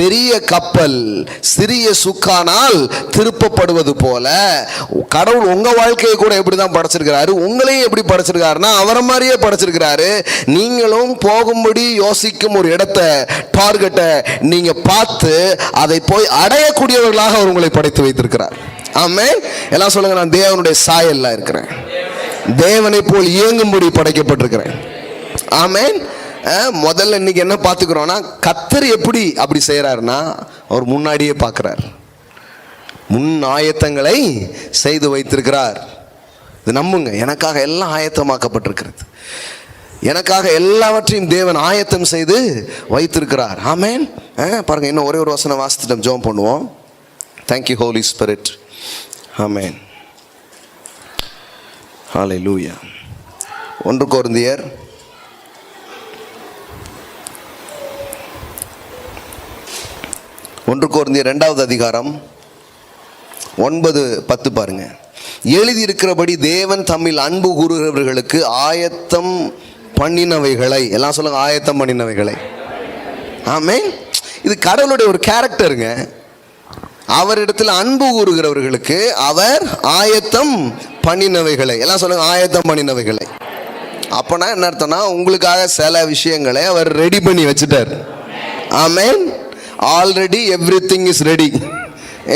பெரிய கப்பல் சிறிய சுக்கானால் திருப்பப்படுவது போல கடவுள் உங்க வாழ்க்கையை கூட எப்படி தான் படைச்சிருக்கிறாரு, உங்களையும் எப்படி படைச்சிருக்காருன்னா அவரை மாதிரியே படைச்சிருக்கிறாரு. நீங்களும் போகும்படி யோசிக்கும் ஒரு இடத்தை, டார்கெட்டை நீங்க பார்த்து அதை போய் அடையக்கூடியவர்களாக அவர் உங்களை படைத்து வைத்திருக்கிறார். ஆமென். எல்லாம் சொல்லுங்க, நான் தேவனுடைய சாயல்ல இருக்கிறேன், தேவனை போல் இயங்கும்படி படைக்கப்பட்டிருக்கிறேன். ஆமென். முதல்ல இன்னைக்கு என்ன பார்த்துக்கிறோம்னா, கர்த்தர் எப்படி அப்படி செய்யறாருன்னா அவர் முன்னாடியே பார்க்கிறார், முன் ஆயத்தங்களை செய்து வைத்திருக்கிறார். இது நம்புங்க, எனக்காக எல்லாம் ஆயத்தமாக்கப்பட்டிருக்கிறது. எனக்காக எல்லாவற்றையும் தேவன் ஆயத்தம் செய்து வைத்திருக்கிறார். ஆமென். பாருங்க, இன்னும் ஒரே ஒரு வசனம் வாசித்துட்டு ஜெபம் பண்ணுவோம். Thank you Holy Spirit. ஆமென். ஹல்லேலூயா. 1 கொரிந்தியர் 2வது அதிகாரம் 9-10 பாருங்க. எழுதியிருக்கிறபடி தேவன் தம்மில் அன்பு கூறுகிறவர்களுக்கு ஆயத்தம் பண்ணினவைகளை, எல்லாம் சொல்லுங்க, ஆயத்தம் பண்ணினவைகளை. ஆமென். இது கடவுளுடைய ஒரு கேரக்டருங்க. அவரிடத்தில் அன்பு கூறுகிறவர்களுக்கு அவர் ஆயத்தம் பண்ணினவைகளை, எல்லாம் சொல்லுங்க, ஆயத்தம் பண்ணினவைகளை. அப்பனா என்ன அர்த்தம்னா, உங்களுக்காக சில விஷயங்களை அவர் ரெடி பண்ணி வச்சுட்டார். ஆமென். Already everything is ready.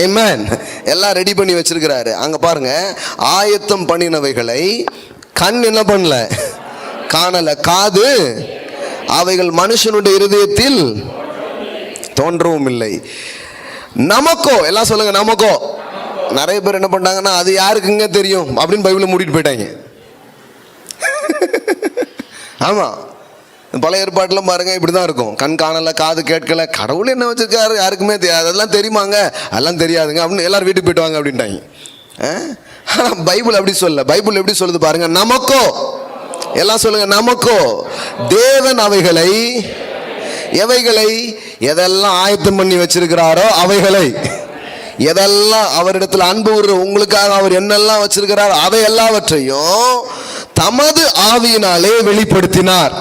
ஆமென். எல்லாம் ரெடி பண்ணி வச்சிருக்கிறாரு. அங்க பாருங்க, ஆயத்தம் பண்ணினவைகளை கண் என்ன பண்ணல, காணல, காது அவைகள் மனுஷனுடைய இருதயத்தில் தோன்றவும் இல்லை. நமக்கோ, எல்லாம் சொல்லுங்க, நமக்கோ. நிறைய பேர் என்ன பண்ணாங்கன்னா, அது யாருக்குங்க தெரியும் அப்படின்னு பைபிளை மூடிட்டு போயிட்டாங்க. ஆமா, பழைய ஏற்பாட்டுலாம் பாருங்க, இப்படிதான் இருக்கும். கண் காணல, காது கேட்கல, கடவுள் என்ன வச்சிருக்காரு யாருக்குமே தெரியாது, அதெல்லாம் தெரியுமாங்க, அதெல்லாம் தெரியாதுங்க அப்படின்னு எல்லாரும் வீட்டுக்கு போயிட்டு வாங்க அப்படின்ட்டாங்க. பைபிள் அப்படி சொல்ல. பைபிள் எப்படி சொல்லுது பாருங்க, நமக்கோ, எல்லாம் சொல்லுங்க, நமக்கோ தேவன் அவைகளை, எவைகளை, எதெல்லாம் ஆயத்தம் பண்ணி வச்சிருக்கிறாரோ அவைகளை, எதெல்லாம் அவரிடத்தில் அன்பு கூறுற உங்களுக்காக அவர் என்னெல்லாம் வச்சிருக்கிறார் அவை எல்லாவற்றையும் தமது ஆவியினாலே வெளிப்படுத்தினார்.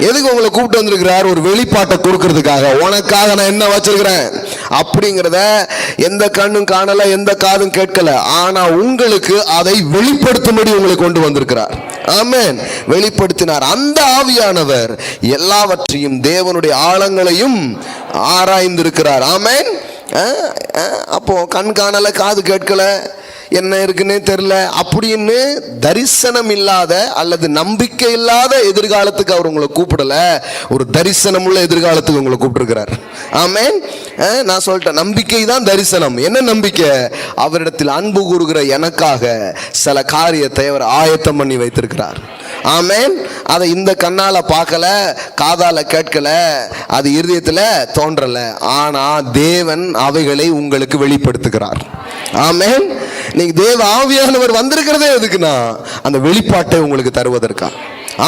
எதுக்கு உங்களை கூப்பிட்டு வந்திருக்கிறார்? ஒரு வெளிப்பாட்டை கொடுக்கறதுக்காக. உனக்காக நான் என்ன வச்சிருக்கிறேன் அப்படிங்கிறத எந்த கண்ணும் காணல, எந்த காதும் கேட்கல, ஆனா உங்களுக்கு அதை வெளிப்படுத்தும்படி உங்களை கொண்டு வந்திருக்கிறார். ஆமென். வெளிப்படுத்தினார். அந்த ஆவியானவர் எல்லாவற்றையும் தேவனுடைய ஆழங்களையும் ஆராய்ந்திருக்கிறார். ஆமென். அப்போ கண் காணல, காது கேட்கல, என்ன இருக்குன்னே தெரியல அப்படின்னு தரிசனம் இல்லாத அல்லது நம்பிக்கை இல்லாத எதிர்காலத்துக்கு அவர் உங்களை கூப்பிடல, ஒரு தரிசனம் உள்ள எதிர்காலத்துக்கு உங்களை கூப்பிட்டுருக்கிறார். ஆமென். நான் சொல்லிட்டேன், நம்பிக்கை தான் தரிசனம். என்ன நம்பிக்கை? அவரிடத்தில் அன்பு கூறுகிற எனக்காக சில காரியத்தை அவர் ஆயத்தம் பண்ணி வைத்திருக்கிறார். ஆமென். அதை இந்த கண்ணால பார்க்கல, காதால கேட்கல, அது இருதயத்துல தோன்றல, ஆனா தேவன் அவைகளை உங்களுக்கு வெளிப்படுத்துகிறார். ஆமென். நீங்க தேவ ஆவியானவர் வந்திருக்கிறதே எதுக்குன்னா அந்த வெளிப்பாட்டை உங்களுக்கு தருவதற்கா.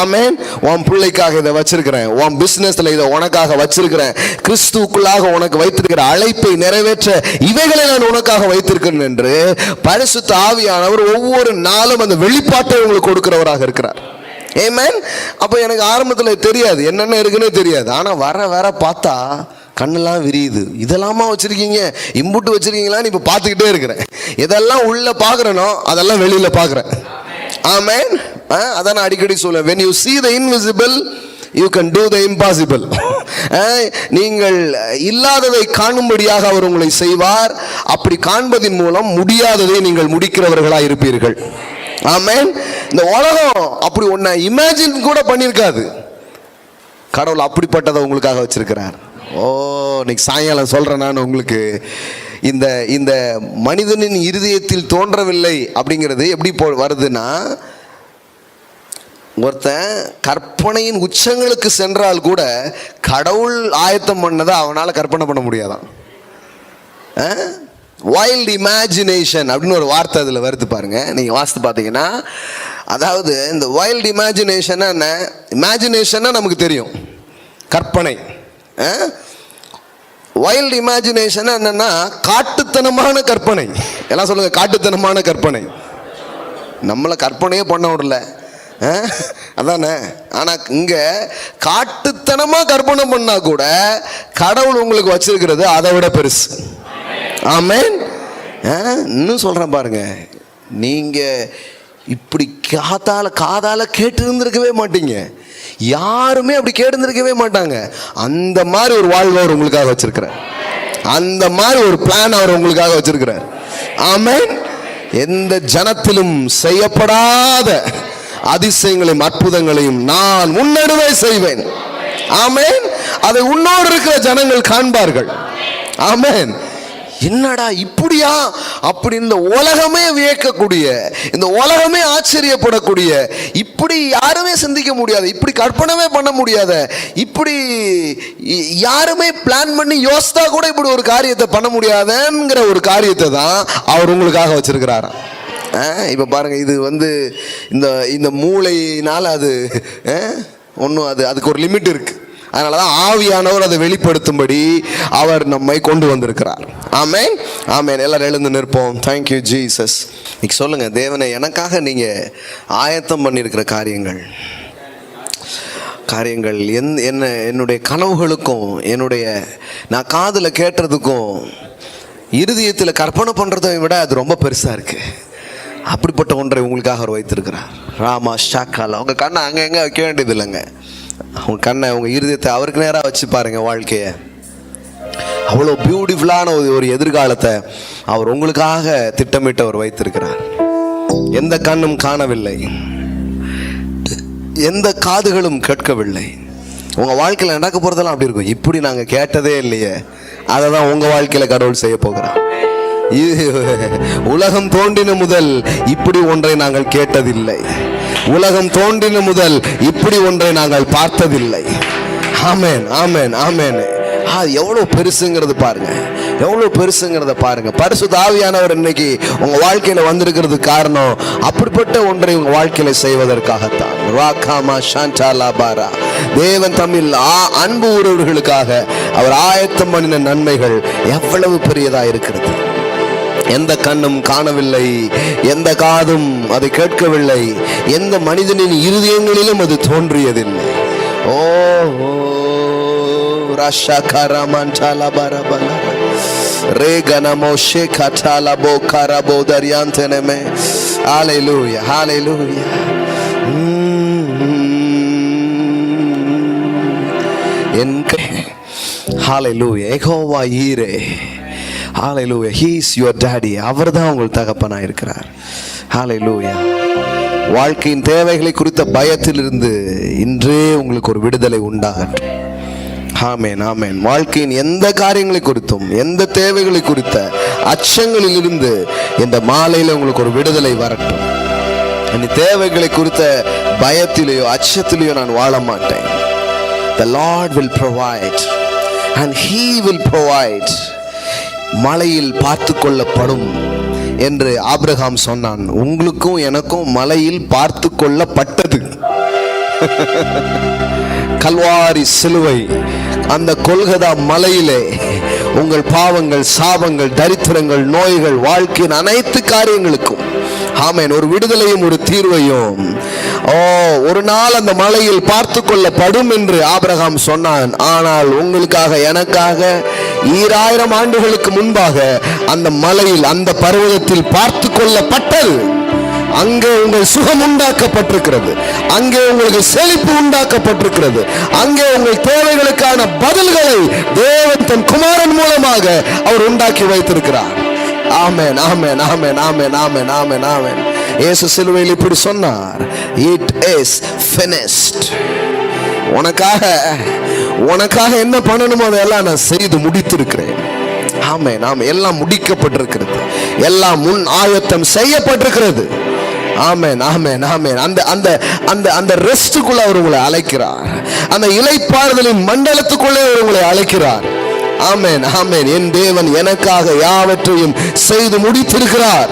ஆமென். உன் பிள்ளைக்காக இதை வச்சிருக்கிறேன், உன் பிசினஸ்ல இதை உனக்காக வச்சிருக்கிறேன், கிறிஸ்துவுக்குள்ளாக உனக்கு வைத்திருக்கிற அழைப்பை நிறைவேற்ற இவைகளை நான் உனக்காக வைத்திருக்கிறேன் என்று பரிசுத்த ஆவியானவர் ஒவ்வொரு நாளும் அந்த வெளிப்பாட்டை உங்களுக்கு கொடுக்கிறவராக இருக்கிறார். ஆமென். அப்போ எனக்கு ஆரம்பத்தில் தெரியாது, என்னென்ன இருக்குன்னு தெரியாது. ஆனால் வர பார்த்தா கண்ணெல்லாம் விரியுது. இதெல்லாமா வச்சிருக்கீங்க, இம்புட்டு வச்சிருக்கீங்களான்னு இப்போ பார்த்துக்கிட்டே இருக்கிறேன். இதெல்லாம் உள்ள பார்க்குறேனோ அதெல்லாம் வெளியில் பார்க்குறேன். ஆமென். அதான் நான் அடிக்கடி சொல்லுவேன், when you see the invisible you can do the impossible. நீங்கள் இல்லாததை காணும்படியாக அவர் உங்களை செய்வார். அப்படி காண்பதின் மூலம் முடியாததை நீங்கள் முடிக்கிறவர்களாக இருப்பீர்கள். ஆமென். இந்த உலகம் அப்படி ஒன்ன இமேஜின் கூட பண்ணியிருக்காது, கடவுள் அப்படிப்பட்டதை உங்களுக்காக வச்சிருக்கிறார். இன்னைக்கு சாயங்காலம் சொல்றேன் நான் உங்களுக்கு, இந்த மனிதனின் இருதயத்தில் தோன்றவில்லை அப்படிங்கிறது எப்படி வருதுன்னா, ஒருத்தன் கற்பனையின் உச்சங்களுக்கு சென்றால் கூட கடவுள் ஆயத்தம் பண்ணதை அவனால் கற்பனை பண்ண முடியாதான். வைல்ட் இமேஜினேஷன் அப்படின்னு ஒரு வார்த்தை அதில் வருது பாருங்க, நீங்கள் வாசித்து பார்த்தீங்கன்னா. அதாவது இந்த வைல்ட் இமேஜினேஷன் என்ன? இமேஜினேஷன்னா நமக்கு தெரியும், கற்பனை. வைல்ட் இமேஜினேஷன் என்னன்னா காட்டுத்தனமான கற்பனை. எல்லாம் சொல்லுங்க, காட்டுத்தனமான கற்பனை. நம்மளை கற்பனையே பண்ண விடல, அதானே? ஆனால் இங்கே காட்டுத்தனமாக கற்பனை பண்ணா கூட கடவுள் உங்களுக்கு வச்சிருக்கிறது அதை விட பெருசு. ஆமென். இன்னும் சொல்கிறேன் பாருங்க, நீங்கள் இப்படி காதால கேட்டு இருந்திருக்கவே மாட்டீங்க, யாருமே அப்படி கேட்டு இருந்திருக்கவே மாட்டாங்க. அந்த மாதிரி ஒரு வாழ்வை அவர் உங்களுக்காக வச்சிருக்கிறார், அந்த மாதிரி ஒரு பிளான் அவர் உங்களுக்காக வச்சிருக்கிறார். ஆமென். எந்த ஜனத்திலும் செய்யப்படாத அதிசயங்களையும் அற்புதங்களையும் நான் உன்னடுவே செய்வேன். ஆமென். அதை உன்னோடு இருக்கிற ஜனங்கள் காண்பார்கள். ஆமென். என்னடா இப்படியா அப்படி இந்த உலகமே வியக்கக்கூடிய, இந்த உலகமே ஆச்சரியப்படக்கூடிய, இப்படி யாருமே சிந்திக்க முடியாது, இப்படி கற்பனவே பண்ண முடியாத, இப்படி யாருமே பிளான் பண்ணி யோசித்தா கூட இப்படி ஒரு காரியத்தை பண்ண முடியாதுங்கிற ஒரு காரியத்தை தான் அவர் உங்களுக்காக வச்சிருக்கிறாராம். இப்போ பாருங்க, இது இந்த மூளையினால் அது ஒன்றும் அதுக்கு ஒரு லிமிட் இருக்கு. அதனால தான் ஆவியானவர் அதை வெளிப்படுத்தும்படி அவர் நம்மை கொண்டு வந்திருக்கிறார். ஆமென். ஆமென். எல்லாரும் எழுந்து நிற்போம். Thank you Jesus. இன்னைக்கு சொல்லுங்க, தேவனை எனக்காக நீங்க ஆயத்தம் பண்ணியிருக்கிற காரியங்கள் என்னுடைய கனவுகளுக்கும் நான் காதில் கேட்டதுக்கும் இருதயத்தில் கற்பனை பண்ணுறதை விட அது ரொம்ப பெருசாக இருக்கு. அப்படிப்பட்ட ஒன்றை உங்களுக்காக அவர் வைத்திருக்கிறார். ராமா ஷாக்கால உங்கள் கண்ணை அங்கே எங்கே வைக்க வேண்டியது இல்லைங்க, உங்கள் கண்ணை உங்கள் இருதயத்தை அவருக்கு நேராக வச்சு பாருங்க. வாழ்க்கையை அவ்வளோ பியூட்டிஃபுல்லான ஒரு எதிர்காலத்தை அவர் உங்களுக்காக திட்டமிட்டு அவர் வைத்திருக்கிறார். எந்த கண்ணும் காணவில்லை, எந்த காதுகளும் கேட்கவில்லை. உங்கள் வாழ்க்கையில் நடக்க போகிறதெல்லாம் அப்படி இருக்கும். இப்படி நாங்கள் கேட்டதே இல்லையே, அதை தான் உங்கள் வாழ்க்கையில் கடவுள் செய்ய போகிறார். உலகம் தோன்றின முதல் இப்படி ஒன்றை நாங்கள் கேட்டதில்லை, உலகம் தோன்றின முதல் இப்படி ஒன்றை நாங்கள் பார்த்ததில்லை. ஆமென். ஆமென். ஆமென். எவ்வளோ பெருசுங்கிறது பாருங்க, எவ்வளோ பெருசுங்கிறத பாருங்க. பரிசுத்த ஆவியானவர் இன்னைக்கு உங்க வாழ்க்கையில வந்திருக்கிறது காரணம் அப்படிப்பட்ட ஒன்றை உங்க வாழ்க்கையில செய்வதற்காகத்தான். ராகாமா சாண்டாலாபாரா. தேவன் தமிழ் அன்பு உறவுகளுக்காக அவர் ஆயத்தம் பண்ணின நன்மைகள் எவ்வளவு பெரியதா இருக்கிறது. எந்த கண்ணும் காணவில்லை, எந்த காதும் அதை கேட்கவில்லை, எந்த மனிதனின் இருதயங்களிலும் அது தோன்றியதில்லை. ஹalleluya, hallelujah. ஹalleluya. யெகோவா ஈரே, ஹalleluya. He is your daddy. அவர்தான் உங்கள் தகப்பனாய் இருக்கிறார். ஹalleluya. வாழ்க்கையின் தேவைகளை குறித்த பயத்திலிருந்து இன்றே உங்களுக்கு ஒரு விடுதலை உண்டாகட்டும். ஆமென், ஆமென். வாழ்க்கையின் எந்த காரியங்களை குறித்தும் எந்த தேவைகளை குறித்த அச்சங்களில் இருந்து இந்த மாலையில உங்களுக்கு ஒரு விடுதலை வரட்டும். இந்த தேவைகளை குறித்த பயத்திலேயோ அச்சத்திலேயோ நான் வாழ மாட்டேன். The Lord will provide and He will provide. மலையில் பார்த்து கொள்ளப்படும் என்று ஆபிரகாம் சொன்னான். உங்களுக்கும் எனக்கும் மலையில் பார்த்து கொள்ளப்பட்டது. கல்வாரி சிலுவை, அந்த கொல்கதா மலையிலே உங்கள் பாவங்கள், சாபங்கள், தரித்திரங்கள், நோய்கள், வாழ்க்கையின் அனைத்து காரியங்களுக்கும் ஆமென் ஒரு விடுதலையும் ஒரு தீர்வையும் ஒரு நாள் அந்த மலையில் பார்த்து கொள்ளப்படும் என்று ஆபிரகாம் சொன்னான். ஆனால் உங்களுக்காக எனக்காக 2000 ஆண்டுகளுக்கு முன்பாக அந்த மலையில் அந்த பர்வதத்தில் பார்த்து கொள்ளப்பட்டது. அங்கே உங்கள் சுகம் உண்டாக்கப்பட்டிருக்கிறது, அங்கே உங்களுக்கு செழிப்பு உண்டாக்கப்பட்டிருக்கிறது, அங்கே உங்கள் தேவைகளுக்கான பதில்களை தேவன் தன் குமாரன் மூலமாக அவர் உண்டாக்கி வைத்திருக்கிறார். ஆமென், ஆமென், ஆமென், ஆமென், ஆமென், ஆமென், ஆமென். இயேசு சிலுவையில் இப்படி சொன்னார், இட் இஸ் finished. உனக்காக என்ன பண்ணணுமோ அதெல்லாம் நான் செய்து முடித்திருக்கிறேன். ஆமென், ஆமென். எல்லாம் முடிக்கப்பட்டிருக்கிறது, எல்லாம் முன் ஆயத்தம் செய்யப்பட்டிருக்கிறது. ஆமென், ஆமென், ஆமென். அந்த அந்த அந்த அந்த ரெஸ்டுக்குள்ள அவர் உங்களை அழைக்கிறார். அந்த இளைப்பாறுதலின் மண்டலத்துக்குள்ளே அவர் உங்களை அழைக்கிறார். ஆமென், ஆமென். என் தேவன் எனக்காக யாவற்றையும் செய்து முடித்திருக்கிறார்.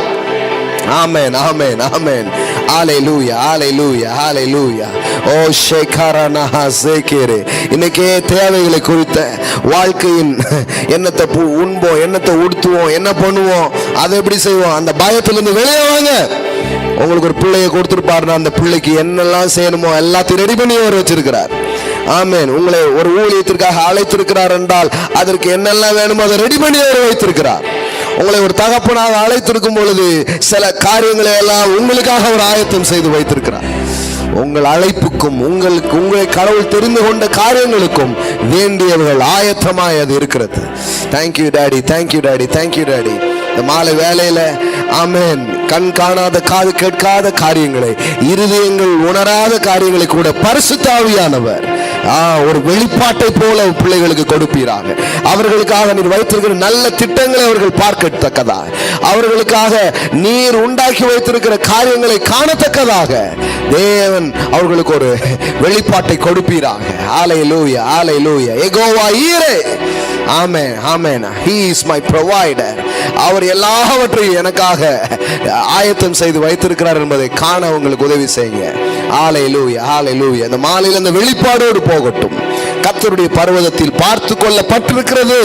ஆமென், ஆமென், ஆமென். ஹalleluya, ஹalleluya, ஹalleluya. ஓ ஷேகரனா ஹசேகரே. இன்னைக்கே தேவைகளை குறித்த வாழ்க்கையின் என்னத்தை உண்போம், என்னத்தை உடுத்துவோம், என்ன பண்ணுவோம், அதை எப்படி செய்வோம், அந்த பயத்திலிருந்து வெளியே வாங்க. உங்களுக்கு ஒரு பிள்ளையை கொடுத்துருப்பாருன்னா அந்த பிள்ளைக்கு என்னெல்லாம் செய்யணுமோ எல்லாத்தையும் ரெடி பண்ணி அவர் வச்சிருக்கிறார். ஆமென். உங்களை ஒரு ஊழியத்திற்காக அழைத்திருக்கிறார் என்றால் அதற்கு என்னெல்லாம் வேணுமோ அதை ரெடி பண்ணி அவர் வைத்திருக்கிறார். உங்களை ஒரு தகப்பனாக அழைத்திருக்கும் பொழுது சில காரியங்களை எல்லாம் உங்களுக்காக அவர் ஆயத்தம் செய்து வைத்திருக்கிறார். உங்கள் அழைப்புக்கும் உங்களை கடவுள் தெரிந்து கொண்ட காரியங்களுக்கும் வேண்டியவர்கள் ஆயத்தமாய் அது இருக்கிறது. Thank you daddy, thank you daddy, thank you daddy. இந்த மாலை வேளையில ஆமென், கண் காணாத காது கேட்காத காரியங்களை, இருதயங்கள் உணராத காரியங்களை கூட பரிசுத்த ஆவியானவர் ஒரு வெளிப்பாட்டை போல பிள்ளைகளுக்கு கொடுப்பீராக. அவர்களுக்காக நீர் வைத்திருக்கிற நல்ல திட்டங்களை அவர்கள் பார்க்கத்தக்கதாக, அவர்களுக்காக நீர் உண்டாக்கி வைத்திருக்கிற காரியங்களை காணத்தக்கதாக தேவன் அவர்களுக்கு ஒரு வெளிப்பாட்டை கொடுப்பீராக. ஹalleluya, ஹalleluya. யெகோவா ஈரே. ஆமென், ஆமென். He is my provider. அவர் எல்லாவற்றையும் எனக்காக ஆயத்தம் செய்து வைத்திருக்கிறார் என்பதை காண உங்களுக்கு உதவி செய்யுங்க. ஹalleluya, ஹalleluya. இந்த மாலையில் அந்த வெளிப்பாடோடு போகட்டும். கர்த்தருடைய பர்வதத்தில் பார்த்து கொள்ளப்பட்டிருக்கிறது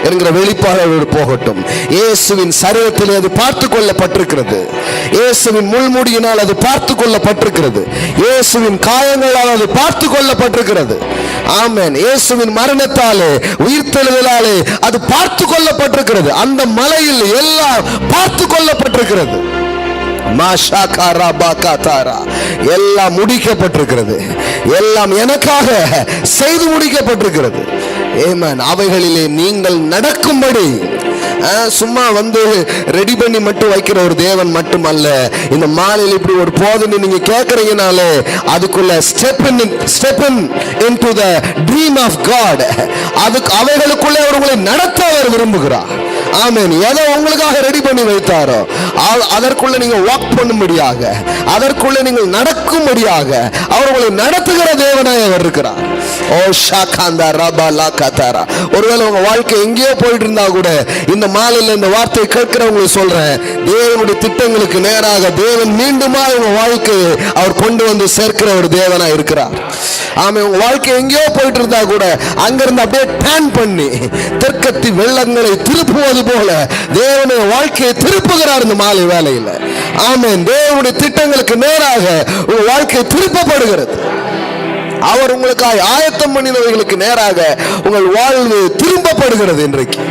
என்கிற வெளிப்பாடோடு போகட்டும். இயேசுவின் சரீரத்தில் அது பார்த்து கொள்ளப்பட்டிருக்கிறது. இயேசுவின் முள்முடியினால் அது பார்த்து கொள்ளப்பட்டிருக்கிறது. இயேசுவின் காயங்களால் அது பார்த்து கொள்ளப்பட்டிருக்கிறது. ஆமென். இயேசுவின் மரணத்தாலே உயிர்த்தெழுதலாலே அது பார்த்து கொள்ளப்பட்டிருக்கிறது. அந்த மலையில் எல்லாம் பார்த்து கொள்ளப்பட்டிருக்கிறது. எல்லாம் முடிக்கப்பட்டிருக்கிறது, எல்லாம் எனக்காக செய்து முடிக்கப்பட்டிருக்கிறது. ஆமென். அவைகளிலே நீங்கள் நடக்கும்படி சும்மா ரெடி பண்ணி மட்டும் வைக்கிற ஒரு தேவன் மட்டுமல்ல. இந்த மாலையில் இப்படி ஒரு போதனை நீங்க கேட்கறீங்கனாலே அதுக்குள்ள step in into the dream of God. அதுக்கு அவைகளுக்குள்ளே அவர் உங்களை நடத்த அவர் விரும்புகிறார். ஆமென். எதை உங்களுக்காக ரெடி பண்ணி வைத்தாரோ அதற்குள்ள நீங்க வாக் பண்ணும்படியாக, அதற்குள்ள நீங்கள் நடக்கும்படியாக அவர் உங்களை நடத்துகிற தேவனாய் அவர் இருக்கிறார். ஓ ஷாகாந்தா ரபா லா கதாரா. ஒருவேளை உங்க வாழ்க்கை எங்கேயோ போயிட்டு இருந்தா கூட இந்த மாலையில் இந்த வார்த்தையை கேட்கிறவங்களுக்கு சொல்றேன், தேவனுடைய திட்டங்களுக்கு நேராக தேவன் மீண்டுமா உங்க வாழ்க்கையை அவர் கொண்டு வந்து சேர்க்கிற ஒரு தேவனா இருக்கிறார். ஆமா, உங்க வாழ்க்கை எங்கேயோ போயிட்டு இருந்தா கூட அங்கிருந்து அப்படியே டர்ன் பண்ணி தெற்கத்தி வெள்ளங்களை திருப்புவது போல தேவனுடைய வாழ்க்கையை திருப்புகிறார் இந்த மாலை வேளையில. ஆமென். தேவனுடைய திட்டங்களுக்கு நேராக உங்க வாழ்க்கை திருப்பப்படுகிறது. அவர் உங்களுக்காக ஆயத்தம் பண்ணினவைகளுக்கு நேராக உங்கள் வாழ்வு திரும்பப்படுகிறது. இன்றைக்கு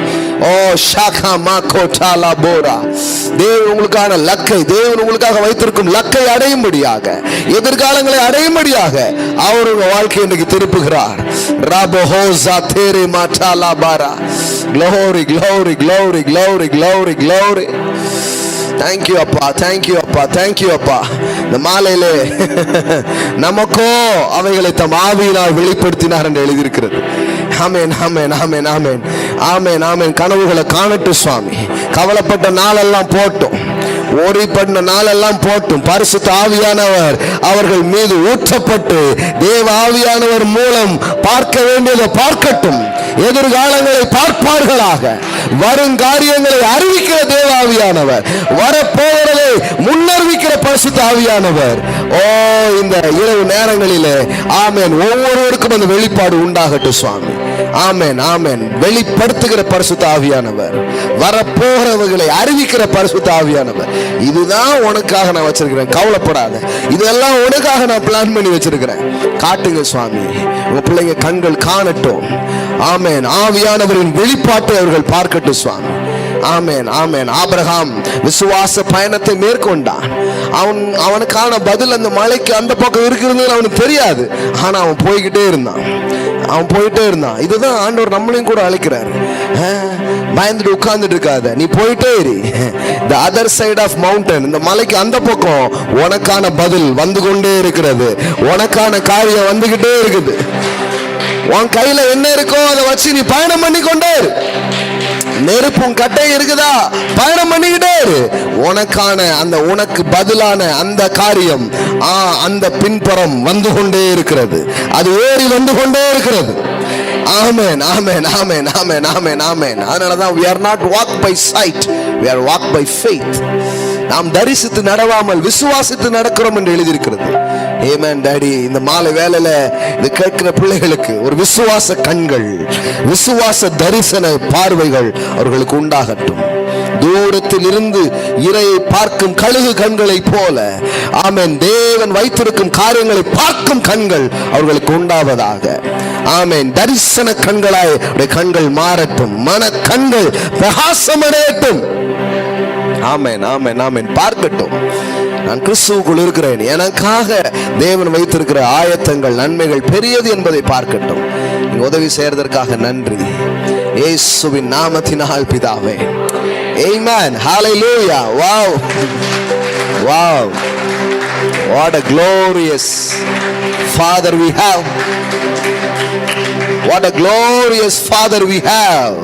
ஓ ஷாகா மாகோட்டாலா போரா. தேவன் உங்களுக்கான லக்கை, தேவன் உங்களுக்காக வைத்திருக்கும் லக்கை அடையும்படியாக, எதிர்காலங்களை அடையும்படியாக அவர் உங்க வாழ்க்கையை இன்றைக்கு திருப்புகிறார். ராபோஹோசா தேரே மாட்டாலா பாரா. Glory, glory, glory, glory, glory, glory. Thank you அப்பா, thank you அப்பா, thank you அப்பா. இந்த மாலையிலே நமக்கோ அவைகளை தம் ஆவியினால் வெளிப்படுத்தினார் என்று எழுதியிருக்கிறது. ஆமென், ஆமென், ஆமென், ஆமென், ஆமென், ஆமென். கனவுகளை காணட்டும் சுவாமி. கவலைப்பட்ட நாளெல்லாம் போட்டும், ஓடி பண்ண நாளெல்லாம் போட்டும், பரிசுத்த ஆவியானவர் அவர்கள் மீது ஊற்றப்பட்டு தேவ ஆவியானவர் மூலம் பார்க்க வேண்டியதை பார்க்கட்டும், எதிர்காலங்களை பார்ப்பார்களாக, வருங்காரியங்களை அறிவிக்கிற தேவ ஆவியானவர், வரப்போவதை முன்னறிவிக்கிற பரிசுத்த ஆவியானவர். ஓ இந்த இரவு நேரங்களிலே ஆமென் ஒவ்வொருவருக்கும் அந்த வெளிப்பாடு உண்டாகட்டும் சுவாமி. ஆமென், ஆமென். வெளிப்படுத்துகிற பரிசுத்த ஆவியானவர், வரப்போகிறவர்களை அறிவிக்கிற பரிசுத்த ஆவியானவர். இதுதான் உனக்காக நான் வச்சிருக்கிறேன், கவலைப்படாத, இதெல்லாம் உனக்காக நான் பிளான் பண்ணி வச்சிருக்கிறேன். காட்டுங்க சுவாமி, உங்க பிள்ளைங்க கண்கள் காணட்டும். ஆமென். ஆவியானவரின் வெளிப்பாட்டை அவர்கள் பார்க்கட்டும் சுவாமி. ஆமென், ஆமென். ஆபிரகாம் விசுவாச பயணத்தை மேற்கொண்டான். அவனுக்கான பதில் அந்த மலைக்கு அந்த பக்கம் இருக்கிறது அவனுக்கு தெரியாது. ஆனா அவன் போய்கிட்டே இருந்தான். இதுதான் ஆண்டவர் நம்மளையும் கூட அழைக்கிறார். பயந்துட்டு உட்கார்ந்துட்டு இருக்காத, நீ போயிட்டே இரு. the other side of mountain, இந்த மலைக்கு அந்த பக்கம் உனக்கான பதில் வந்து கொண்டே இருக்கிறது, உனக்கான காரியம் வந்துகிட்டே இருக்குது. உன் கையில என்ன இருக்கோ அதை வச்சு நீ பயணம் பண்ணி கொண்டே இரு. நெருப்பும் கட்டை இருக்குதா, பயணம் பண்ணிக்கிட்டே இரு. உனக்கான அந்த உனக்கு பதிலான அந்த காரியம் அந்த பின்புறம் வந்து கொண்டே இருக்கிறது, அது ஏறி வந்து கொண்டே இருக்கிறது. ஆமென், ஆமென், ஆமென், ஆமென், ஆமென், ஆமென். அதனாலதான் we are not walk by sight, we are walk by faith. நாம் தரிசித்து நடவாமல் விசுவாசித்து நடக்கிறோம் என்று எழுதியிருக்கிறது. ஆமென் டாடி. இந்த மாலை வேளையில இது கேட்கிற பிள்ளைகளுக்கு ஒரு விசுவாச கண்கள், விசுவாச தரிசன பார்வைகள் அவர்களுக்கு உண்டாகட்டும். தூரத்தில் இருந்து இரையை பார்க்கும் கழுகு கண்களை போல ஆமென் தேவன் வைத்திருக்கும் காரியங்களை பார்க்கும் கண்கள் அவர்களுக்கு உண்டாவதாக. ஆமென். தரிசன கண்களாய் கண்கள் மாறட்டும், மன கண்கள் பிரகாசமடையட்டும். ஆமென், ஆமென், ஆமென். பார்க்கட்டும், நான் கிறிஸ்துவுக்குள் இருக்கிறேன், எனக்காக தேவன் வைத்திருக்கிற ஆயத்தங்கள் நன்மைகள் பெரியது என்பதை பார்க்கட்டும். உதவி செய்யறதற்காக நன்றி, இயேசுவின் நாமத்தினால் பிதாவே. Amen. Hallelujah. Wow. Wow. What a glorious Father we have. What a glorious Father we have.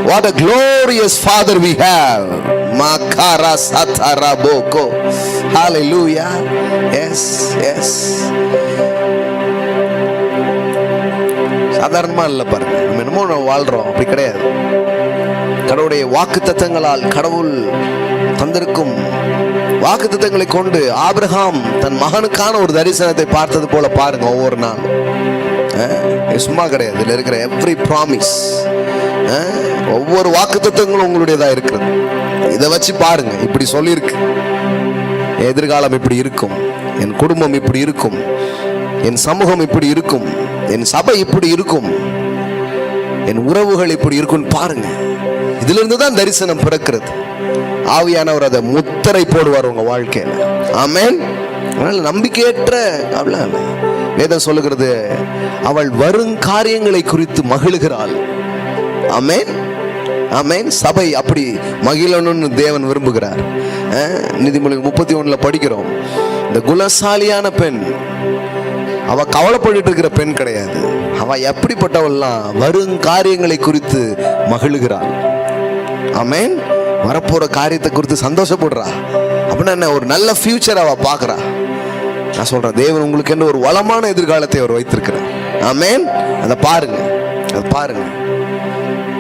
What a glorious Father we have. Makara satara boko. Hallelujah. Yes, yes. சாதாரணமா இல்ல பாருங்க, நம்ம என்னமோ வாழ்றோம், அப்படி கிடையாது. கடவுளுடைய வாக்கு தத்தங்களால், கடவுள் தந்திருக்கும் வாக்கு தத்தங்களை கொண்டு ஆபிரகாம் தன் மகனுக்கான ஒரு தரிசனத்தை பார்த்தது போல பாருங்க. ஒவ்வொரு நாள் சும்மா கிடையாது, இதுல இருக்கிற எவ்ரி ப்ராமிஸ், ஒவ்வொரு வாக்கு தத்தங்களும் உங்களுடையதா இருக்கிறது. இதை வச்சு பாருங்க, இப்படி சொல்லியிருக்கு, எதிர்காலம் இப்படி இருக்கும், என் குடும்பம் இப்படி இருக்கும், என் சமூகம் இப்படி இருக்கும், என் சபை இப்படி இருக்கும், என் உறவுகள் இப்படி இருக்கும் பாருங்க. இதுல இருந்து தான் தரிசனம் பிறக்கிறது. ஆவியானவர் அதை முத்திரை போடுவார் உங்க வாழ்க்கையில. ஆமென். அதனால நம்பிக்கையற்ற வேதம் சொல்லுகிறது, அவள் வரும் காரியங்களை குறித்து மகிழுகிறாள். ஆமென், ஆமென். சபை அப்படி மகிழணும்னு தேவன் விரும்புகிறார். நீதிமொழி 31 படிக்கிறோம், இந்த குணசாலியான பெண் அவ கவலைப்பட்டு இருக்கிற பெண் கிடையாது. அவ எப்படிப்பட்டவள்லாம் வரும் காரியங்களை குறித்து மகிழுகிறாள். ஆமென். வரப்போற காரியத்தை குறித்து சந்தோஷப்படுறா. அப்படின்னா என்ன, ஒரு நல்ல ஃபியூச்சர் அவ பாக்குறா. நான் சொல்றேன், தேவன் உங்களுக்கு என்ன ஒரு வளமான எதிர்காலத்தை அவர் வைத்திருக்கிறார். ஆமென். அதை பாருங்க, அதை பாருங்க,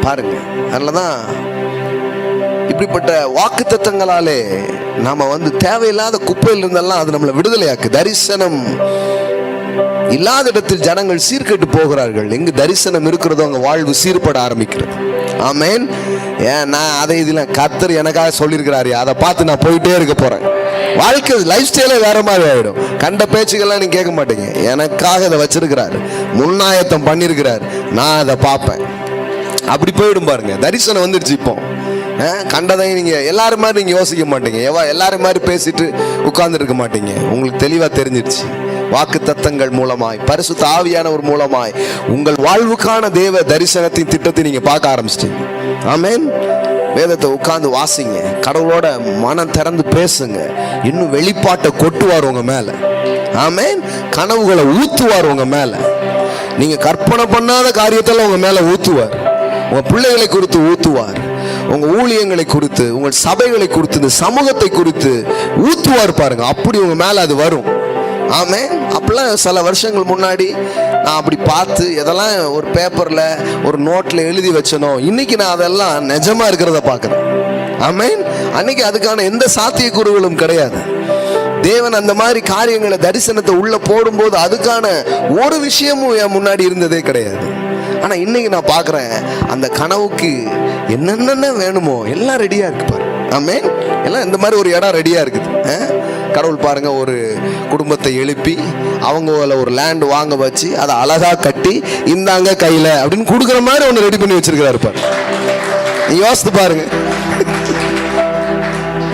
பாருங்க. அதனாலதான் இப்படிப்பட்ட வாக்கு தத்தங்களாலே நாம தேவையில்லாத குப்பையில் இருந்தெல்லாம் அது நம்மளை விடுதலையாக்கு. தரிசனம் இல்லாத இடத்தில் ஜனங்கள் சீர்கெட்டு போகிறார்கள். எங்கு தரிசனம் இருக்கிறதோ அங்க வாழ்வு சீர்பட ஆரம்பிக்கிறது. ஆமென். ஏன் நான் அதை இதெல்லாம் கர்த்தர் எனக்காக சொல்லியிருக்கிறாரு, அதை பார்த்து நான் போயிட்டே இருக்க போறேன். வாழ்க்கை லைஃப் ஸ்டைலே வேற மாதிரி ஆயிடும். கண்ட பேச்சுக்கெல்லாம் நீங்க கேட்க மாட்டீங்க. எனக்காக இதை வச்சிருக்கிறாரு, முன்னாயத்தம் பண்ணியிருக்கிறார், நான் அதை பார்ப்பேன். அப்படி போயிடும் பாருங்க. தரிசனம் வந்துடுச்சு. இப்போ கண்டதையும் நீங்க எல்லாரும் மாதிரி நீங்க யோசிக்க மாட்டீங்க, எல்லாரும் மாதிரி பேசிட்டு உட்கார்ந்து இருக்க மாட்டீங்க. உங்களுக்கு தெளிவா தெரிஞ்சிருச்சு. வாக்கு தத்தங்கள் மூலமாய், பரிசுத்த ஆவியானவர் மூலமாய் உங்கள் வாழ்வுக்கான தேவ தரிசனத்தின் திட்டத்தை நீங்க பார்க்க ஆரம்பிச்சிட்டீங்க. ஆமென். வேதத்தை உட்கார்ந்து வாசிங்க, கடவுளோட மனம் திறந்து பேசுங்க. இன்னும் வெளிப்பாட்டை கொட்டுவார் உங்க மேல. ஆமென். கனவுகளை ஊத்துவார் உங்க மேல. நீங்க கற்பனை பண்ணாத காரியத்தெல்லாம் உங்க மேல ஊத்துவார். உங்க பிள்ளைகளை குறித்து ஊத்துவார், உங்க ஊழியங்களை குறித்து, உங்கள் சபைகளை குறித்து, இந்த சமூகத்தை குறித்து ஊத்துவார் பாருங்க. அப்படி உங்க மேல அது வரும். ஆமென். அப்பெல்லாம் சில வருஷங்கள் முன்னாடி நான் அப்படி பார்த்து எதெல்லாம் ஒரு பேப்பர்ல ஒரு நோட்ல எழுதி வச்சனோ, இன்னைக்கு நான் அதெல்லாம் நிஜமா இருக்கிறத பார்க்கிறேன். ஆமென். அன்னைக்கு அதுக்கான எந்த சாத்தியக்கூறுகளும் கிடையாது. தேவன் அந்த மாதிரி காரியங்களை, தரிசனத்தை உள்ள போடும்போது அதுக்கான ஒரு விஷயமும் என் முன்னாடி இருந்ததே கிடையாது. ஆனா இன்னைக்கு நான் பார்க்கிறேன், அந்த கனவுக்கு என்னென்ன வேணுமோ எல்லாம் ரெடியா இருக்கு பாரு. ஆமென். எல்லாம் இந்த மாதிரி ஒரு இடம் ரெடியா இருக்குது. கடவுள் பாருங்க, ஒரு குடும்பத்தை எழுப்பி அவங்க ஒரு லேண்ட் வாங்க வச்சு அதை அழகா கட்டி இந்தாங்க கையில அப்படின்னு கொடுக்குற மாதிரி ஒன்று ரெடி பண்ணி வச்சிருக்கிறாரு பாரு. யோசித்து பாருங்க.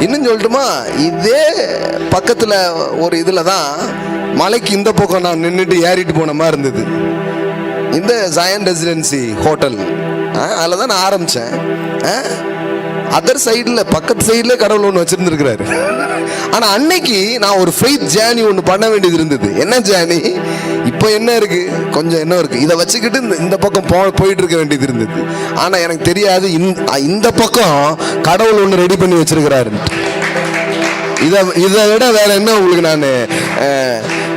இன்னும் சொல்லட்டுமா, இதே பக்கத்துல ஒரு இதுல தான் மலைக்கு இந்த பக்கம் நான் நின்றுட்டு ஏறிட்டு போன மாதிரி இருந்தது. இந்த ஜாயன் ரெசிடென்சி ஹோட்டல் அதில் தான் நான் ஆரம்பித்தேன். அதர் சைடில், பக்கத்து சைடில் கடவுள் ஒன்று வச்சுருந்துருக்கிறாரு. ஆனால் அன்னைக்கு நான் ஒரு ஃபெய்த் ஜேர்னி ஒன்று பண்ண வேண்டியது இருந்தது. என்ன ஜேர்னி? இப்போ என்ன இருக்குது, கொஞ்சம் என்ன இருக்குது, இதை வச்சுக்கிட்டு இந்த பக்கம் போயிட்டு இருக்க வேண்டியது இருந்தது. ஆனால் எனக்கு தெரியாது இந்த பக்கம் கடவுள் ஒன்று ரெடி பண்ணி வச்சிருக்கிறாரு. இதை விட வேற என்ன உங்களுக்கு நான்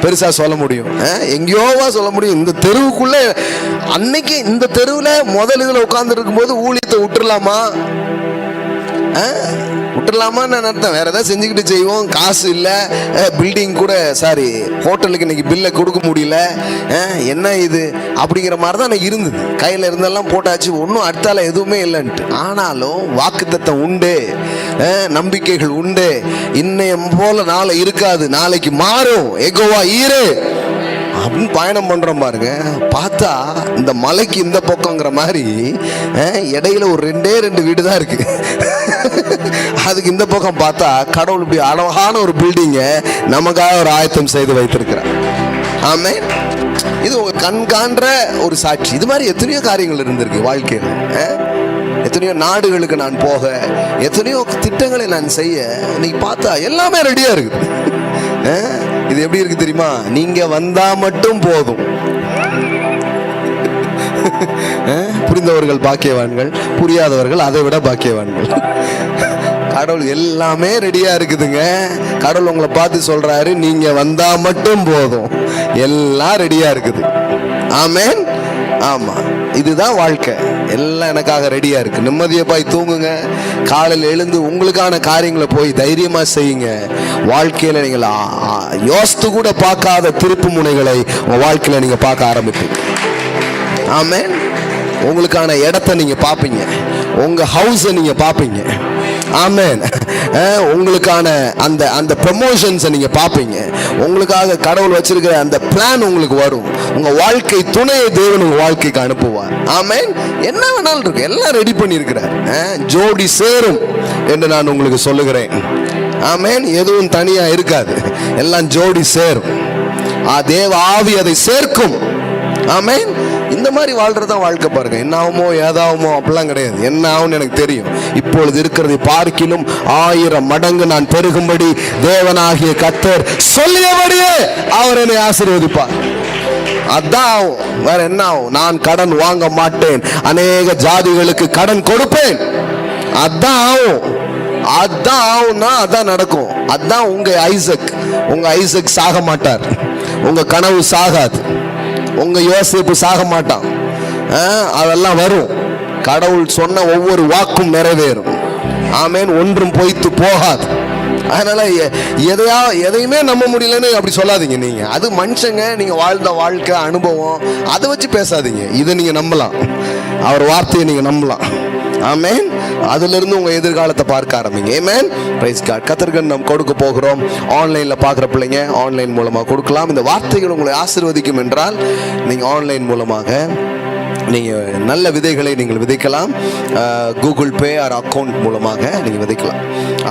பெருசா சொல்ல முடியும்? எங்கேயோவா சொல்ல முடியும்? இந்த தெருவுக்குள்ள அன்னைக்கு இந்த தெருவில் முதல் இதில் உட்கார்ந்து இருக்கும்போது ஊழியத்தை விட்டுறலாமா விட்டுறலாமான்னு அர்த்தம். வேற ஏதாவது செஞ்சுக்கிட்டு செய்வோம், காசு இல்லை, பில்டிங் கூட ஹோட்டலுக்கு இன்னைக்கு பில்லை கொடுக்க முடியல, என்ன இது அப்படிங்கிற மாதிரி தான் எனக்கு இருந்தது. கையில் இருந்தெல்லாம் போட்டாச்சு, ஒன்றும் அடுத்தால எதுவுமே இல்லைன்ட்டு. ஆனாலும் வாக்குத்தத்தம் உண்டு, நம்பிக்கைகள் உண்டு. இன்னையம் போல நாளை இருக்காது, நாளைக்கு மாறும், எகோவா ஈரே அப்படின்னு பயணம் பண்றோம் பாருங்க. பார்த்தா இந்த மலைக்கு இந்த பக்கங்கிற மாதிரி இடையில ஒரு ரெண்டு வீடு தான் இருக்கு. அதுக்கு இந்த பக்கம் பார்த்தா கடவுள் இப்படி அழகான ஒரு பில்டிங்க நமக்காக ஒரு ஆயத்தம் செய்து வைத்திருக்கிறார். ஆமே. இது உங்க கண் காண்ற ஒரு சாட்சி. இது மாதிரி எத்தனையோ காரியங்கள் இருந்திருக்கு வாழ்க்கையில். எத்தனையோ நாடுகளுக்கு நான் போக, எத்தனையோ திட்டங்களை நான் செய்ய, இன்னைக்கு பார்த்தா எல்லாமே ரெடியா இருக்கு. இது எப்படி இருக்கு தெரியுமா? நீங்க வந்தா மட்டும் போதும். புரிந்தவர்கள் பாக்கியவான்கள், புரியாதவர்கள் அதை விட பாக்கியவான்கள். கடவுள் எல்லாமே ரெடியா இருக்குதுங்க. கடவுள் உங்களை பார்த்து சொல்றாரு, நீங்க வந்தா மட்டும் போதும், எல்லாம் ரெடியா இருக்குது. ஆமென். ஆமா, இதுதான் வாழ்க்கை. எல்லாம் எனக்காக ரெடியா இருக்கு. நிம்மதியை போய் தூங்குங்க. காலையில் எழுந்து உங்களுக்கான காரியங்களை போய் தைரியமா செய்யுங்க. வாழ்க்கையில நீங்கள் யோசித்து கூட பார்க்காத திருப்பு முனைகளை உங்க வாழ்க்கையில நீங்க பார்க்க ஆரம்பிப்பீங்க. ஆமென். உங்களுக்கான இடத்தை நீங்க பார்ப்பீங்க, உங்க ஹவுஸை நீங்க பார்ப்பீங்க. ஆமென். உங்களுக்கான அந்த ப்ரமோஷன்ஸை நீங்க பார்ப்பீங்க. உங்களுக்காக கடவுள் வச்சிருக்கிற அந்த பிளான் உங்களுக்கு வரும். உங்க வாழ்க்கை துணையை தேவன் உங்க வாழ்க்கைக்கு அனுப்புவார். ஆமென். என்ன வேணாலும் இருக்கு, எல்லாம் ரெடி பண்ணி இருக்கிறார். ஜோடி சேரும் என்று நான் உங்களுக்கு சொல்லுகிறேன். ஆமென். எதுவும் தனியா இருக்காது, எல்லாம் ஜோடி சேரும். தேவ ஆவி அதை சேர்க்கும். ஆமென். இந்த மாதிரி வாழ்றதான் வாழ்க்கை பாருங்க. என்ன ஆகுமோ ஏதாவுமோ அப்படிலாம் கிடையாது. என்ன ஆகும்னு எனக்கு தெரியும். இப்பொழுது இருக்கிறதை பார்க்கிலும் 1000 மடங்கு நான் பெருகும்படி தேவனாகிய கர்த்தர் சொல்லியபடியே அவர் என்னை ஆசீர்வதிப்பார். அதான் ஆகும், வேற என்ன ஆகும்? நான் கடன் வாங்க மாட்டேன், அநேக ஜாதிகளுக்கு கடன் கொடுப்பேன். அதான் ஆகும். அதான் ஆகும்னா அதான் நடக்கும். அதான் உங்க ஐசக் சாக மாட்டார், உங்க கனவு சாகாது, உங்க யோசிப்பு சாக மாட்டான். அதெல்லாம் வரும். கடவுள் சொன்ன ஒவ்வொரு வாக்கும் நிறைவேறும். ஆமென். ஒன்றும் பொய்த்து போகாது. அதனால எதையுமே நம்ப முடியலன்னு அப்படி சொல்லாதீங்க. நீங்க அது மனுஷங்க, நீங்க வாழ்ந்த வாழ்க்கை அனுபவம், அதை வச்சு பேசாதீங்க. இதை நீங்க நம்பலாம், அவர் வார்த்தையை நீங்க நம்பலாம். ஆமென். அதுல இருந்து உங்க எதிர்காலத்தை பார்க்க ஆரம்பிங்க. ஆமென். Praise God. கர்த்தருக்கு நாம் கொடுக்க போகிறோம். ஆன்லைன்ல பாக்குற பிள்ளைங்க ஆன்லைன் மூலமா கொடுக்கலாம். இந்த வார்த்தைகள் உங்களை ஆசீர்வதிக்கும் என்றால் நீங்க ஆன்லைன் மூலமாக நீங்கள் நல்ல விதைகளை நீங்கள் விதைக்கலாம். கூகுள் பே ஆர் அக்கௌண்ட் மூலமாக நீங்கள் விதைக்கலாம்.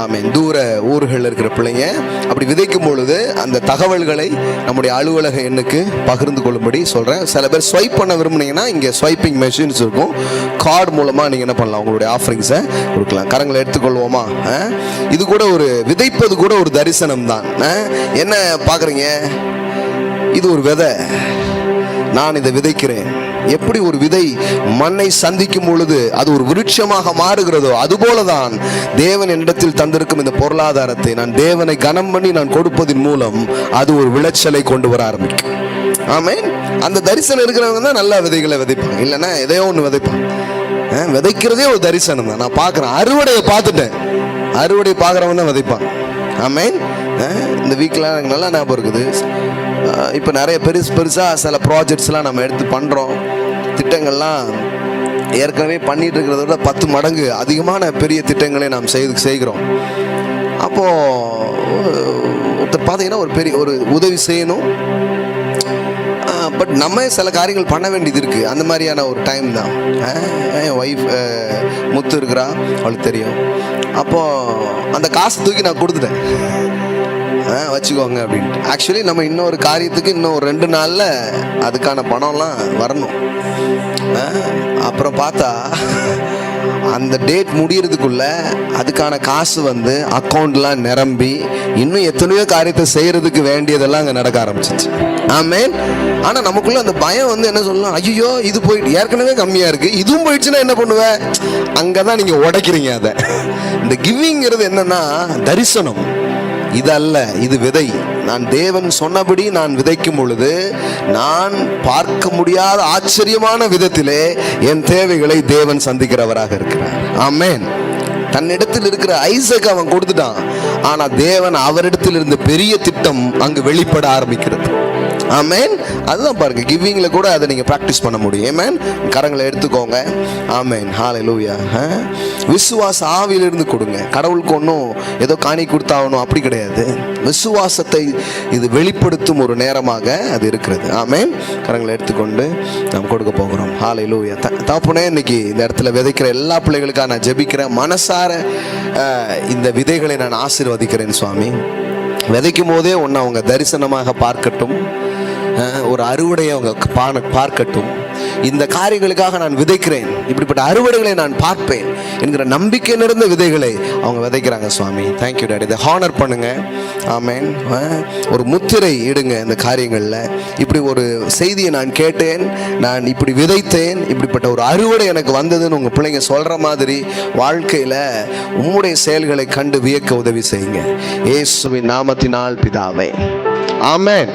ஆமென். தூர ஊர்களில் இருக்கிற பிள்ளைங்க அப்படி விதைக்கும் பொழுது அந்த தகவல்களை நம்முடைய அலுவலக எண்ணுக்கு பகிர்ந்து கொள்ளும்படி சொல்கிறேன். சில பேர் ஸ்வைப் பண்ண விரும்புனீங்கன்னா இங்கே ஸ்வைப்பிங் மெஷின்ஸ் இருக்கும். கார்டு மூலமாக நீங்கள் என்ன பண்ணலாம், உங்களுடைய ஆஃபரிங்ஸை கொடுக்கலாம். கரங்களை எடுத்துக்கொள்வோமா? இது கூட ஒரு விதைப்பது கூட ஒரு தரிசனம் தான். என்ன பார்க்குறீங்க? இது ஒரு விதை. நான் இதை விதைக்கிறேன். எப்படி ஒரு விதை மண்ணை சந்திக்கும் பொழுது அது ஒரு விருட்சமாக மாறுகிறதோ, அதுபோலதான் தேவன் என்னிடத்தில் தந்திருக்கும் இந்த பொருளாதாரத்தை நான் தேவனை கனம் பண்ணி நான் கொடுப்பதன் மூலம் அது ஒரு விளைச்சலை கொண்டு வர ஆரம்பிக்கும். ஆமென். அந்த தரிசனம் இருக்கிறவங்க தான் நல்ல விதைகளை விதைப்பாங்க. இல்லைன்னா எதையோ ஒன்று விதைப்பாங்க. விதைக்கிறதே ஒரு தரிசனம் தான். நான் பார்க்குறேன், அறுவடையை பார்த்துட்டேன். அறுவடை பார்க்குறவங்க தான் விதைப்பாங்க. ஆமென். இந்த வீக்கில் எனக்கு நல்லா ஞாபகம் இருக்குது. இப்போ நிறைய பெருசாக சில ப்ராஜெக்ட்ஸ்லாம் நம்ம எடுத்து பண்ணுறோம். திட்டங்கள்லாம் ஏற்கனவே பண்ணிட்டு இருக்கிறத விட 10 மடங்கு அதிகமான பெரிய திட்டங்களை நாம் செய்கிறோம். அப்போது ஒருத்தர் பார்த்தீங்கன்னா ஒரு பெரிய ஒரு உதவி செய்யணும், பட் நம்ம சில காரியங்கள் பண்ண வேண்டியது இருக்குது. அந்த மாதிரியான ஒரு டைம் தான். என் ஒய்ஃப் முத்து இருக்கிறா, அவளுக்கு தெரியும். அப்போது அந்த காசு தூக்கி நான் கொடுத்துட்டேன், வச்சுக்கோங்க அப்படின்ட்டு. ஆக்சுவலி நம்ம இன்னொரு காரியத்துக்கு இன்னும் ஒரு 2 நாளில் அதுக்கான பணம்லாம் வரணும். அப்புறம் பார்த்தா அந்த டேட் முடியறதுக்குள்ள அதுக்கான காசு வந்து அக்கௌண்ட்லாம் நிரம்பி இன்னும் எத்தனையோ காரியத்தை செய்யறதுக்கு வேண்டியதெல்லாம் அங்கே நடக்க ஆரம்பிச்சிச்சு. ஆமென். ஆனால் நமக்குள்ள அந்த பயம் வந்து என்ன சொல்லலாம், ஐயோ இது போயிட்டு ஏற்கனவே கம்மியாக இருக்கு, இதுவும் போயிடுச்சுன்னா என்ன பண்ணுவேன்? அங்கே தான் நீங்கள் உடைக்கிறீங்க அதை. இந்த கிவிங்கிறது என்னன்னா தரிசனம். இது அல்ல, இது விதை. நான் தேவன் சொன்னபடி நான் விதைக்கும் பொழுது நான் பார்க்க முடியாத ஆச்சரியமான விதத்திலே என் தேவைகளை தேவன் சந்திக்கிறவராக இருக்கிறார். ஆமென். தன்னிடத்தில் இருக்கிற ஐசக் அவன் கொடுத்துட்டான். ஆனா தேவன் அவரிடத்தில் இருந்த பெரிய திட்டம் அங்கு வெளிப்பட ஆரம்பிக்கிறது. ஆமென். அதுதான் பாருங்க, கிவிங்ல கூட அதை நீங்க பிராக்டிஸ் பண்ண முடியும். ஆமென். கரங்களை எடுத்துக்கோங்க. ஆமென். ஹல்லேலூயா. விசுவாச ஆவியிலிருந்து கொடுங்க. கடவுளுக்கு ஒன்றும் ஏதோ காணி கொடுத்தாகணும் அப்படி கிடையாது. விசுவாசத்தை இது வெளிப்படுத்தும் ஒரு நேரமாக அது இருக்கிறது. ஆமென். கரங்களை எடுத்துக்கொண்டு நாம் கொடுக்க போகிறோம். ஹல்லேலூயா. தகப்பனே, இன்னைக்கு இந்த இடத்துல விதைக்கிற எல்லா பிள்ளைகளுக்காக நான் ஜெபிக்கிறேன். மனசார இந்த விதைகளை நான் ஆசீர்வதிக்கிறேன் சுவாமி. விதைக்கும் போதே ஒன்று அவங்க தரிசனமாக பார்க்கட்டும், ஒரு அறுவடையை அவங்க பார்க்கட்டும். இந்த காரியங்களுக்காக நான் விதைக்கிறேன், இப்படிப்பட்ட அறுவடைகளை நான் பார்ப்பேன் என்கிற நம்பிக்கை நிறைந்த விதைகளை அவங்க விதைக்கிறாங்க சுவாமி. Thank you daddy. இதை ஹானர் பண்ணுங்க. ஆமென். ஒரு முத்திரை இடுங்க இந்த காரியங்களில். இப்படி ஒரு செய்தியை நான் கேட்டேன், நான் இப்படி விதைத்தேன், இப்படிப்பட்ட ஒரு அறுவடை எனக்கு வந்ததுன்னு உங்கள் பிள்ளைங்க சொல்கிற மாதிரி வாழ்க்கையில் உம்முடைய செயல்களை கண்டு வியக்க உதவி செய்யுங்க. இயேசுவின் நாமத்தினால் பிதாவே. ஆமென்.